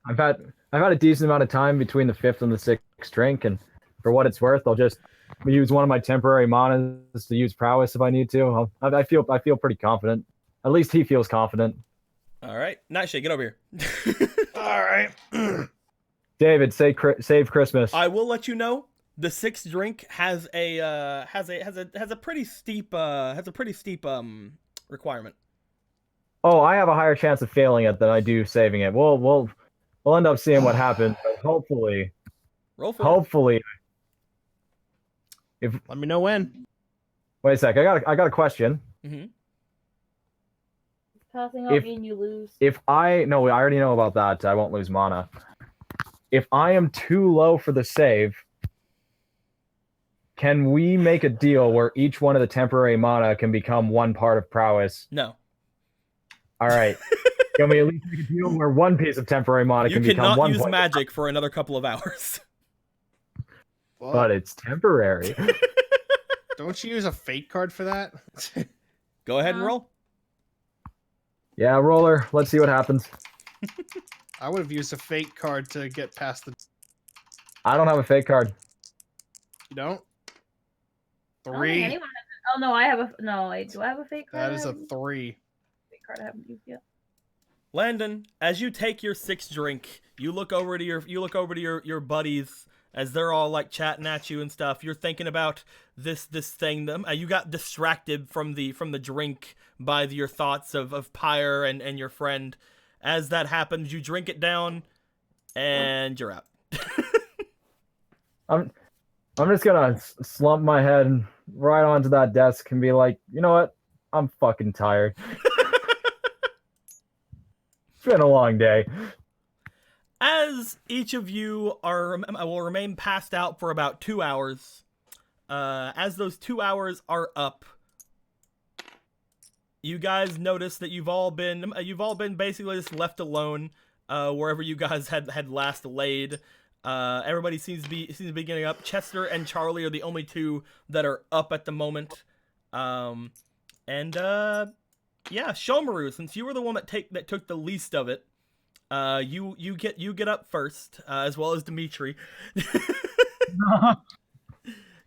I've had a decent amount of time between the 5th and the 6th drink, and for what it's worth, I'll just use one of my temporary manas to use prowess if I need to. I feel pretty confident. At least he feels confident. All right, Nightshade, get over here. All right. David, save Christmas. I will let you know. The 6th drink has a pretty steep requirement. Oh, I have a higher chance of failing it than I do saving it. We'll end up seeing what happens. But hopefully, if let me know when. Wait a sec. I got a question. Mm-hmm. Passing out mean you lose. I already know about that. I won't lose mana. If I am too low for the save, can we make a deal where each one of the temporary mana can become one part of prowess? No. All right. Can we at least make a deal where one piece of temporary mana can become one? You cannot use magic for another couple of hours. But it's temporary. Don't you use a fate card for that? Go ahead and roll. Yeah, roller. Let's see what happens. I would have used a fate card to get past the... I don't have a fate card. You don't? I don't think 3. anyone has it. Oh no, I have a no. Wait, do I have a fake card? That is a 3. Fake card I haven't used yet. Landon, as you take your 6th drink, you look over to your buddies as they're all like chatting at you and stuff. You're thinking about this thing. You got distracted from the drink by your thoughts of Pyre and your friend. As that happens, you drink it down, and you're out. I'm just gonna slump my head right onto that desk and be like, you know what? I'm fucking tired. It's been a long day. As each of you will remain passed out for about 2 hours. As those 2 hours are up, you guys notice that you've all been basically just left alone wherever you guys had last laid. Everybody seems to be getting up. Chester and Charlie are the only 2 that are up at the moment. Yeah, Shomaru, since you were the one that took the least of it, you get up first, as well as Dimitri.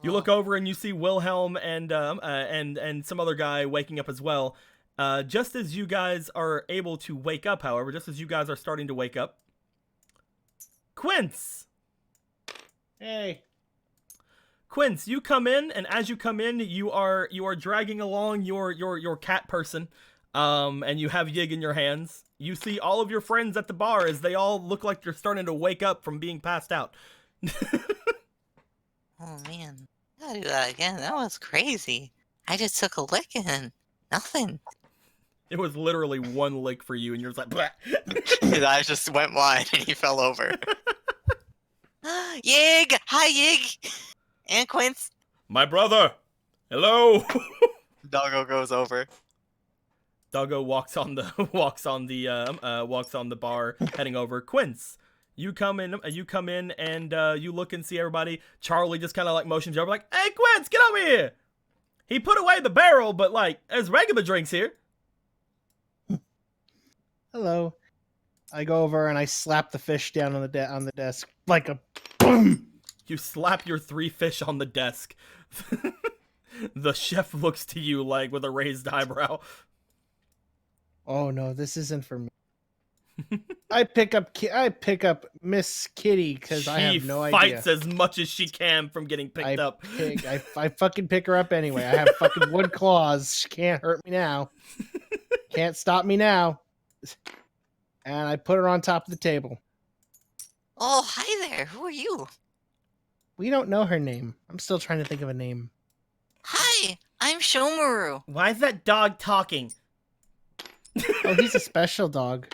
You look over and you see Wilhelm and some other guy waking up as well. Just as you guys are able to wake up, however, just as you guys are starting to wake up, Quince. Hey. Quince, you come in, and as you come in, you are dragging along your cat person, and you have Yig in your hands. You see all of your friends at the bar as they all look like they're starting to wake up from being passed out. Oh man, I gotta do that again. That was crazy. I just took a lick and nothing. It was literally one lick for you, and you're just like, bleh. His eyes just went wide and he fell over. Yig! Hi, Yig! And Quince. My brother! Hello! Doggo goes over. Doggo walks on the bar, heading over. Quince, you come in, and you look and see everybody. Charlie just kind of like motions you over, like, "Hey, Quince, get over here!" He put away the barrel, but like, there's regular drinks here. Hello. I go over and I slap the fish down on the desk like a boom. You slap your 3 fish on the desk. The chef looks to you like with a raised eyebrow. Oh no, this isn't for me. I pick up Miss Kitty because I have no idea. She fights as much as she can from getting picked up. I fucking pick her up anyway. I have fucking wood claws. She can't hurt me now. Can't stop me now. And I put her on top of the table. Oh, hi there. Who are you? We don't know her name. I'm still trying to think of a name. Hi, I'm Shomaru. Why is that dog talking? Oh, he's a special dog.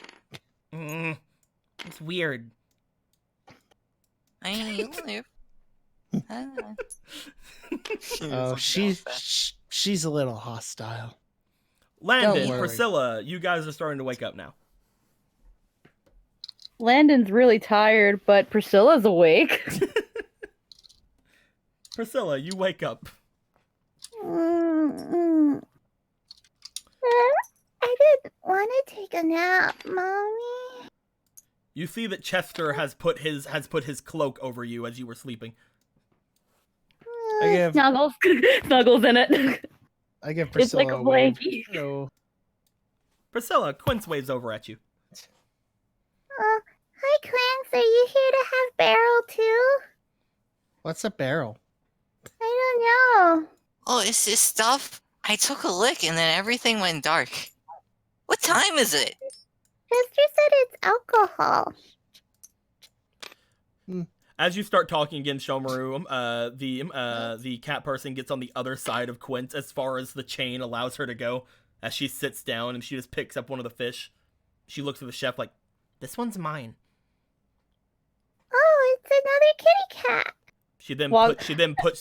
It's weird. I live. Oh, she's a little hostile. Landon, worry. Priscilla, you guys are starting to wake up now. Landon's really tired, but Priscilla's awake. Priscilla, you wake up. I didn't want to take a nap, Mommy. You see that Chester has put his cloak over you as you were sleeping. I give Snuggles. Snuggles in it. I give It's Priscilla like a a wave. blankie. Hello. Priscilla, Quince waves over at you. Hi, Quince. Are you here to have Barrel too? What's a barrel? I don't know. Oh, is this stuff? I took a lick and then everything went dark. What time is it? Chester said it's alcohol. As you start talking again, Shomaru, the cat person gets on the other side of Quince as far as the chain allows her to go. As she sits down and she just picks up one of the fish. She looks at the chef like, "This one's mine." Oh, it's another kitty cat. She then Well- puts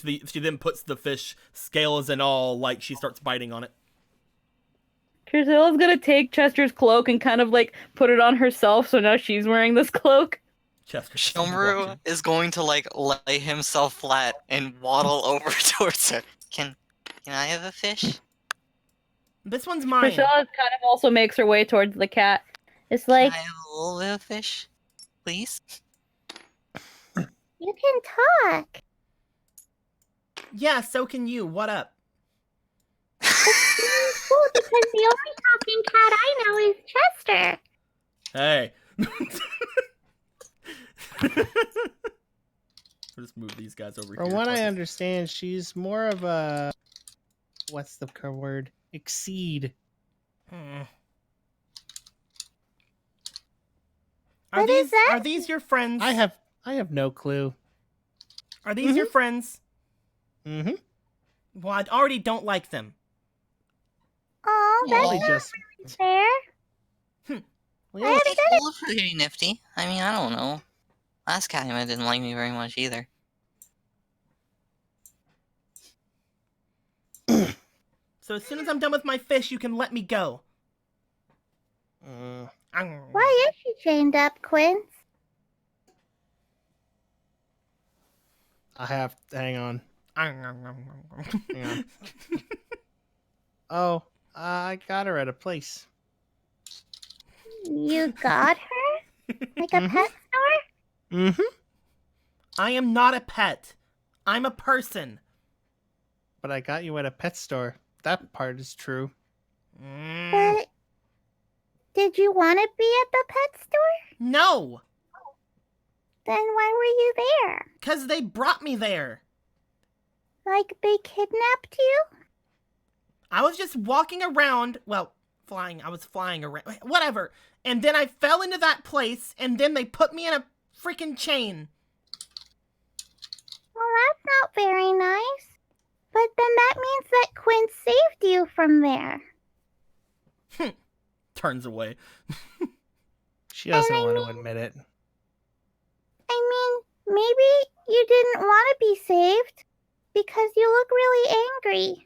the fish, scales and all, like she starts biting on it. Priscilla's gonna take Chester's cloak and kind of like put it on herself, so now she's wearing this cloak. Chester. Shomaru is going to like lay himself flat and waddle over towards her. Can I have a fish? This one's mine. Priscilla kind of also makes her way towards the cat. It's like, Can I have a little bit of fish, please? You can talk. Yeah, so can you. What up? Cool, because the only talking cat I know is Chester. Hey. I'll just move these guys over From here. what I understand, she's more of a what's the word? Exceed. What is that? Are these your friends? I have no clue. Are these your friends? Mm-hmm. Well, I already don't like them. Oh, that's Probably not just fair. Well, I they look pretty nifty. I mean, I don't know. Last Calumet didn't like me very much either. So as soon as I'm done with my fish, you can let me go. Why is she chained up, Quince? I have. Hang on. Hang on. Oh, I got her at a place. You got her? Like a pet store? Mm-hmm. I am not a pet. I'm a person. But I got you at a pet store. That part is true. But did you want to be at the pet store? No, Then why were you there? 'cause they brought me there. Like they kidnapped you? I was just walking around, well, flying. I was flying around, whatever. And then I fell into that place, and then they put me in a freaking chain. Well, that's not very nice. But then that means that Quinn saved you from there. turns away. She doesn't want to admit it. I mean, maybe you didn't want to be saved because you look really angry.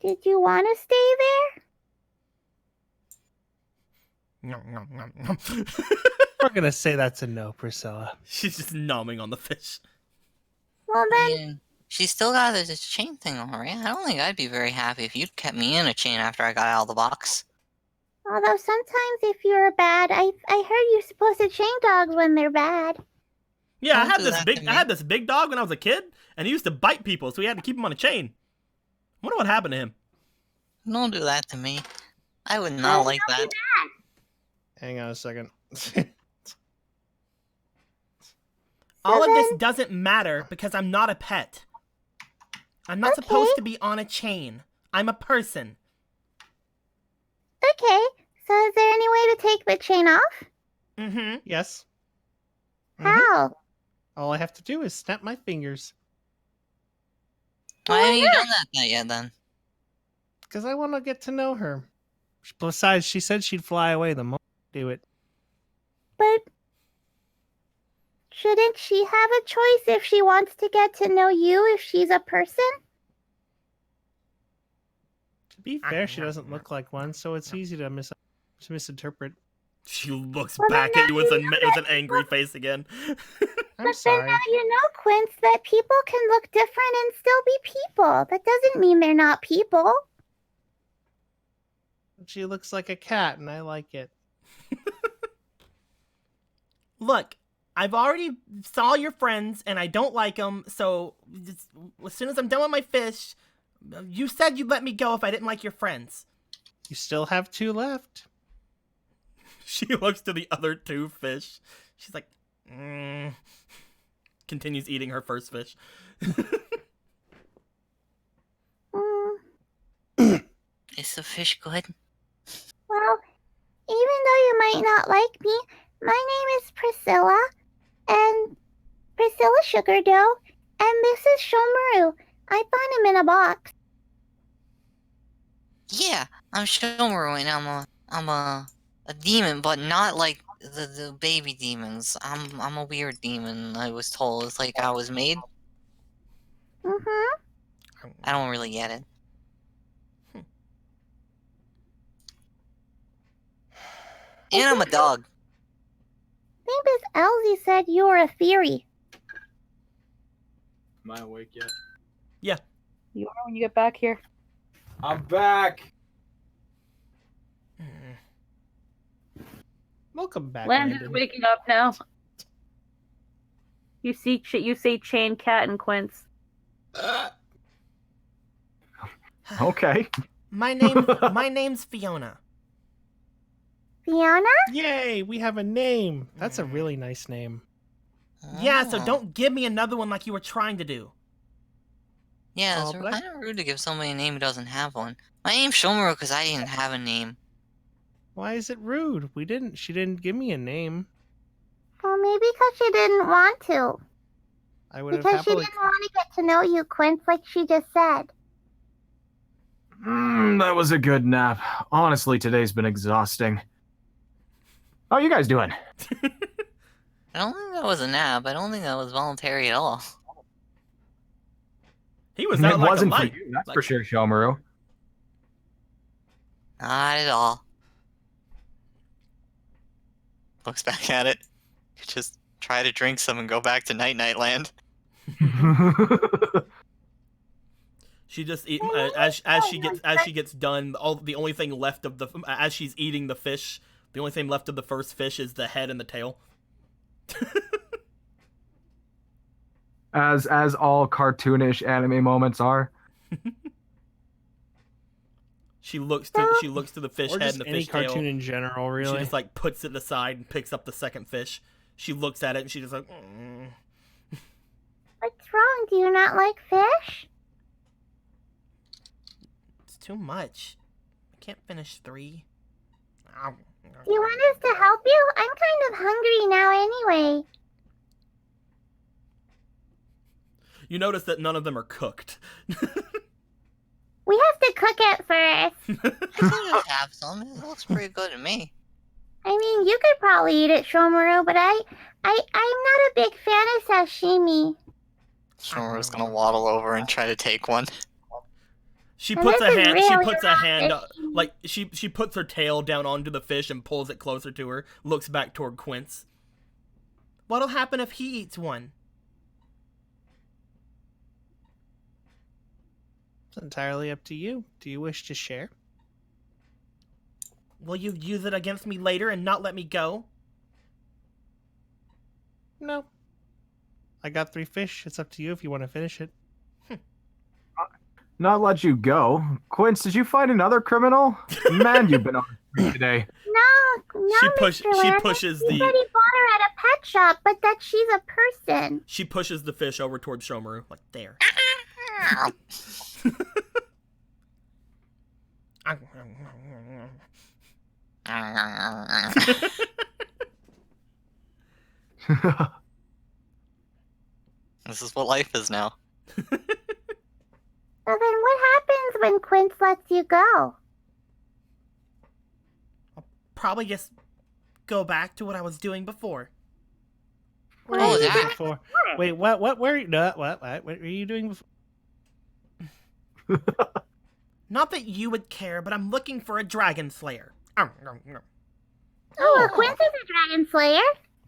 Did you want to stay there? We're gonna say that's a no, Priscilla. She's just numbing on the fish. Well I then, mean, she still got this chain thing on, right? I don't think I'd be very happy if you'd kept me in a chain after I got out of the box. although sometimes if you're bad, I heard you're supposed to chain dogs when they're bad. Yeah, Don't do that to me. I had this big dog when I was a kid, and he used to bite people, so we had to keep him on a chain. I wonder what happened to him. Don't do that to me. I would not like that. Hang on a second. All of this doesn't matter because I'm not a pet. I'm not supposed to be on a chain. I'm a person. Okay, so is there any way to take the chain off? Mm-hmm. Yes. How? All I have to do is snap my fingers. Why haven't you done that yet, then? Because I want to get to know her. Besides, she said she'd fly away the moment I do it. But shouldn't she have a choice if she wants to get to know you if she's a person? To be fair, she doesn't look like one, so it's easy to misinterpret. She looks back at you with an angry face again. I'm But sorry. then now you know, Quince, that people can look different and still be people. That doesn't mean they're not people. She looks like a cat, and I like it. Look, I've already saw your friends, and I don't like them, so as soon as I'm done with my fish, you said you'd let me go if I didn't like your friends. You still have 2 left. She looks to the other 2 fish. She's like, continues eating her first fish. Is the fish good? Well, even though you might not like me, my name is Priscilla, and Priscilla Sugar Dough, and this is Shomaru. I found him in a box. Yeah, I'm Shomaru, and I'm a demon, but not like the baby demons. I'm a weird demon. I was told it's like I was made. Mm-hmm. I don't really get it. And I'm a dog. Maybe Elsie said you were a fairy. Am I awake yet? Yeah. You are when you get back here. I'm back. Welcome back, Landon's Landon. waking up now. You say chain cat and Quince. Okay. My name's Fiona. Fiona? Yay, we have a name. That's a really nice name. Yeah, so Oh. don't give me another one like you were trying to do. Yeah, it's Oh, but I- kind of rude to give somebody a name who doesn't have one. My name's Shomaru because I didn't have a name. Why is it rude? She didn't give me a name. Well, maybe because she didn't want to. I would have Because she happily... didn't want to get to know you, Quince, like she just said. That was a good nap. Honestly, today's been exhausting. How are you guys doing? I don't think that was a nap. I don't think that was voluntary at all. He was It out like a wasn't for light. you, that's Like- for sure, Shomaru. Not at all. Looks back at it. Just try to drink some and go back to Night Night Land. She just as she gets done. The only thing left of as she's eating the fish, the only thing left of the first fish is the head and the tail. as all cartoonish anime moments are. She looks to the fish Or head just and the any fish cartoon tail. in general, really. She just like puts it aside and picks up the second fish. She looks at it and she's just like, What's wrong? Do you not like fish? it's too much. I can't finish 3. Do you want us to help you? I'm kind of hungry now anyway. You notice that none of them are cooked. We have to look at first. I can just have some. It looks pretty good to me. I mean, you could probably eat it, Shomaru, but I'm not a big fan of sashimi. Shomaru's gonna waddle over and try to take one. She And puts this a is hand. really She puts a not hand. fishy. Like she puts her tail down onto the fish and pulls it closer to her. Looks back toward Quince. What'll happen if he eats one? It's entirely up to you. Do you wish to share? Will you use it against me later and not let me go? No. I got 3 fish. It's up to you if you want to finish it. Not let you go. Quince, did you find another criminal? Man, you've been on the street today. No, She Mr. Lerner. pushes He the. said he bought her at a pet shop, but that she's a person. She pushes the fish over towards Shomaru. Like, there. This is what life is now. So then what happens when Quince lets you go? Probably just go back to what I was doing before. What Oh, were you that. doing before? Wait, what? What were you? No, what were you doing before? Not that you would care, but I'm looking for a dragon slayer. Oh, well, Quince is a dragon slayer.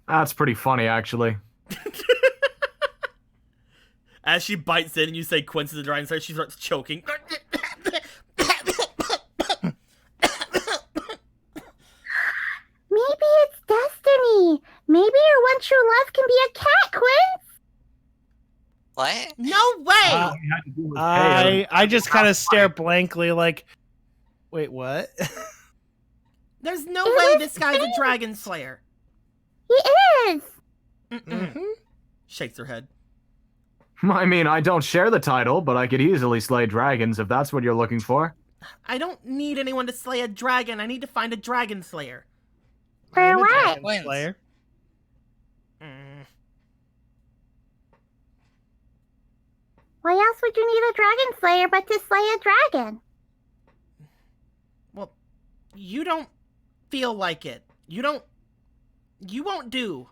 That's pretty funny, actually. As she bites in and you say Quince is a dragon slayer, she starts choking. Maybe it's destiny. Maybe your one true love can be a cat, Quince. What? No way! I just kind of stare blankly, like, wait, what? There's no way this guy's a dragon slayer. He is. Mm-mm. Shakes her head. I mean, I don't share the title, but I could easily slay dragons if that's what you're looking for. I don't need anyone to slay a dragon. I need to find a dragon slayer. For I'm a what? dragon Quince. slayer. Why else would you need a dragon slayer but to slay a dragon? Well, you don't feel like it. You won't do.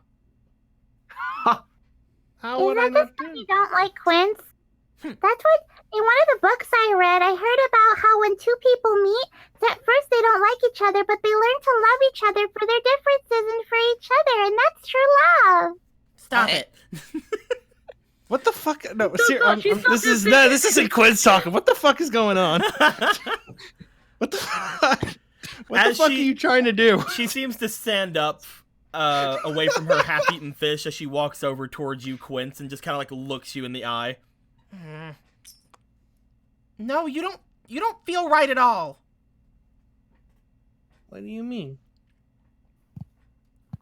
How Is would I that not just because do? you don't like Quince? That's what, in one of the books I read, I heard about how when two people meet, at first they don't like each other, but they learn to love each other for their differences and for each other, and that's true love. Stop What? it. What the fuck? No, she's this isn't Quinn's talking. What the fuck is going on? What the fuck? What the As fuck she- are you trying to do? She seems to stand up away from her half-eaten fish as she walks over towards you, Quince, and just kind of like looks you in the eye. No, you don't feel right at all. What do you mean?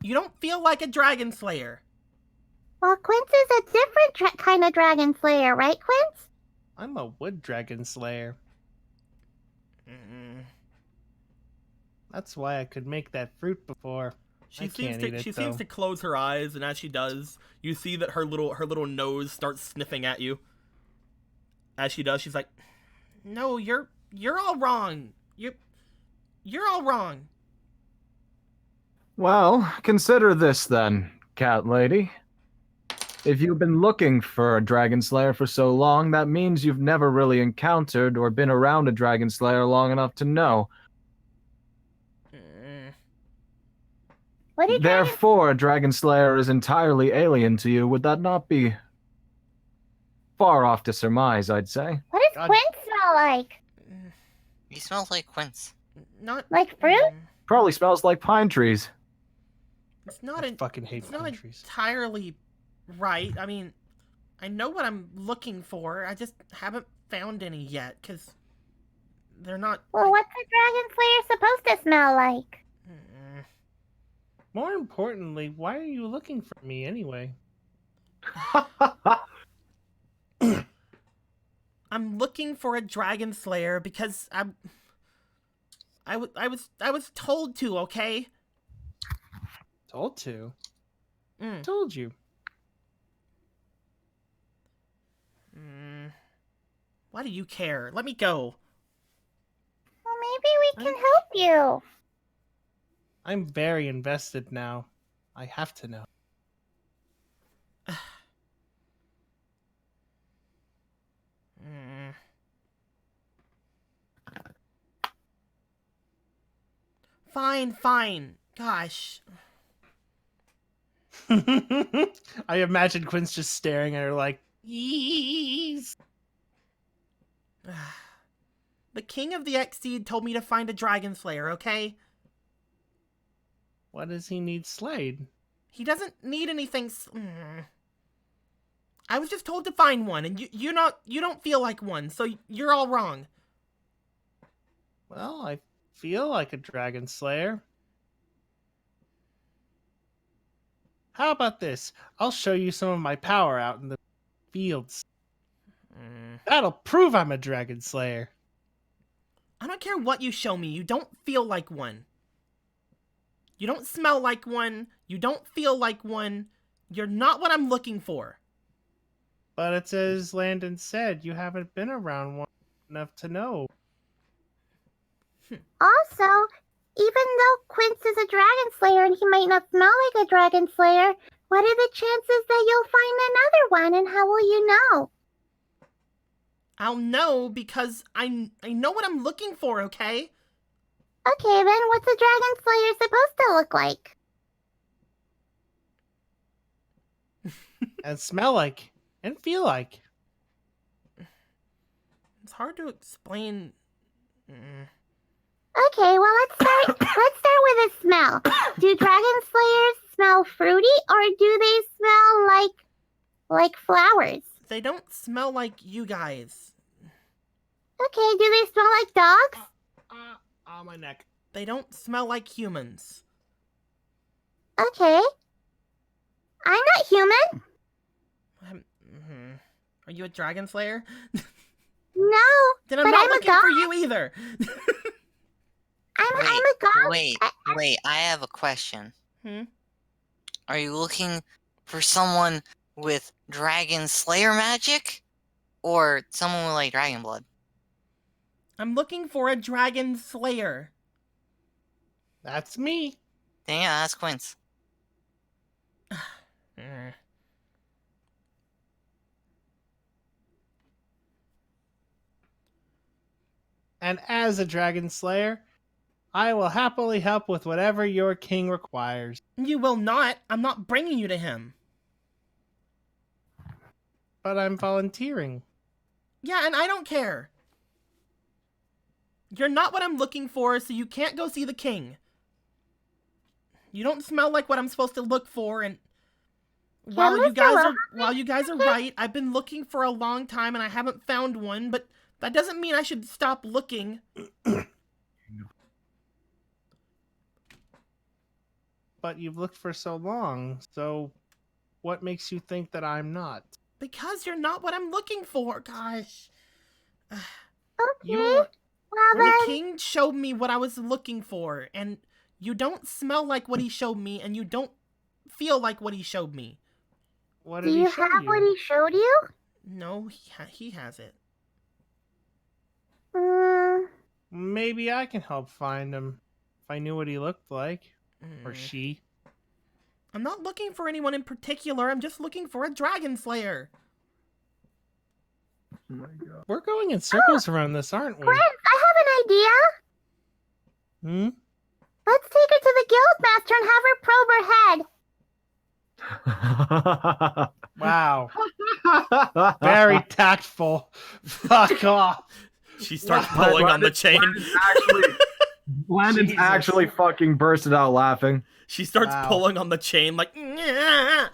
You don't feel like a dragon slayer. Well, Quince is a different kind of dragon slayer, right, Quince? I'm a wood dragon slayer. That's why I could make that fruit before. She I seems can't to eat it, she though. seems to close her eyes, and as she does, you see that her little nose starts sniffing at you. As she does, she's like, "No, you're all wrong. You're all wrong." Well, consider this then, cat lady. If you've been looking for a dragon slayer for so long, that means you've never really encountered or been around a dragon slayer long enough to know. What did Therefore, a dragon slayer is entirely alien to you. Would that not be far off to surmise, I'd say? What does God. Quince smell like? He smells like Quince. Not Like fruit? Probably smells like pine trees. It's not I fucking hate it's not countries. entirely right. I mean, I know what I'm looking for. I just haven't found any yet, because they're not... Well, what's a dragon slayer supposed to smell like? More importantly, why are you looking for me anyway? I'm looking for a dragon slayer because I was told to, okay? Told to. Mm. Told you. Why do you care? Let me go. can help you. I'm very invested now. I have to know. Fine. Gosh. I imagine Quinn's just staring at her like, yeez. The king of the Exceed told me to find a dragon slayer, okay? What does he need slayed? He doesn't need anything. I was just told to find one, and you don't feel like one, so you're all wrong. Well, I feel like a dragon slayer. How about this? I'll show you some of my power out in the fields. That'll prove I'm a dragon slayer. I don't care what you show me, you don't feel like one. You don't smell like one, you don't feel like one, you're not what I'm looking for. But it's as Landon said, you haven't been around one enough to know. Also, even though Quince is a dragon slayer and he might not smell like a dragon slayer, what are the chances that you'll find another one, and how will you know? I'll know because I know what I'm looking for, okay? Okay, then what's a dragon slayer supposed to look like? And smell like. And feel like. It's hard to explain. Okay, well let's start with a smell. Do dragon slayers smell fruity, or do they smell like flowers? They don't smell like you guys. Okay, do they smell like dogs? My neck. They don't smell like humans. Okay. I'm not human. Are you a dragon slayer? No. Then I'm but not I'm looking a god. for you either. I'm a god. Wait, I have a question. Hmm? Are you looking for someone with dragon slayer magic? Or someone with, like, dragon blood? I'm looking for a dragon slayer. That's me. Then yeah, that's Quince. And as a dragon slayer, I will happily help with whatever your king requires. You will not. I'm not bringing you to him. But I'm volunteering. Yeah, and I don't care. You're not what I'm looking for, so you can't go see the king. You don't smell like what I'm supposed to look for, and while you guys are right, I've been looking for a long time and I haven't found one, but that doesn't mean I should stop looking. But you've looked for so long, so what makes you think that I'm not? Because you're not what I'm looking for, gosh. Okay. The king showed me what I was looking for, and you don't smell like what he showed me, and you don't feel like what he showed me. What Do you have what he showed you? No, he has it. Maybe I can help find him. If I knew what he looked like. Or she. I'm not looking for anyone in particular, I'm just looking for a dragon slayer. Oh my god. We're going in circles around this, aren't we? Quince, I have an idea. Let's take her to the guildmaster and have her probe her head. Wow. Very tactful. Fuck off. She starts pulling on the chain. Landon's actually fucking bursted out laughing. She starts pulling on the chain like. Nyah!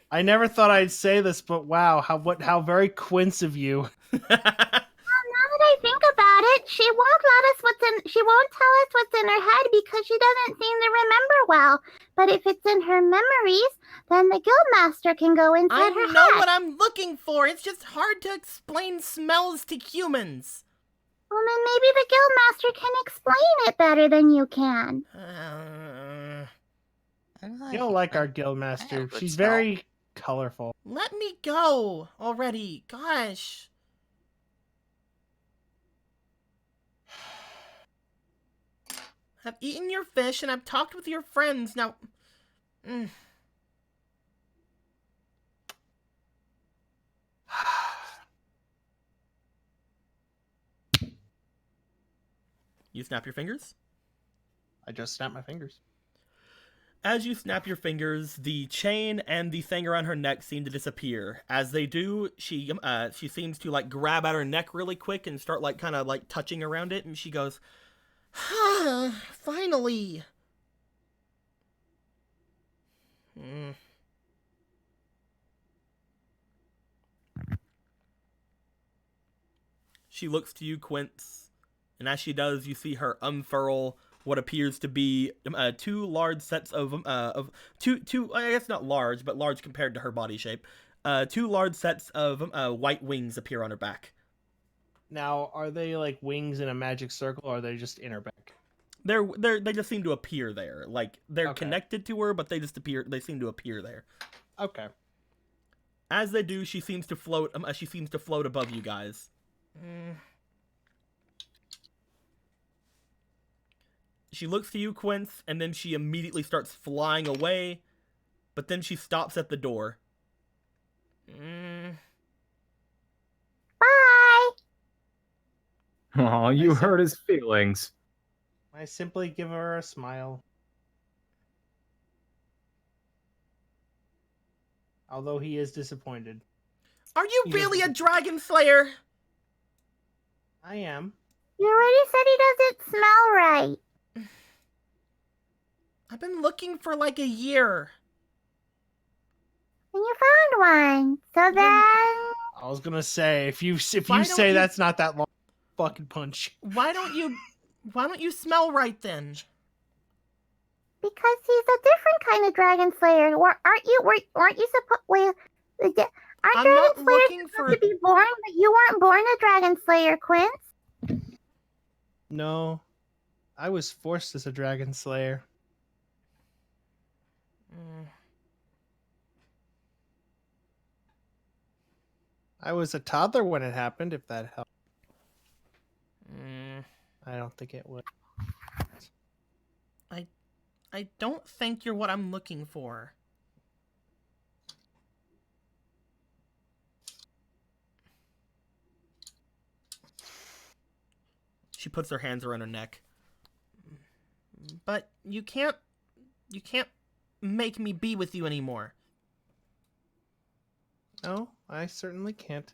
I never thought I'd say this, but wow, how very Quince of you. Now that I think about it, she won't tell us what's in her head because she doesn't seem to remember well. But if it's in her memories, then the guildmaster can go inside her head. I know what I'm looking for. It's just hard to explain smells to humans. Well, then maybe the guildmaster can explain it better than you can. You'll like our guildmaster. She's very colorful. Let me go already. Gosh. I've eaten your fish and I've talked with your friends. Now, You snap your fingers? I just snapped my fingers. As you snap your fingers, the chain and the thing around her neck seem to disappear. As they do, she seems to like grab at her neck really quick and start like kind of like touching around it, and she goes, finally. She looks to you, Quince, and as she does, you see her unfurl what appears to be two large sets of two I guess not large, but large compared to her body shape. Two large sets of white wings appear on her back. Now, are they like wings in a magic circle, or are they just in her back? They just seem to appear there. Like they're Okay. connected to her, but they just appear. They seem to appear there. Okay. As they do, she seems to float. She seems to float above you guys. She looks to you, Quince, and then she immediately starts flying away, but then she stops at the door. Bye. Oh, you hurt his feelings. I simply give her a smile. Although he is disappointed. Are you He really a doesn't- dragon slayer? I am. You already said he doesn't smell right. I've been looking for like a year. And you found one. So then... I was gonna say, if you Why say don't you- that's not that long, fucking punch. Why don't you smell right then? Because he's a different kind of dragon slayer. Aren't you supposed... Wait, aren't I'm dragon not slayers looking supposed for- to be born? But you weren't born a dragon slayer, Quince. No. I was forced as a dragon slayer. I was a toddler when it happened, if that helped. I don't think it would. I don't think you're what I'm looking for. She puts her hands around her neck. But you can't make me be with you anymore. No, I certainly can't.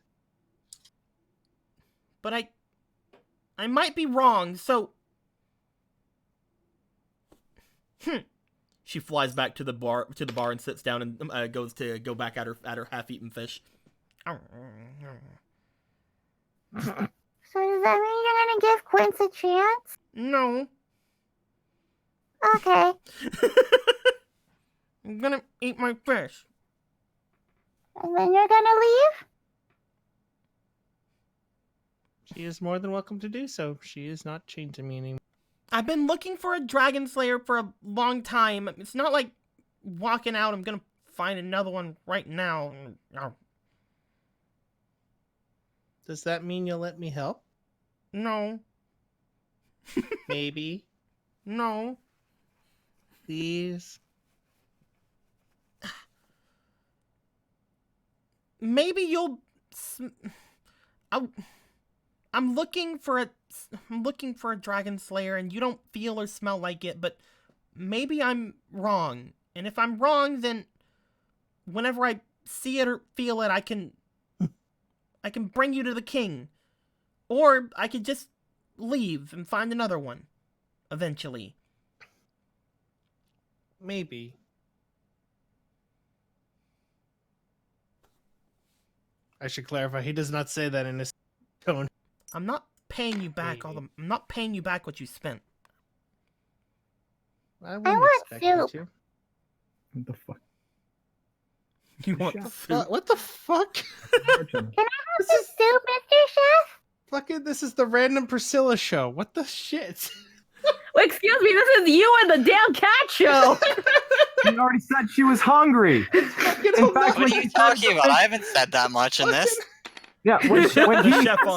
But I might be wrong, so She flies back to the bar and sits down and goes to go back at her half-eaten fish. So does that mean you're gonna give Quince a chance? No. Okay. I'm gonna eat my fish. And then you're gonna leave? She is more than welcome to do so. She is not chained to me anymore. I've been looking for a dragon slayer for a long time. It's not like walking out, I'm gonna find another one right now. Does that mean you'll let me help? No. Maybe. No. Please. Maybe you'll... I'm looking for a dragon slayer and you don't feel or smell like it, but maybe I'm wrong. And if I'm wrong, then whenever I see it or feel it, I can bring you to the king. Or I could just leave and find another one eventually. Maybe. I should clarify, he does not say that in his tone. I'm not paying you back I'm not paying you back what you spent. I want expect you soup. to. What the fuck? You want soup? What the fuck? Can I have some soup, Mr. Chef? Fucking, this is the random Priscilla show. What the shit? Well, excuse me, this is you and the damn cat show. She already said she was hungry. In fact, What when are you she talking said- about? I haven't said that much in this. Yeah, when The chef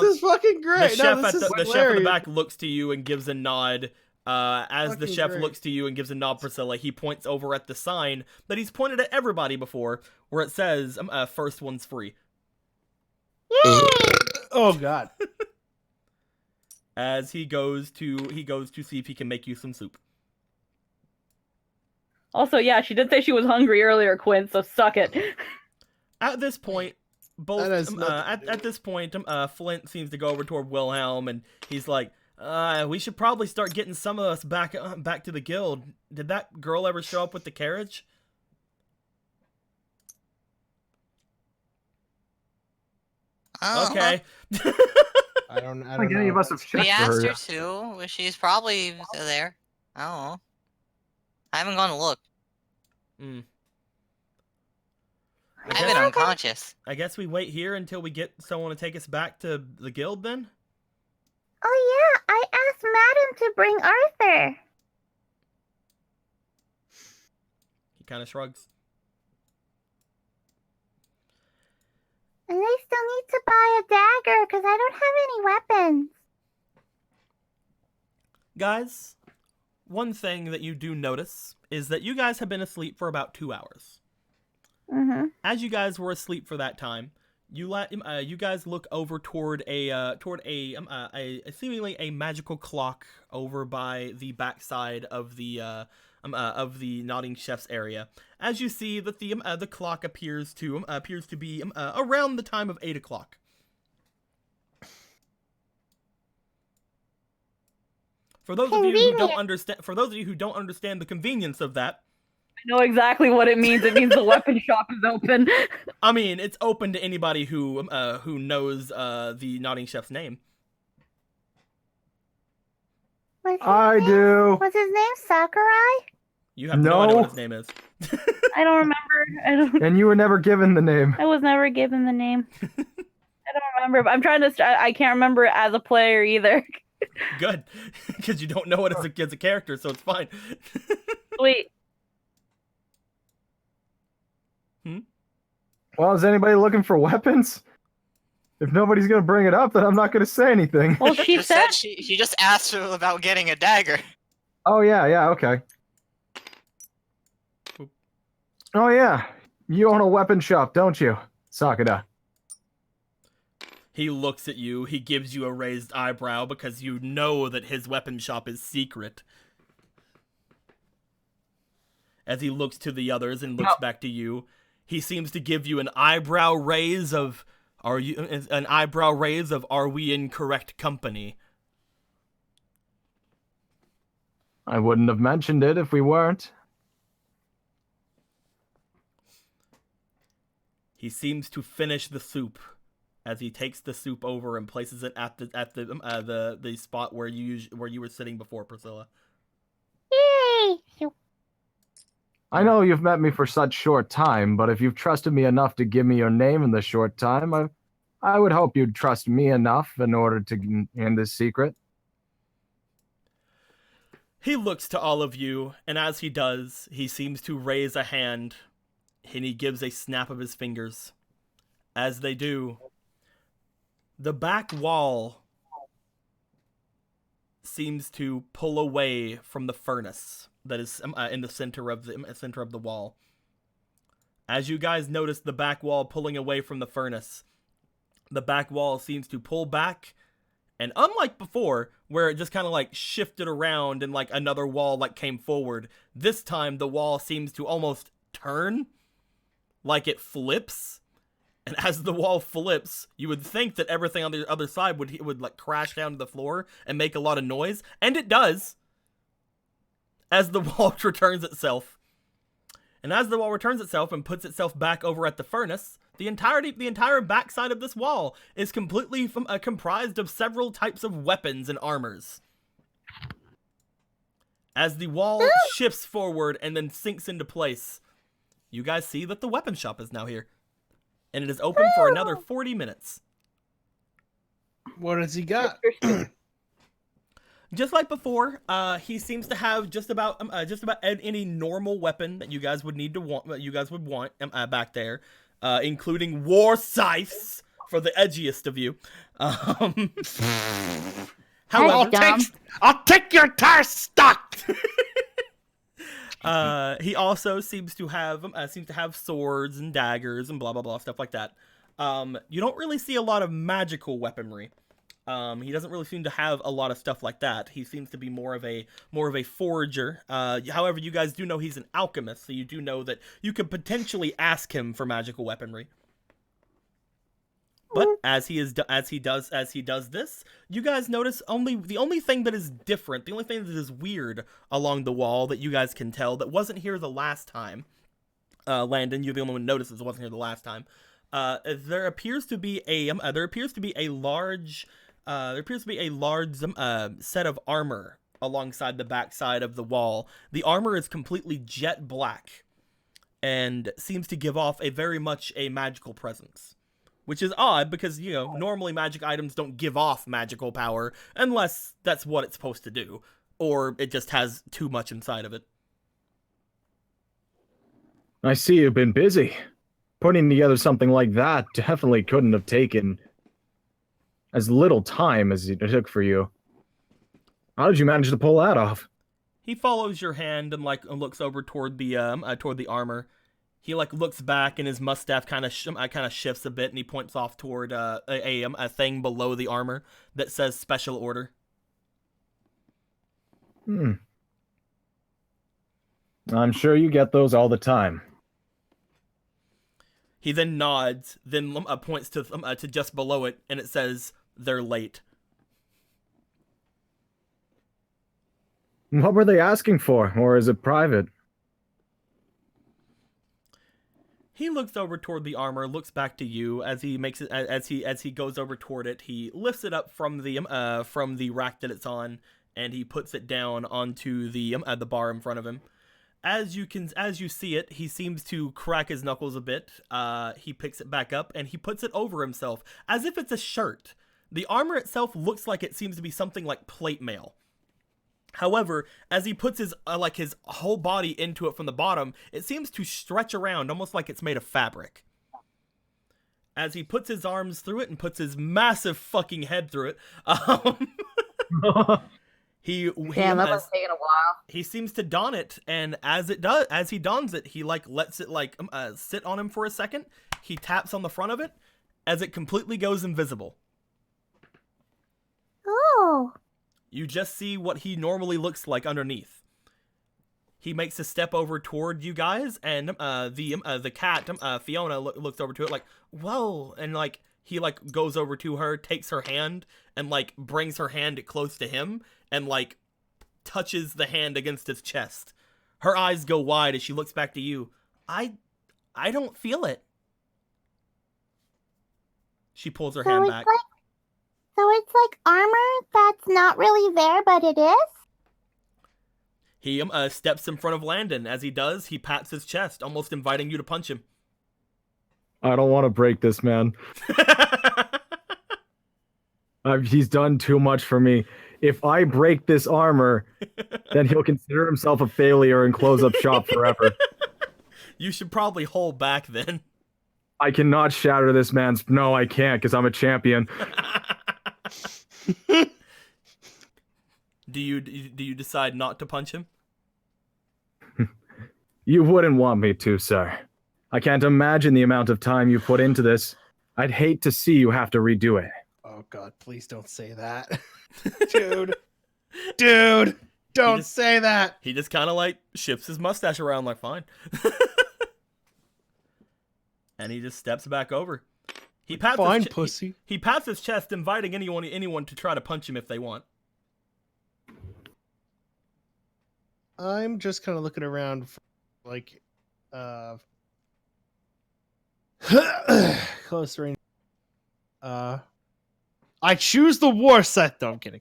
This is fucking The great. chef No, at this is the chef in the hilarious. back looks to you and gives a nod, As the Fucking chef great. looks to you and gives a nod, Priscilla, he points over at the sign that he's pointed at everybody before, where it says, first one's free. Yay! Oh God. As he goes to see if he can make you some soup. Also, yeah, she did say she was hungry earlier, Quinn, so suck it. At this point, both That has nothing to do at this point, Flint seems to go over toward Wilhelm, and he's like, "We should probably start getting some of us back to the guild. Did that girl ever show up with the carriage?" Okay. I don't think any know. of us have checked We for asked her. her to. She's probably there. I don't know. I haven't gone to look. Hmm. I've been unconscious. I guess we wait here until we get someone to take us back to the guild then? Oh yeah, I asked Madam to bring Arthur. He kind of shrugs. And I still need to buy a dagger because I don't have any weapons. Guys, one thing that you do notice is that you guys have been asleep for about 2 hours. Mm-hmm. As you guys were asleep for that time, you guys look over toward a seemingly a magical clock over by the backside of the nodding chef's area. As you see that the clock appears to be around the time of 8 o'clock. For those of you who don't understand the convenience of that, I know exactly what it means. It means the weapon shop is open. I mean, it's open to anybody who knows the nodding chef's name. I do. Was his name Sakurai? You have no idea No. what his name is. I don't remember. And you were never given the name. I was never given the name. I don't remember. But I'm trying to. I can't remember it as a player either. Good, because you don't know it as a character, so it's fine. Sweet. Well, is anybody looking for weapons? If nobody's gonna bring it up, then I'm not gonna say anything. Well, she Just said she just asked her about getting a dagger. Oh yeah, okay. Oh yeah, you own a weapon shop, don't you, Sakura? He looks at you. He gives you a raised eyebrow because you know that his weapon shop is secret. As he looks to the others and looks back to you, he seems to give you an eyebrow raise of are we in correct company? I wouldn't have mentioned it if we weren't. He seems to finish the soup as he takes the soup over and places it at the spot where you were sitting before, Priscilla. Yay! I know you've met me for such short time, but if you've trusted me enough to give me your name in the short time, I would hope you'd trust me enough in order to end this secret. He looks to all of you, and as he does, he seems to raise a hand, and he gives a snap of his fingers. As they do, the back wall seems to pull away from the furnace that is in the center of the wall. As you guys notice the back wall pulling away from the furnace, the back wall seems to pull back, and unlike before, where it just kind of like shifted around and like another wall like came forward, this time the wall seems to almost turn, like it flips. And as the wall flips, you would think that everything on the other side would like crash down to the floor and make a lot of noise, and it does. As the wall returns itself. And as the wall returns itself and puts itself back over at the furnace, the entire backside of this wall is completely comprised of several types of weapons and armors. As the wall shifts forward and then sinks into place, you guys see that the weapon shop is now here. And it is open for another 40 minutes. What has he got? Just like before, he seems to have just about any normal weapon that you guys would want back there, including war scythes for the edgiest of you. However, I'll take your tire stock. he also seems to have swords and daggers and blah blah blah stuff like that. You don't really see a lot of magical weaponry. He doesn't really seem to have a lot of stuff like that. He seems to be more of a forager. However, you guys do know he's an alchemist, so you do know that you could potentially ask him for magical weaponry. But as he does this, you guys notice the only thing that is different, the only thing that is weird along the wall that you guys can tell that wasn't here the last time. Landon, you're the only one who notices it wasn't here the last time. There appears to be a large set of armor alongside the backside of the wall. The armor is completely jet black and seems to give off very much a magical presence. Which is odd because, normally magic items don't give off magical power unless that's what it's supposed to do. Or it just has too much inside of it. I see you've been busy. Putting together something like that definitely couldn't have taken as little time as it took for you. How did you manage to pull that off? He follows your hand and looks over toward the armor. He looks back and his mustache kind of shifts a bit, and he points off toward a thing below the armor that says special order. I'm sure you get those all the time. He then nods, then points to just below it, and it says they're late. What were they asking for, or is it private? He looks over toward the armor, looks back to you as he goes over toward it. He lifts it up from the rack that it's on, and he puts it down onto the bar in front of him. As you see it, he seems to crack his knuckles a bit. He picks it back up and he puts it over himself as if it's a shirt. The armor itself looks like it seems to be something like plate mail. However, as he puts his whole body into it from the bottom, it seems to stretch around almost like it's made of fabric. As he puts his arms through it and puts his massive fucking head through it, Damn, that was taking a while. He seems to don it, and as he dons it, he lets it sit on him for a second. He taps on the front of it as it completely goes invisible. Oh. You just see what he normally looks like underneath. He makes a step over toward you guys, and the cat Fiona looks over to it like, whoa, and he goes over to her, takes her hand, and brings her hand close to him, and touches the hand against his chest. Her eyes go wide as she looks back to you. I don't feel it. She pulls her hand back. So it's like armor that's not really there, but it is? He steps in front of Landon. As he does, he pats his chest, almost inviting you to punch him. I don't want to break this man. He's done too much for me. If I break this armor, then he'll consider himself a failure and close up shop forever. You should probably hold back then. I cannot shatter this man's... No, I can't, because I'm a champion. Do you decide not to punch him? You wouldn't want me to, sir. I can't imagine the amount of time you put into this. I'd hate to see you have to redo it. Oh god, please don't say that. Dude, don't say that. He just kind of shifts his mustache around fine. And he just steps back over. He pats fine, pussy. He pats his chest, inviting anyone to try to punch him if they want. I'm just kind of looking around for close range. I choose the war set, though. I'm kidding.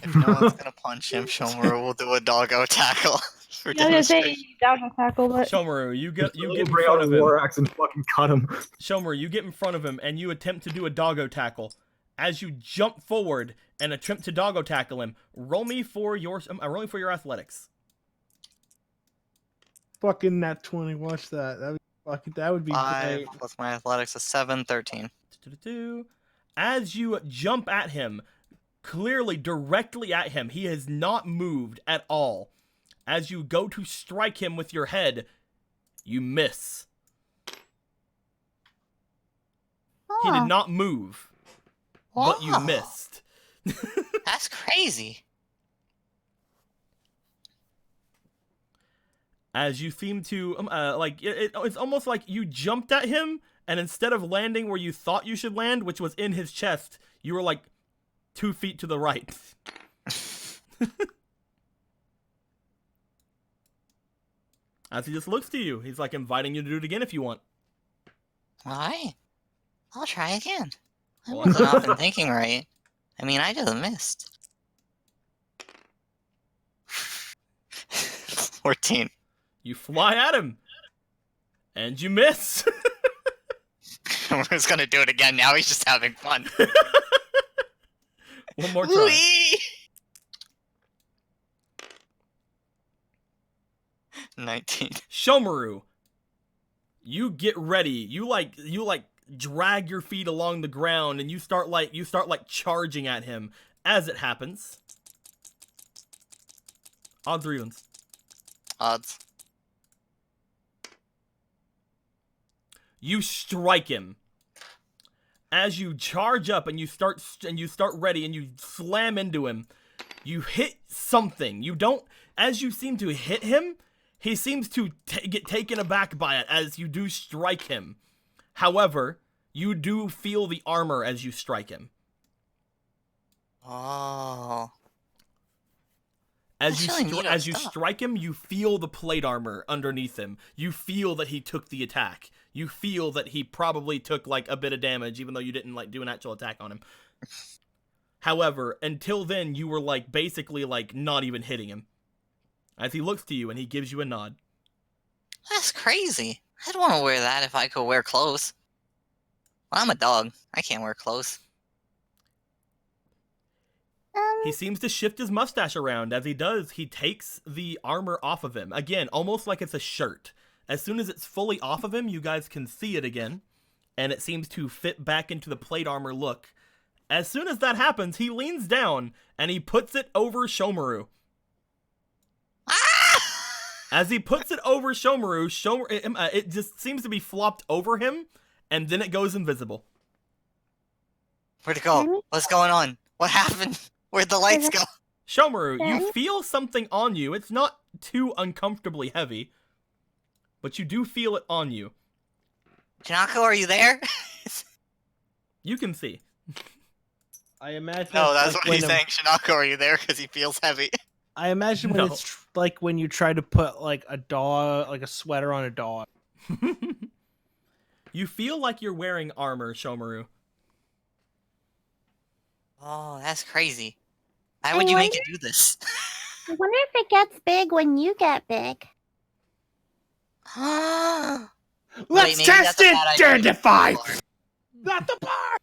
If no one's gonna punch him, Shomaru will do a doggo tackle. For doggo tackle, but Shomaru, you get in bring front out of a him. war axe and fucking cut him. Shomaru, you get in front of him and you attempt to do a doggo tackle. As you jump forward and attempt to doggo tackle him, roll me for your athletics. Fucking nat 20. Watch that. That would be 5 great. plus my athletics is 7, 13. As you jump at him, clearly directly at him. He has not moved at all. As you go to strike him with your head, you miss. He did not move, but you missed. That's crazy. As you seem to, it's almost like you jumped at him, and instead of landing where you thought you should land, which was in his chest, you were like 2 feet to the right. As he just looks to you, he's like inviting you to do it again if you want. Alright. I'll try again. I wasn't often thinking right. I mean, I just missed. 14. You fly at him, and you miss. I was gonna do it again. Now he's just having fun. One more try. Whee! 19. Shomaru, you get ready. You drag your feet along the ground, and you start charging at him. As it happens, odds or evens? Odds. You strike him. As you charge up and you start ready and you slam into him, you hit something. You don't. As you seem to hit him, he seems to get taken aback by it as you do strike him. However, you do feel the armor as you strike him. Oh. As you strike him, you feel the plate armor underneath him. You feel that he took the attack. You feel that he probably took like a bit of damage, even though you didn't like do an actual attack on him. However, until then, you were like basically like not even hitting him. As he looks to you and he gives you a nod. That's crazy. I'd want to wear that if I could wear clothes. Well, I'm a dog. I can't wear clothes. He seems to shift his mustache around. As he does, he takes the armor off of him. Again, almost like it's a shirt. As soon as it's fully off of him, you guys can see it again. And it seems to fit back into the plate armor look. As soon as that happens, he leans down and he puts it over Shomaru. As he puts it over Shomaru, it just seems to be flopped over him, and then it goes invisible. Where'd it go? What's going on? What happened? Where'd the lights go? Shomaru, you feel something on you. It's not too uncomfortably heavy, but you do feel it on you. Janako, are you there? You can see. I imagine. No, that's what he's saying. Shinako, are you there? Because he feels heavy. I imagine when it's like when you try to put like a dog, like a sweater on a dog. You feel like you're wearing armor, Shomaru. Oh, that's crazy. Why would you make it do this? I wonder if it gets big when you get big. Let's test it, Dandify! Not the bar!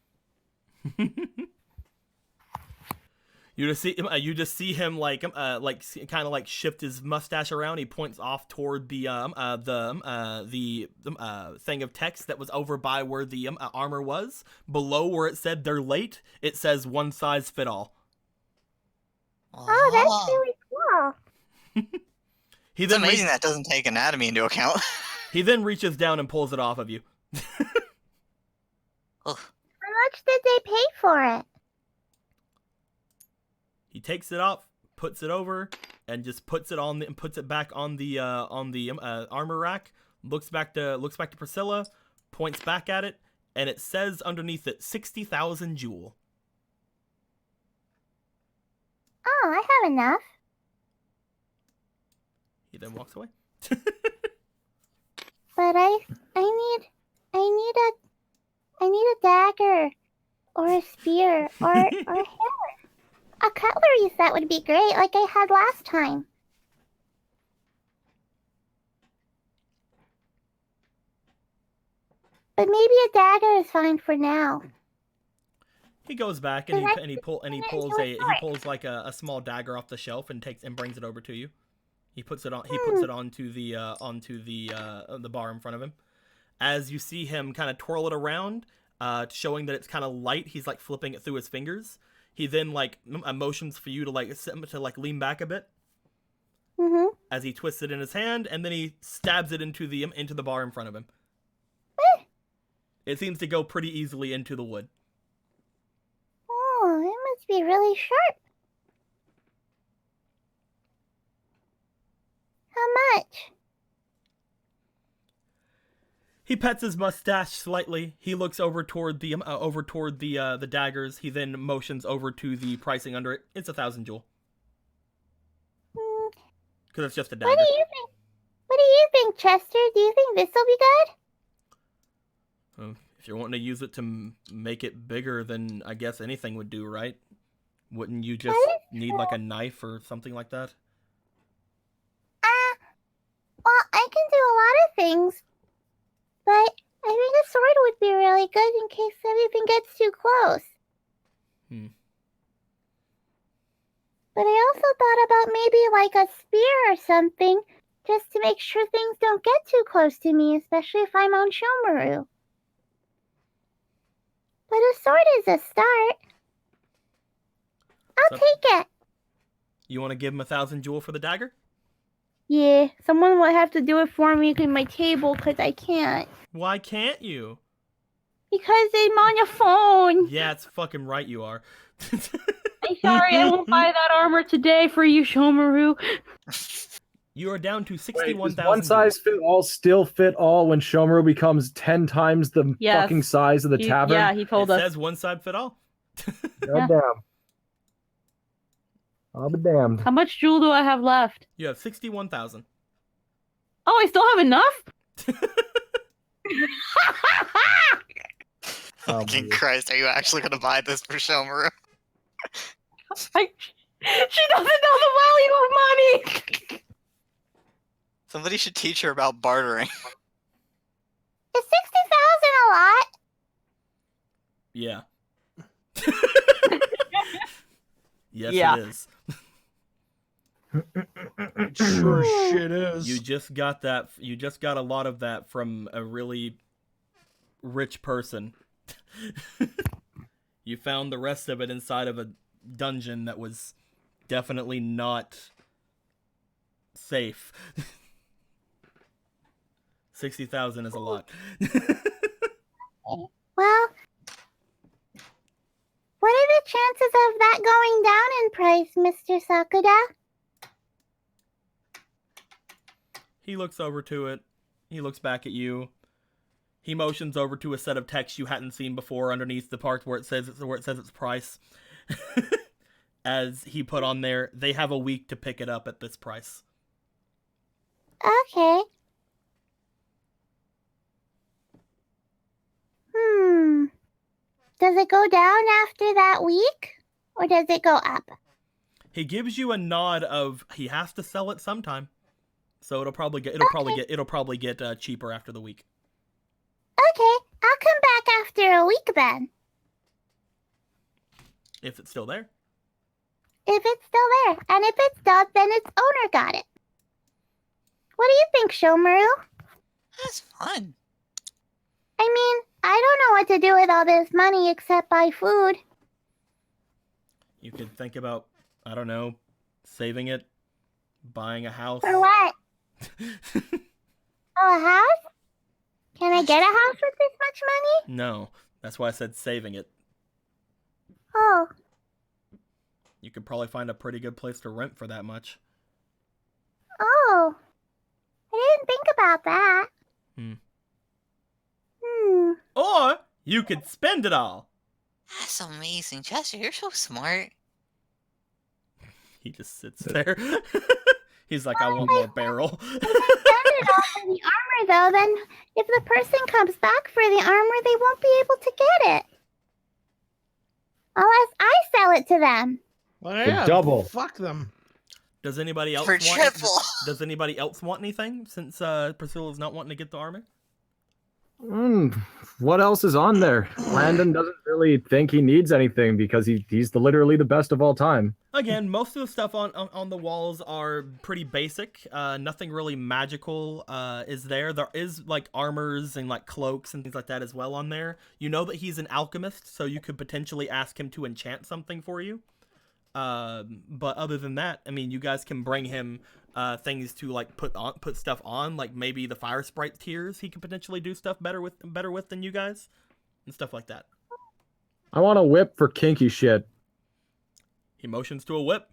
You just see him like kind of like shift his mustache around. He points off toward the thing of text that was over by where the armor was. Below where it said they're late, it says one size fit all. Oh, that's really cool. It's amazing that doesn't take anatomy into account. He then reaches down and pulls it off of you. How much did they pay for it? He takes it off, puts it over, and just puts it back on the armor rack. Looks back to Priscilla, points back at it, and it says underneath it 60,000 jewel. Oh, I have enough. He then walks away. But I need a dagger or a spear or a hammer. A cutlery set would be great, like I had last time. But maybe a dagger is fine for now. He goes back and he pulls like a small dagger off the shelf and brings it over to you. He puts it onto the bar in front of him. As you see him kind of twirl it around, showing that it's kind of light, he's like flipping it through his fingers. He then like motions for you to like lean back a bit as he twists it in his hand, and then he stabs it into the bar in front of him. It seems to go pretty easily into the wood. Oh, it must be really sharp. How much? He pets his mustache slightly. He looks over toward the daggers. He then motions over to the pricing under it. It's 1,000 jewel. Because it's just a dagger. What do you think? What do you think, Chester? Do you think this will be good? If you're wanting to use it to make it bigger, then I guess anything would do, right? Wouldn't you just need like a knife or something like that? Well, I can do a lot of things, but I think a sword would be really good in case anything gets too close. But I also thought about maybe like a spear or something, just to make sure things don't get too close to me, especially if I'm on Shomaru. But a sword is a start. I'll take it. You want to give him 1,000 jewel for the dagger? Yeah, someone will have to do it for me at my table because I can't. Why can't you? Because I'm on your phone. Yeah, it's fucking right you are. I'm sorry, I won't buy that armor today for you, Shomaru. You are down to Does 61,000. one size fit all still fit all when Shomaru becomes 10 times the fucking size of the tavern? Yeah, he told us. It says one size fit all. Goddamn. I'll be damned. How much jewel do I have left? You have 61,000. Oh, I still have enough? Fucking Christ, are you actually gonna buy this for Shomaru? She doesn't know the value of money! Somebody should teach her about bartering. Is 60,000 a lot? Yeah. Yes, Yeah. it is. It sure as shit is. You just got that. You just got a lot of that from a really rich person. You found the rest of it inside of a dungeon that was definitely not safe. 60,000 is a lot. Well, what are the chances of that going down in price, Mr. Sakuda? He looks over to it. He looks back at you. He motions over to a set of text you hadn't seen before underneath the part where it says its price. As he put on there, they have a week to pick it up at this price. Okay. Does it go down after that week? Or does it go up? He gives you a nod of he has to sell it sometime. So it'll probably get cheaper after the week. Okay, I'll come back after a week then. If it's still there. If it's still there. And if it's not, then its owner got it. What do you think, Shomaru? That's fun. I mean, I don't know what to do with all this money except buy food. You could think about, I don't know, saving it, buying a house. For what? Oh, a house? Can I get a house with this much money? No, that's why I said saving it. Oh. You could probably find a pretty good place to rent for that much. Oh. I didn't think about that. Or you could spend it all. That's amazing, Chester. You're so smart. He just sits there. He's like, I want more barrel. If I spend it all for the armor, though, then if the person comes back for the armor, they won't be able to get it. Unless I sell it to them. Well, yeah, double. Fuck them. Does anybody else For want? triple. Does anybody else want anything since Priscilla's not wanting to get the armor? What else is on there? Landon doesn't really think he needs anything because he's literally the best of all time. Again, most of the stuff on the walls are pretty basic. Nothing really magical is there. There is like armors and like cloaks and things like that as well on there. You know that he's an alchemist, so you could potentially ask him to enchant something for you. But other than that, I mean, you guys can bring him things to like put stuff on, like maybe the fire sprite tiers. He could potentially do stuff better with than you guys, and stuff like that. I want a whip for kinky shit. He motions to a whip.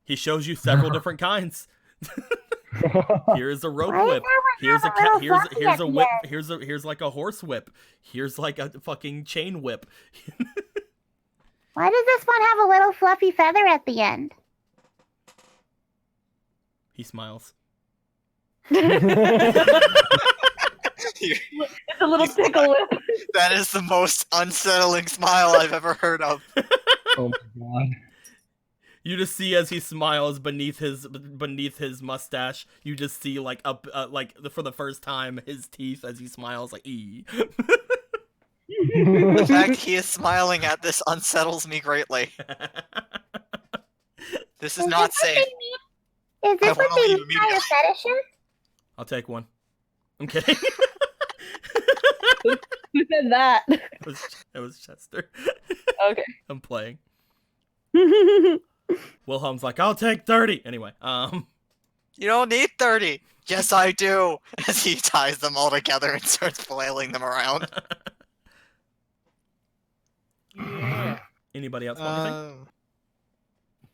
He shows you several different kinds. Here's a rope whip. Here's a whip. Here's like a horse whip. Here's like a fucking chain whip. Why does this one have a little fluffy feather at the end? He smiles. It's a little tickle whip. That is the most unsettling smile I've ever heard of. Oh my god. You just see as he smiles beneath his mustache. You just see like for the first time his teeth as he smiles like ee. The fact he is smiling at this unsettles me greatly. This is not safe. Is this I what wanna they leave mean by a fetishes? I'll take one. I'm kidding. Who said that? It was Chester. Okay. I'm playing. Wilhelm's like, I'll take 30. Anyway, You don't need 30. Yes, I do. As he ties them all together and starts flailing them around. Anybody else want anything?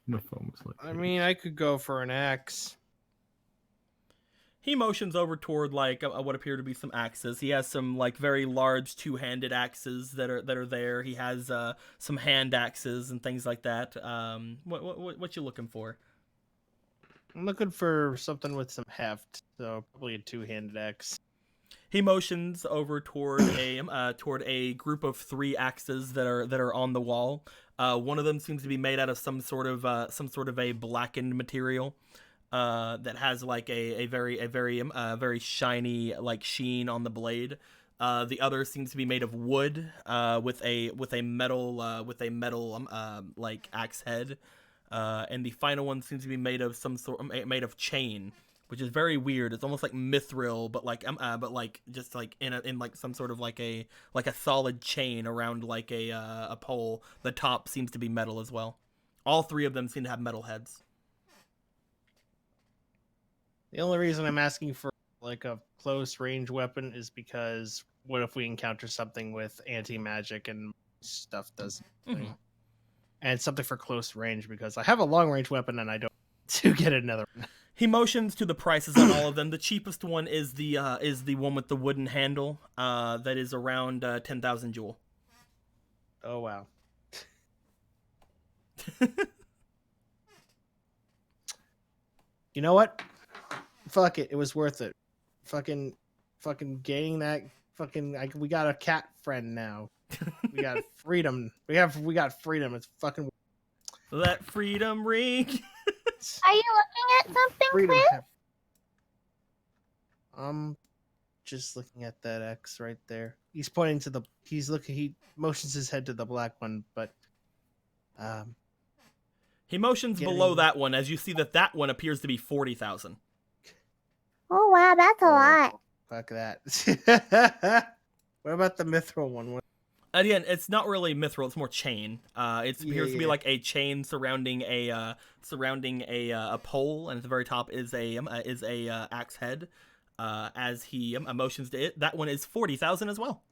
The phone was like, I mean, I could go for an axe. He motions over toward like what appear to be some axes. He has some like very large two-handed axes that are there. He has some hand axes and things like that. What you looking for? I'm looking for something with some heft, so probably a two-handed axe. He motions over toward a group of 3 axes that are on the wall. One of them seems to be made out of some sort of a blackened material. That has like a very shiny like sheen on the blade. The other seems to be made of wood with a metal like axe head. And the final one seems to be made of made of chain, which is very weird. It's almost like mithril, but like just like in like some sort of like a solid chain around like a pole. The top seems to be metal as well. All 3 of them seem to have metal heads. The only reason I'm asking for like a close range weapon is because what if we encounter something with anti-magic and stuff does Mhm. and something for close range because I have a long range weapon and I don't to get another one. He motions to the prices on all of them. The cheapest one is the one with the wooden handle. That is around 10,000 jewel. Oh wow. You know what? Fuck it. It was worth it. Fucking getting that we got a cat friend now. We got freedom. We got freedom. It's fucking Let freedom ring. Are you looking at something, freedom. Chris? Just looking at that X right there. He's pointing to the. He motions his head to the black one, but He motions below that one as you see that one appears to be 40,000. Oh wow, that's a lot. Fuck that. What about the mithril one? Again, it's not really mithril; it's more chain. It appears to be like a chain surrounding a pole, and at the very top is a axe head. As he motions to it, that one is 40,000 as well.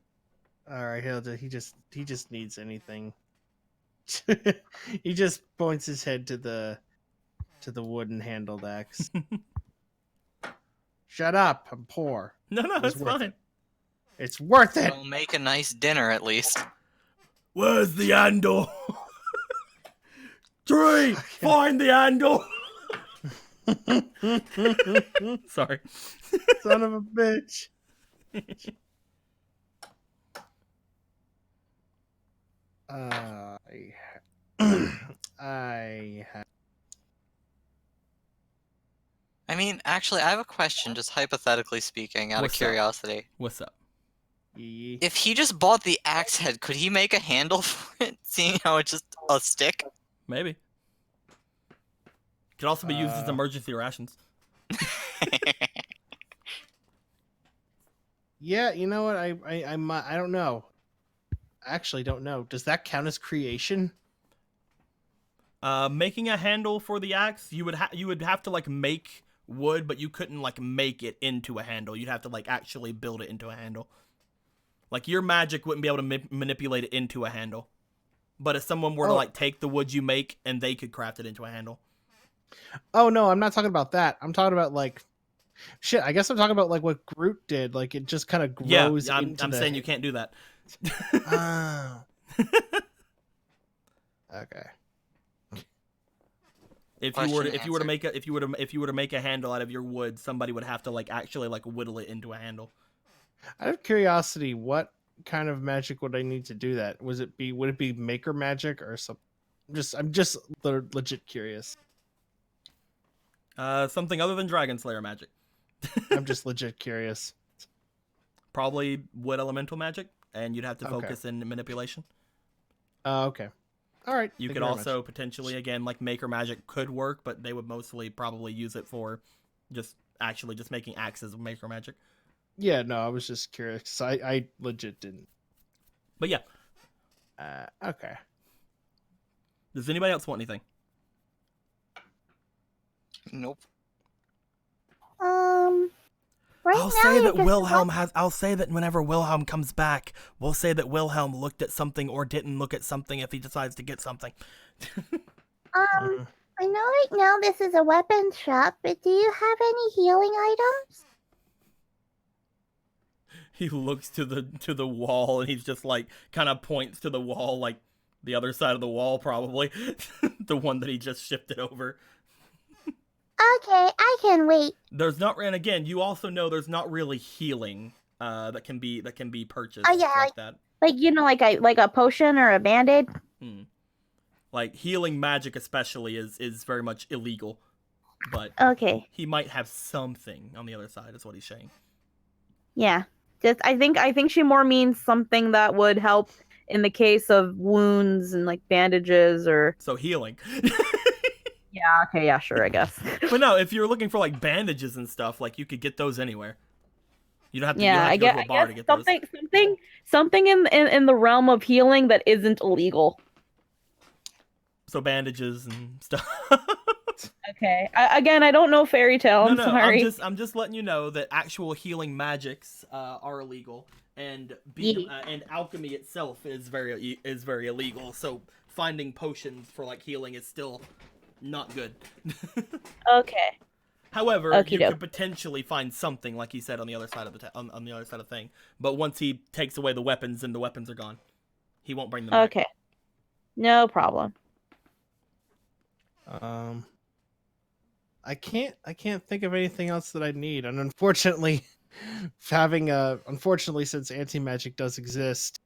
All right, he just needs anything. He just points his head to the wooden handled axe. Shut up! I'm poor. No, it's fine. It's worth it. It'll make a nice dinner at least. Where's the handle? 3, find the handle. Sorry. Son of a bitch. I mean, Actually, I have a question, just hypothetically speaking, out What's of up? curiosity. What's up? If he just bought the axe head, could he make a handle for it, seeing how it's just a stick? Maybe. Could also be used as emergency rations. Yeah, you know what? I don't know. I actually don't know. Does that count as creation? Making a handle for the axe, you would have to like make wood, but you couldn't like make it into a handle. You'd have to like actually build it into a handle. Like your magic wouldn't be able to manipulate it into a handle. But if someone were to like take the wood you make and they could craft it into a handle. Oh no, I'm not talking about that. I'm talking about like shit. I guess I'm talking about like what Groot did. Like it just kind of grows. Yeah, into I'm saying you can't do that. Oh. Okay. If you were to make a handle out of your wood, somebody would have to like actually like whittle it into a handle. Out of curiosity, what kind of magic would I need to do that? Would it be maker magic or something? I'm just legit curious. Something other than Dragon Slayer magic. I'm just legit curious. Probably wood elemental magic, and you'd have to focus in manipulation. Okay. All right. You could also potentially, again, like maker magic could work, but they would mostly probably use it for just making axes of maker magic. Yeah, no, I was just curious. 'Cause I legit didn't. But yeah. Okay. Does anybody else want anything? Nope. I'll say that I'll say that whenever Wilhelm comes back, we'll say that Wilhelm looked at something or didn't look at something if he decides to get something. I know right now this is a weapons shop, but do you have any healing items? He looks to the wall and he's just like kind of points to the wall, like the other side of the wall, probably the one that he just shifted over. Okay, I can wait. There's not, and again, you also know there's not really healing that can be purchased like that. Like like a potion or a band-aid. Like healing magic, especially, is very much illegal. But okay, he might have something on the other side, is what he's saying. Yeah, just I think she more means something that would help in the case of wounds and like bandages or. So healing. Yeah, okay, yeah, sure, I guess. But no, if you're looking for like bandages and stuff, like you could get those anywhere. You don't have to, I go to a bar to get something in the realm of healing that isn't illegal. So bandages and stuff. Okay. I don't know fairy tale. I'm sorry. I'm just letting you know that actual healing magics are illegal, and and alchemy itself is very illegal. So finding potions for like healing is still not good. Okay. However, you could potentially find something, like he said, on the other side of on the other side of the thing. But once he takes away the weapons, and the weapons are gone, he won't bring them back. Okay. No problem. I can't think of anything else that I need, and unfortunately, since anti-magic does exist,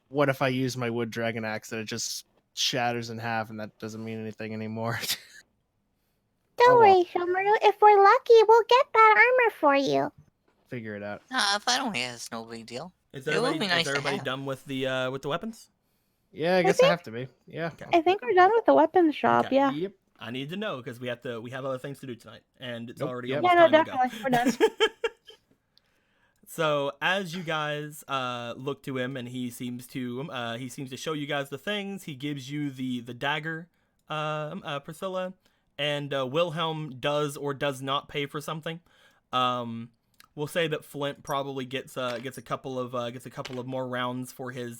what if I use my wood dragon axe and it just shatters in half, and that doesn't mean anything anymore? Don't worry, Shomaru. If we're lucky, we'll get that armor for you. Figure it out. If I don't get it, it's no big deal. Is It would be nice to everybody have. done with the weapons? Yeah, I guess I have to be. Yeah. I think we're done with the weapons shop. Okay. Yeah. Yep. I need to know because we have other things to do tonight, and it's already Yeah, almost no, time definitely. to go. We're done. So as you guys look to him, and he seems to show you guys the things. He gives you the dagger, Priscilla, and Wilhelm does or does not pay for something. We'll say that Flint probably gets a couple of more rounds for his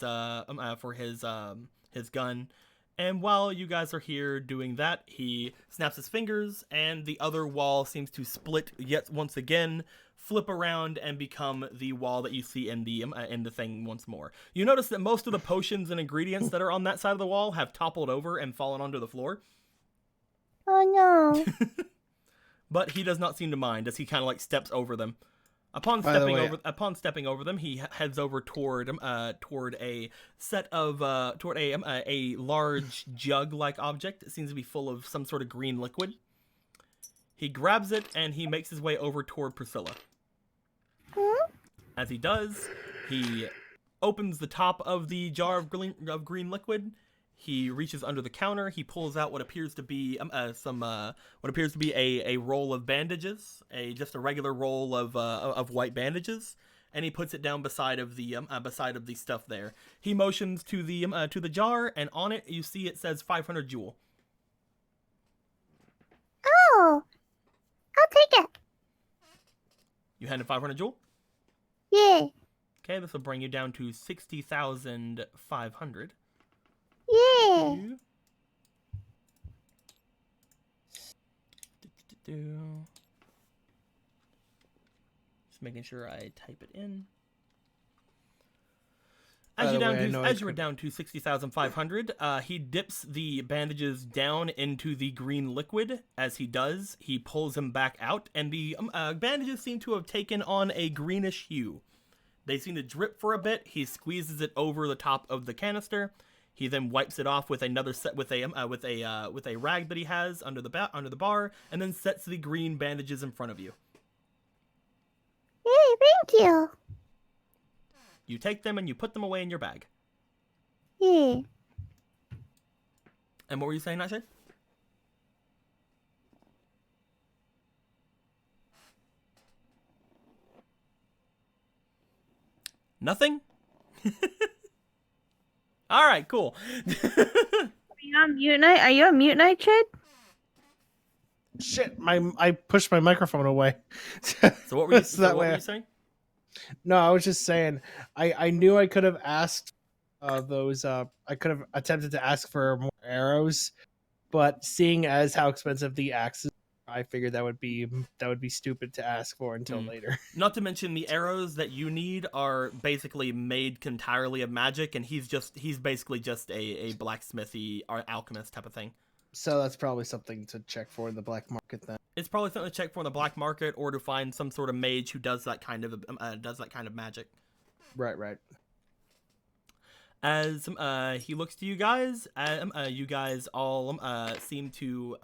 gun. And while you guys are here doing that, he snaps his fingers, and the other wall seems to split yet once again, flip around, and become the wall that you see in the thing once more. You notice that most of the potions and ingredients that are on that side of the wall have toppled over and fallen onto the floor. Oh no. But he does not seem to mind as he kind of like steps over them. Upon stepping over them, he heads over toward a large jug-like object. It seems to be full of some sort of green liquid. He grabs it and he makes his way over toward Priscilla. As he does, he opens the top of the jar of green liquid. He reaches under the counter. He pulls out what appears to be a roll of bandages, just a regular roll of white bandages, and he puts it down beside of the stuff there. He motions to the jar, and on it you see it says 500 jewel. Oh, I'll take it. You hand him 500 jewel? Yeah. Okay, this will bring you down to 60,500. Yeah. Just making sure I type it in. As you were down to 60,500, he dips the bandages down into the green liquid. As he does, he pulls them back out, and the bandages seem to have taken on a greenish hue. They seem to drip for a bit. He squeezes it over the top of the canister. He then wipes it off with another set with a rag that he has under the bar, and then sets the green bandages in front of you. Hey, thank you. You take them and you put them away in your bag. Yeah. And what were you saying, Nightshade? Nothing? All right, cool. Are you on mute, Nightshade? Shit, I pushed my microphone away. So what were you, what were you saying? No, I was just saying I knew I could have asked those I could have attempted to ask for more arrows, but seeing as how expensive the axes, I figured that would be stupid to ask for until later. Not to mention the arrows that you need are basically made entirely of magic, and he's basically just a blacksmithy or alchemist type of thing. So that's probably something to check for in the black market then. It's probably something to check for in the black market, or to find some sort of mage who does that kind of magic. Right. As he looks to you guys, you guys all seem to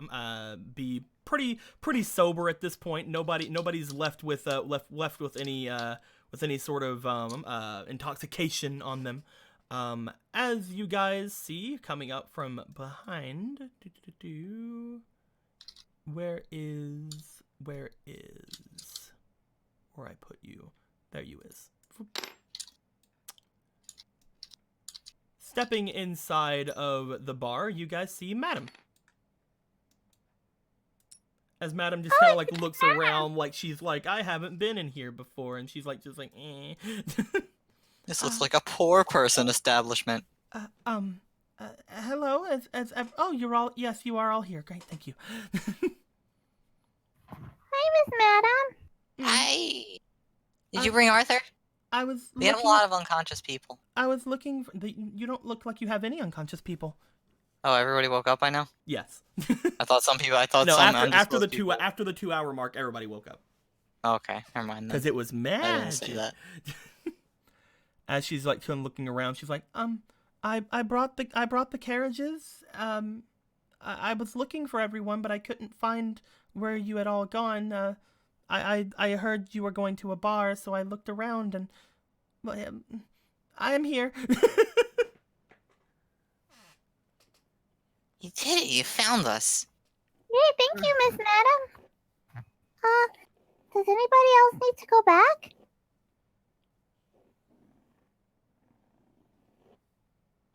be pretty sober at this point. Nobody's left with any sort of intoxication on them. As you guys see coming up from behind, where I put you? There you is. Stepping inside of the bar, you guys see Madam. As Madam just kind of like looks around, like she's like, I haven't been in here before, and she's like, just like, eh. This looks like a poor person establishment. Hello. Oh, you're all. Yes, you are all here. Great, thank you. Hi, Miss Madam. Hi. Did you bring Arthur? I was. We had a lot of unconscious people. I was looking. You don't look like you have any unconscious people. Oh, everybody woke up by now? Yes. I thought some people. No, after the 2 hour mark, everybody woke up. Okay, never mind then. Because it was mad. I didn't see that. As she's like looking around, she's like, I brought the carriages. I was looking for everyone, but I couldn't find where you had all gone. I heard you were going to a bar, so I looked around and I am here. You did it. You found us. Yay, thank you, Miss Madam. Does anybody else need to go back?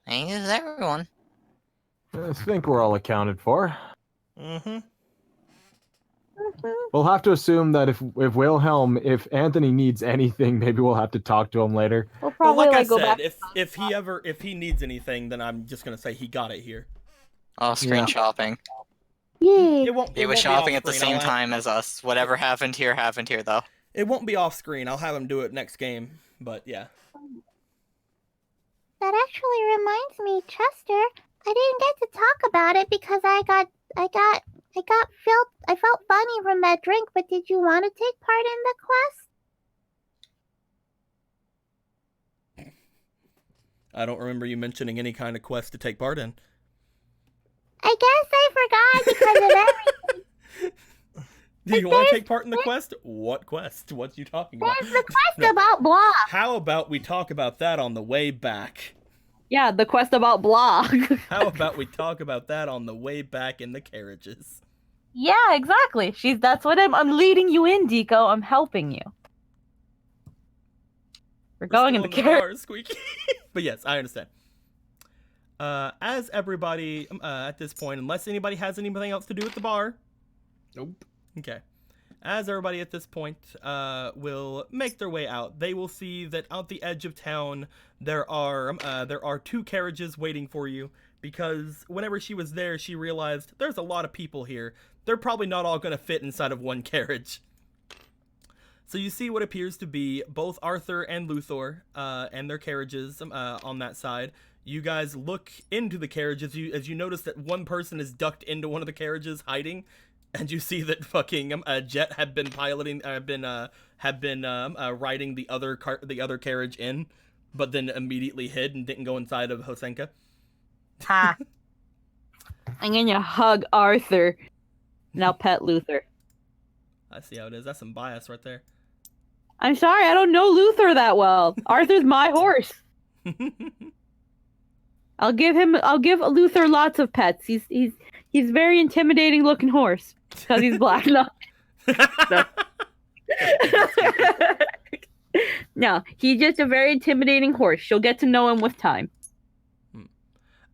I think this is everyone. I think we're all accounted for. Mm-hmm. We'll have to assume that if Anthony needs anything, maybe we'll have to talk to him later. We'll probably like I go said, back. if he needs anything, then I'm just gonna say he got it here. Oh, screen shopping. Yeah. He was shopping at the same time as us. Whatever happened here, though. It won't be off screen. I'll have him do it next game. But yeah. That actually reminds me, Chester. I didn't get to talk about it because I felt funny from that drink. But did you want to take part in the quest? I don't remember you mentioning any kind of quest to take part in. I guess I forgot because of everything. Do you want to take part in the quest? What quest? What you talking about? There's the quest about blah. How about we talk about that on the way back? Yeah, the quest about blah. How about we talk about that on the way back in the carriages? Yeah, exactly. That's what I'm leading you in, Deco. I'm helping you. We're going in the carriage. car, Squeaky. But yes, I understand. As everybody at this point, unless anybody has anything else to do at the bar. Nope. Okay. As everybody at this point will make their way out, they will see that out the edge of town there are 2 carriages waiting for you, because whenever she was there, she realized there's a lot of people here. They're probably not all going to fit inside of one carriage. So you see what appears to be both Arthur and Luthor and their carriages on that side. You guys look into the carriage as you notice that one person is ducked into one of the carriages hiding. And you see that fucking Jet had been riding the other carriage in, but then immediately hid and didn't go inside of Hosenka. Ha! I'm gonna hug Arthur. Now pet Luther. I see how it is. That's some bias right there. I'm sorry, I don't know Luther that well. Arthur's my horse. I'll give Luther lots of pets. He's very intimidating looking horse because he's black. No. No, he's just a very intimidating horse. You'll get to know him with time.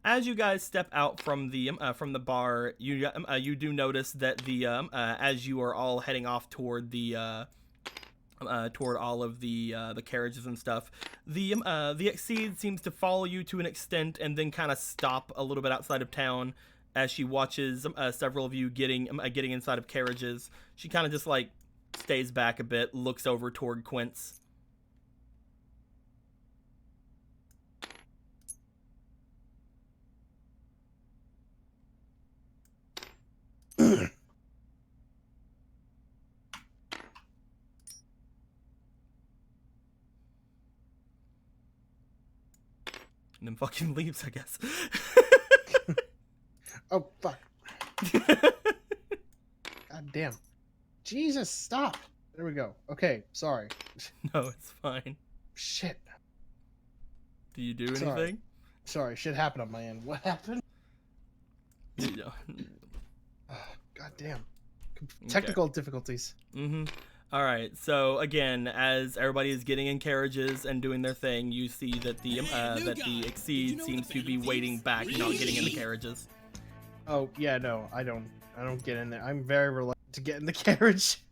As you guys step out from the bar, you do notice that as you are all heading off toward toward all of the carriages and stuff, the Exceed seems to follow you to an extent and then kind of stop a little bit outside of town as she watches several of you getting inside of carriages. She kind of just like stays back a bit, looks over toward Quince. And then fucking leaves, I guess. Oh, fuck. God damn. Jesus, stop. There we go. Okay, sorry. No, it's fine. Shit. Do you do anything? Sorry, shit happened on my end. What happened? Yeah. God damn. Technical difficulties. Mm-hmm. All right. So again, as everybody is getting in carriages and doing their thing, you see that the Exceed seems to be waiting back, not getting in the carriages. Oh yeah, no, I don't get in there. I'm very reluctant to get in the carriage.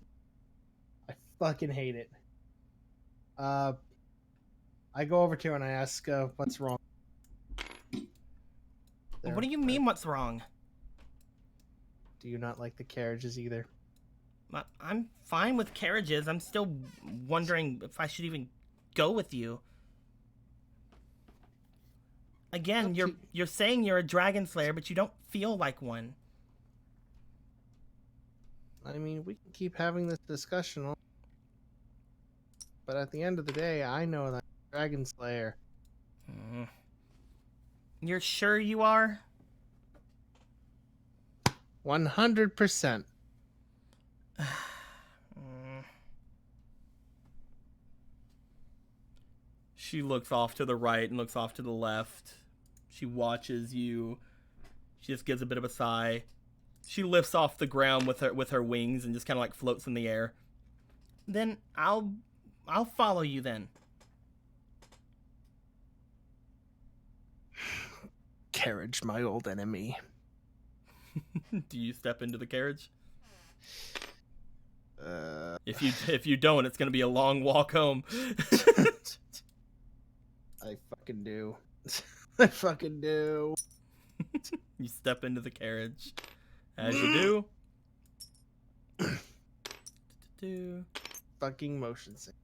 I fucking hate it. I go over to her and I ask what's wrong. What do you mean, what's wrong? Do you not like the carriages either? I'm fine with carriages. I'm still wondering if I should even go with you. Again, you're saying you're a dragon slayer, but you don't feel like one. I mean, we can keep having this discussion, but at the end of the day, I know that I'm a dragon slayer. You're sure you are? 100%. She looks off to the right and looks off to the left. She watches you. She just gives a bit of a sigh. She lifts off the ground with her wings and just kind of like floats in the air. Then I'll follow you then. Carriage, my old enemy. Do you step into the carriage? If you don't, it's gonna be a long walk home. I fucking do. I fucking do. You step into the carriage. As you do. Fucking motion sick.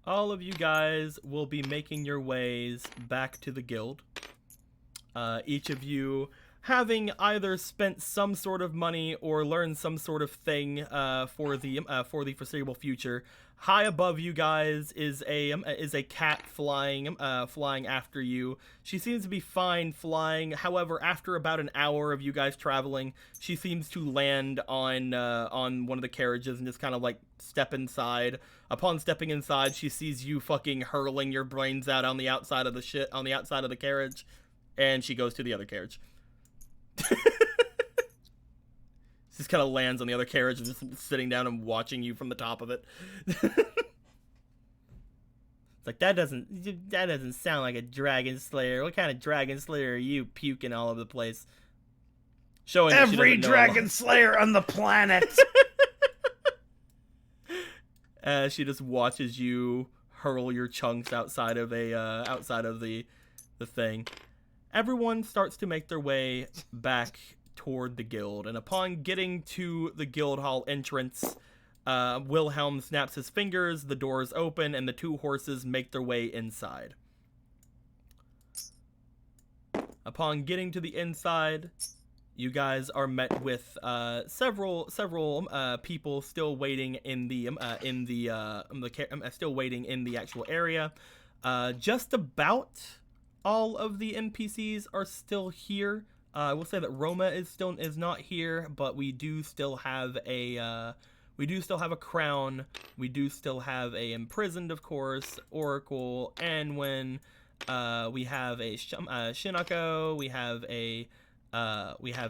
All of you guys will be making your ways back to the guild. Each of you having either spent some sort of money or learned some sort of thing for the foreseeable future. High above you guys is a cat flying after you. She seems to be fine flying. However, after about an hour of you guys traveling, she seems to land on one of the carriages and just kind of like step inside. Upon stepping inside, she sees you fucking hurling your brains out on the outside of the carriage, and she goes to the other carriage. Just kind of lands on the other carriage and just sitting down and watching you from the top of it. It's like, that doesn't sound like a dragon slayer. What kind of dragon slayer are you, puking all over the place? Showing every dragon slayer on the planet. She just watches you hurl your chunks outside of the thing. Everyone starts to make their way back toward the guild, and upon getting to the guild hall entrance, Wilhelm snaps his fingers, the doors open, and the two horses make their way inside. Upon getting to the inside, you guys are met with several people still waiting in the still waiting in the actual area. Just about all of the NPCs are still here. I will say that Roma is not here, but we do still have a crown. We do still have a imprisoned, of course, Oracle, and when we have a Shinako, we have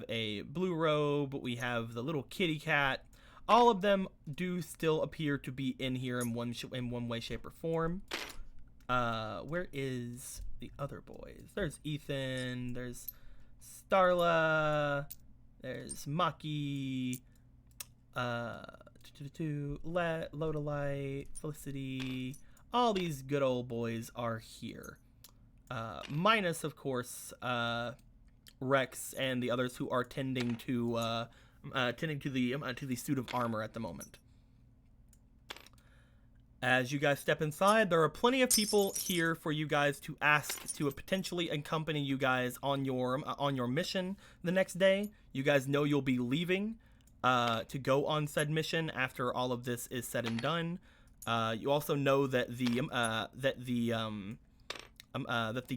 a blue robe, we have the little kitty cat. All of them do still appear to be in here in one way, shape, or form. Where is the other boys? There's Ethan, there's Starla, there's Maki, Lodalite, Felicity. All these good old boys are here. Minus, of course, Rex and the others who are tending to the suit of armor at the moment. As you guys step inside, there are plenty of people here for you guys to ask to potentially accompany you guys on your mission the next day. You guys know you'll be leaving to go on said mission after all of this is said and done. You also know that the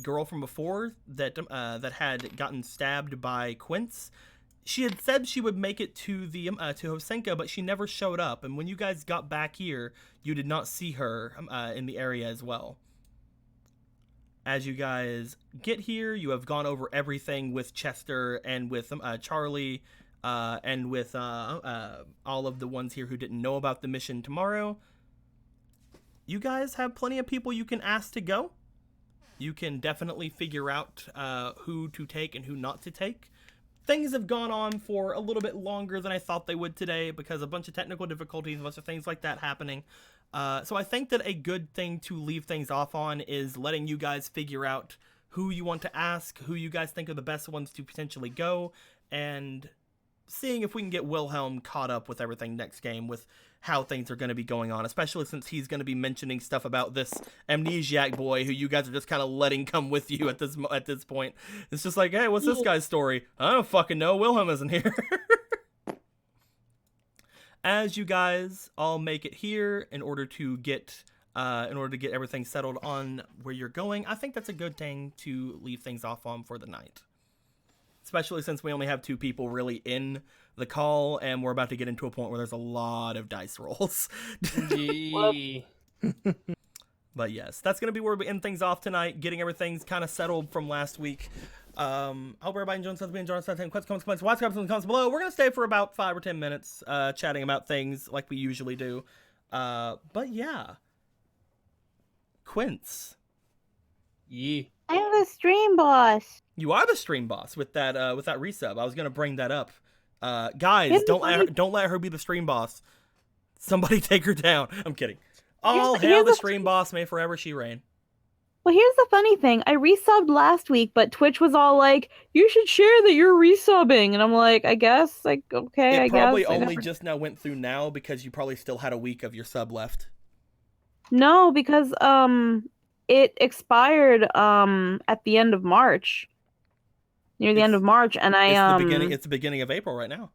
girl from before that had gotten stabbed by Quince, she had said she would make it to the to Hosenka, but she never showed up. And when you guys got back here, you did not see her in the area as well. As you guys get here, you have gone over everything with Chester and with Charlie, and with all of the ones here who didn't know about the mission tomorrow. You guys have plenty of people you can ask to go. You can definitely figure out who to take and who not to take. Things have gone on for a little bit longer than I thought they would today because a bunch of technical difficulties, a bunch of things like that happening. So I think that a good thing to leave things off on is letting you guys figure out who you want to ask, who you guys think are the best ones to potentially go, and seeing if we can get Wilhelm caught up with everything next game with how things are going to be going on, especially since he's going to be mentioning stuff about this amnesiac boy who you guys are just kind of letting come with you at this point. It's just like, hey, what's this guy's story? I don't fucking know. Wilhelm isn't here. As you guys all make it here in order to get everything settled on where you're going, I think that's a good thing to leave things off on for the night. Especially since we only have 2 people really in the call, and we're about to get into a point where there's a lot of dice rolls. But yes, that's going to be where we end things off tonight, getting everything kind of settled from last week. Hope everybody enjoys comments below. We're going to stay for about 5 or 10 minutes chatting about things like we usually do. But yeah. Quince. Yee. I'm the stream boss. You are the stream boss with that resub. I was gonna bring that up. Guys, don't let her be the stream boss. Somebody take her down. I'm kidding. All hail the stream boss. May forever she reign. Well, here's the funny thing. I resubbed last week, but Twitch was all like, "You should share that you're resubbing," and I'm like, "I guess, like, okay, I guess." It probably only just now went through now because you probably still had a week of your sub left. No, because it expired at the end of March. near the end of March, and It's the beginning of April right now.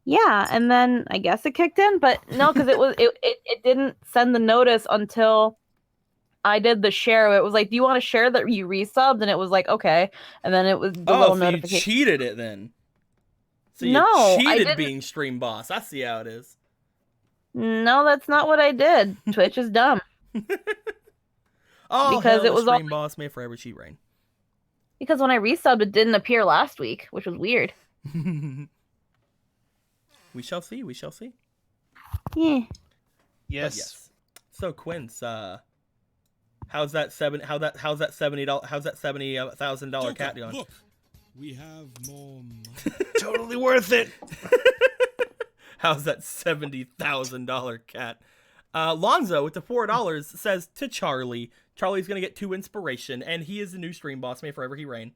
Yeah, and then I guess it kicked in, but no, because it didn't send the notice until I did the share. It was like, "Do you want to share that you resubbed?" And it was like, "Okay," and then it was the little so notification. You cheated it then. So you No, I cheated didn't. being stream boss. I see how it is. No, that's not what I did. Twitch is dumb. Oh, because hell, it was stream boss may forever cheat reign. Because when I resubbed, it didn't appear last week, which was weird. We shall see. We shall see. Yeah. Yes. So Quince, how's that $70,000 cat doing? Look, we have more money. Totally worth it. How's that $70,000 cat? Lonzo with the $4 says to Charlie, Charlie's gonna get 2 inspiration, and he is the new stream boss. May forever he reign.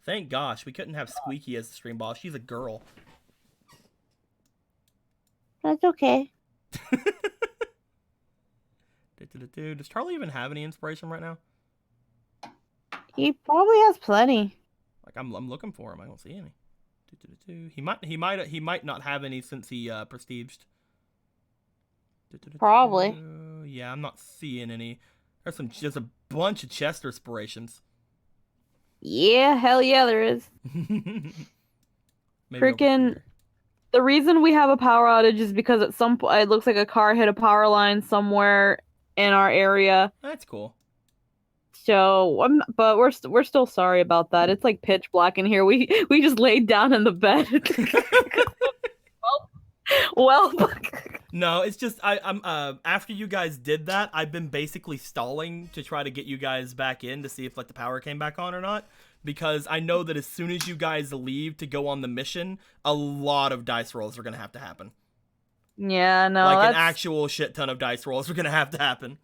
Thank gosh, we couldn't have Squeaky as the stream boss. She's a girl. That's okay. Does Charlie even have any inspiration right now? He probably has plenty. Like I'm looking for him. I don't see any. He might not have any since he prestiged. Probably. Yeah, I'm not seeing any. There's a bunch of chest inspirations. Yeah, hell yeah, there is. Freaking. The reason we have a power outage is because at some point it looks like a car hit a power line somewhere in our area. That's cool. So, but we're still sorry about that. It's like pitch black in here. We just laid down in the bed. well. No, it's just I'm after you guys did that, I've been basically stalling to try to get you guys back in to see if like the power came back on or not. Because I know that as soon as you guys leave to go on the mission, a lot of dice rolls are going to have to happen. Yeah, no. Like an actual shit ton of dice rolls are going to have to happen.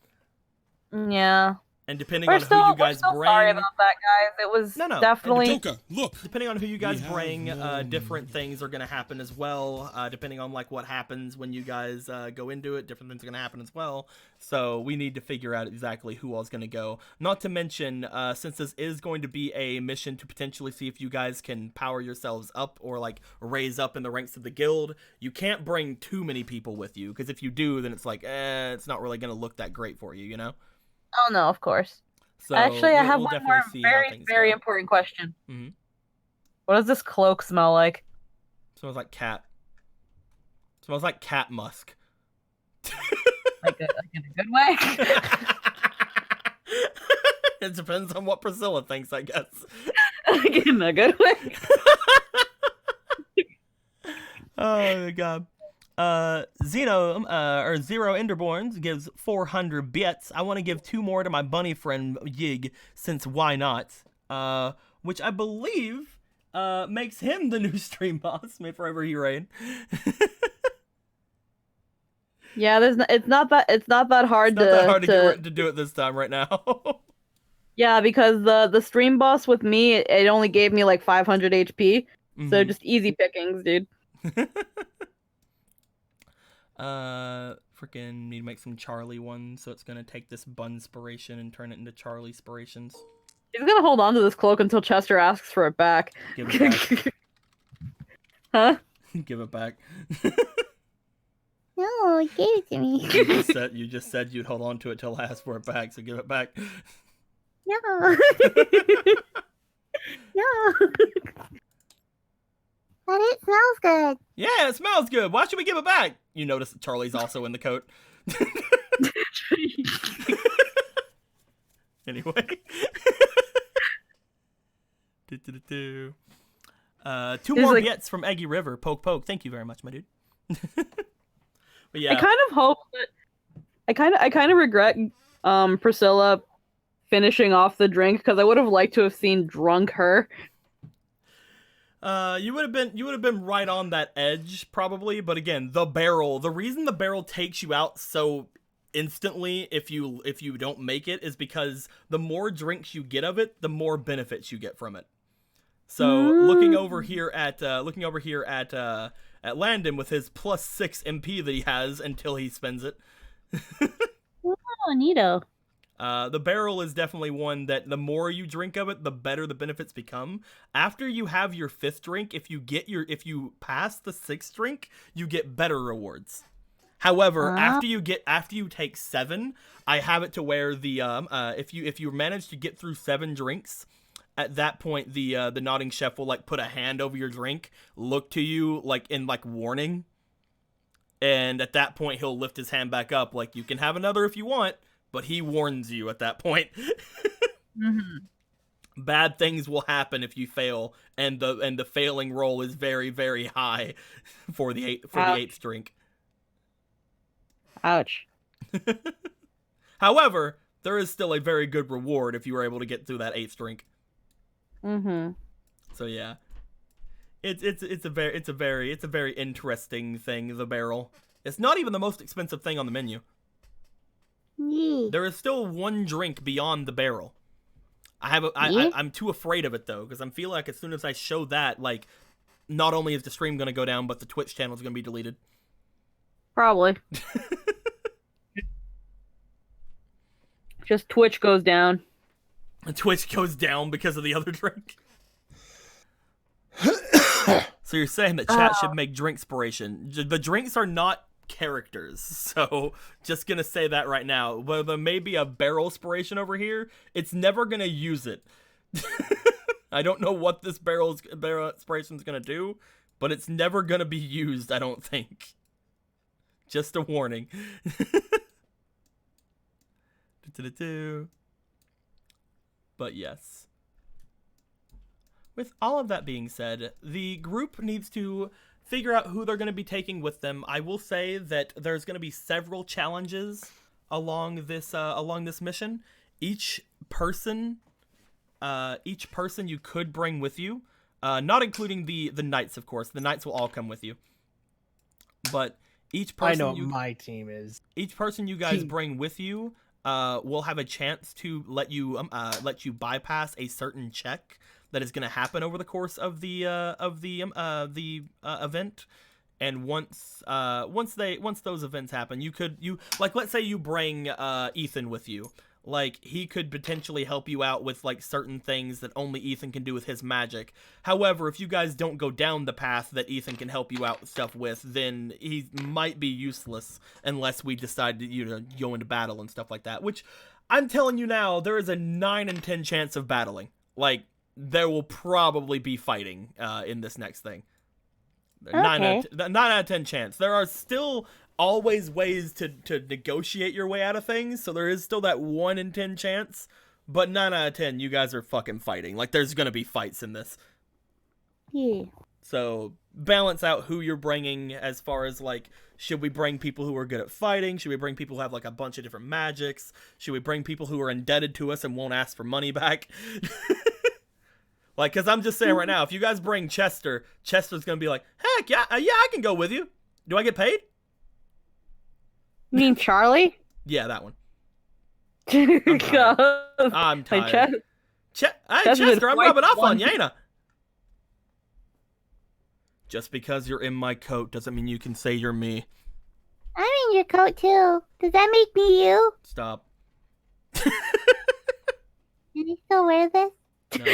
Yeah. And depending on who you guys bring, sorry about that, guys. It was definitely. Look, depending on who you guys bring, different things are gonna happen as well. Depending on like what happens when you guys go into it, different things are gonna happen as well. So we need to figure out exactly who all's gonna go. Not to mention, since this is going to be a mission to potentially see if you guys can power yourselves up or like raise up in the ranks of the guild, you can't bring too many people with you because if you do, then it's like, it's not really gonna look that great for you, you know. Oh no, of course. So actually, I have we'll one more very important question. Mm-hmm. What does this cloak smell like? Smells like cat. Smells like cat musk. like in a good way? It depends on what Priscilla thinks, I guess. In a good way. Oh my god. Zero Enderborns gives 400 bits. I want to give 2 more to my bunny friend Yig, since why not? Which I believe makes him the new stream boss. May forever he reign. Yeah, it's not that hard to do it this time right now. Yeah, because the stream boss with me, it only gave me like 500 HP, so just easy pickings, dude. Freaking need to make some Charlie ones, so it's gonna take this bun inspiration and turn it into Charlie inspirations. He's gonna hold on to this cloak until Chester asks for it back. Give it back. Huh? Give it back. No, he gave it to me. You just said you'd hold on to it till I asked for it back, so give it back. No. No. But it smells good. Yeah, it smells good. Why should we give it back? You notice that Charlie's also in the coat. Anyway. 2 more bits from Eggy River. Poke. Thank you very much, my dude. But yeah. I kind of hope that I kind of regret Priscilla finishing off the drink because I would have liked to have seen drunk her. You would have been right on that edge probably, but again, the reason the barrel takes you out so instantly if you don't make it is because the more drinks you get of it, the more benefits you get from it. So looking over here at Landon with his +6 MP that he has until he spends it. Oh, neato. The barrel is definitely one that the more you drink of it, the better the benefits become. After you have your 5th drink, if you pass the 6th drink, you get better rewards. However, after you take 7, I have it to where the if you manage to get through 7 drinks, at that point the nodding chef will like put a hand over your drink, look to you like in like warning, and at that point he'll lift his hand back up like you can have another if you want, but he warns you at that point. Bad things will happen if you fail, and the failing roll is very, very high for the 8th drink. Ouch. However, there is still a very good reward if you were able to get through that 8th drink. So yeah, it's a very interesting thing. The barrel. It's not even the most expensive thing on the menu. There is still 1 drink beyond the barrel. I'm too afraid of it though, because I feel like as soon as I show that, like, not only is the stream gonna go down, but the Twitch channel is gonna be deleted. Probably. Just Twitch goes down. Twitch goes down because of the other drink. So you're saying that chat should make drinkspiration. The drinks are not characters, so just gonna say that right now. Well, there may be a barrel inspiration over here. It's never gonna use it. I don't know what this barrel inspiration is gonna do, but it's never gonna be used, I don't think. Just a warning. But yes. With all of that being said, the group needs to figure out who they're going to be taking with them. I will say that there's going to be several challenges along this mission. Each person you could bring with you, not including the knights, of course. The knights will all come with you. But each person I know what my team is. Each person you guys bring with you will have a chance to let you bypass a certain check that is going to happen over the course of the event. And once those events happen, let's say you bring Ethan with you. Like, he could potentially help you out with like certain things that only Ethan can do with his magic. However, if you guys don't go down the path that Ethan can help you out with stuff with, then he might be useless unless we decide to go into battle and stuff like that. Which, I'm telling you now, there is a 9 in 10 chance of battling. Like, there will probably be fighting in this next thing. Okay. 9 out of 10 chance. There are still always ways to negotiate your way out of things, so there is still that 1 in 10 chance, but 9 out of 10 you guys are fucking fighting. Like, there's gonna be fights in this. Yeah. So balance out who you're bringing as far as like, should we bring people who are good at fighting? Should we bring people who have like a bunch of different magics? Should we bring people who are indebted to us and won't ask for money back? Like, because I'm just saying right now, if you guys bring Chester, Chester's gonna be like, heck yeah, I can go with you. Do I get paid? You mean Charlie? Yeah, that one. I'm tired. Hey, Chester, I'm rubbing off on you, ain't I? Just because you're in my coat doesn't mean you can say you're me. I'm in your coat too. Does that make me you? Stop. Can you still wear this? No.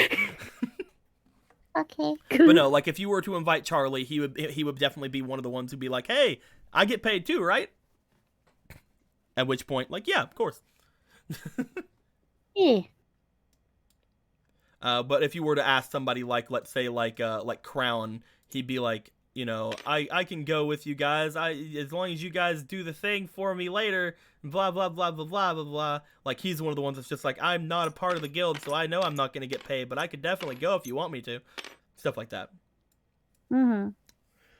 Okay. But no, like, if you were to invite Charlie, he would definitely be one of the ones who'd be like, hey, I get paid too, right? At which point, like, yeah, of course. Yeah. But if you were to ask somebody like, let's say, like Crown, he'd be like, I can go with you guys. As long as you guys do the thing for me later, blah, blah, blah, blah, blah, blah, blah. Like, he's one of the ones that's just like, I'm not a part of the guild, so I know I'm not going to get paid, but I could definitely go if you want me to. Stuff like that. Mm-hmm.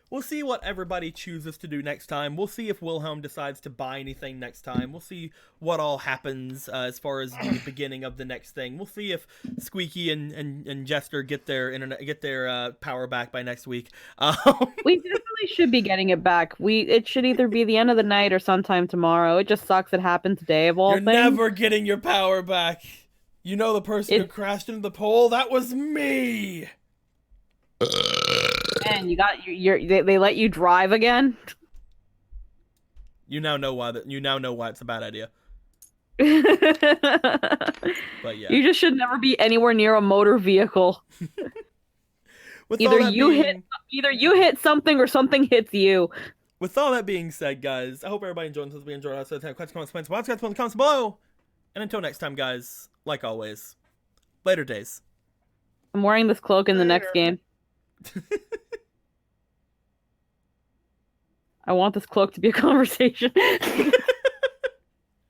We'll see what everybody chooses to do next time. We'll see if Wilhelm decides to buy anything next time. We'll see what all happens as far as the beginning of the next thing. We'll see if Squeaky and Jester get their power back by next week. We definitely should be getting it back. It should either be the end of the night or sometime tomorrow. It just sucks it happened today of all You're things. never getting your power back. You know the person who crashed into the pole? That was me! Man, they let you drive again? You now know why it's a bad idea. But yeah. You just should never be anywhere near a motor vehicle. With all that Either you hit something or something hits you. With all that being said, guys, I hope everybody enjoyed this. We enjoyed it. So, questions, comments, in the comments below. And until next time, guys, like always, later days. I'm wearing this cloak in the next game. I want this cloak to be a conversation.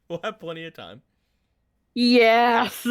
We'll have plenty of time. Yes.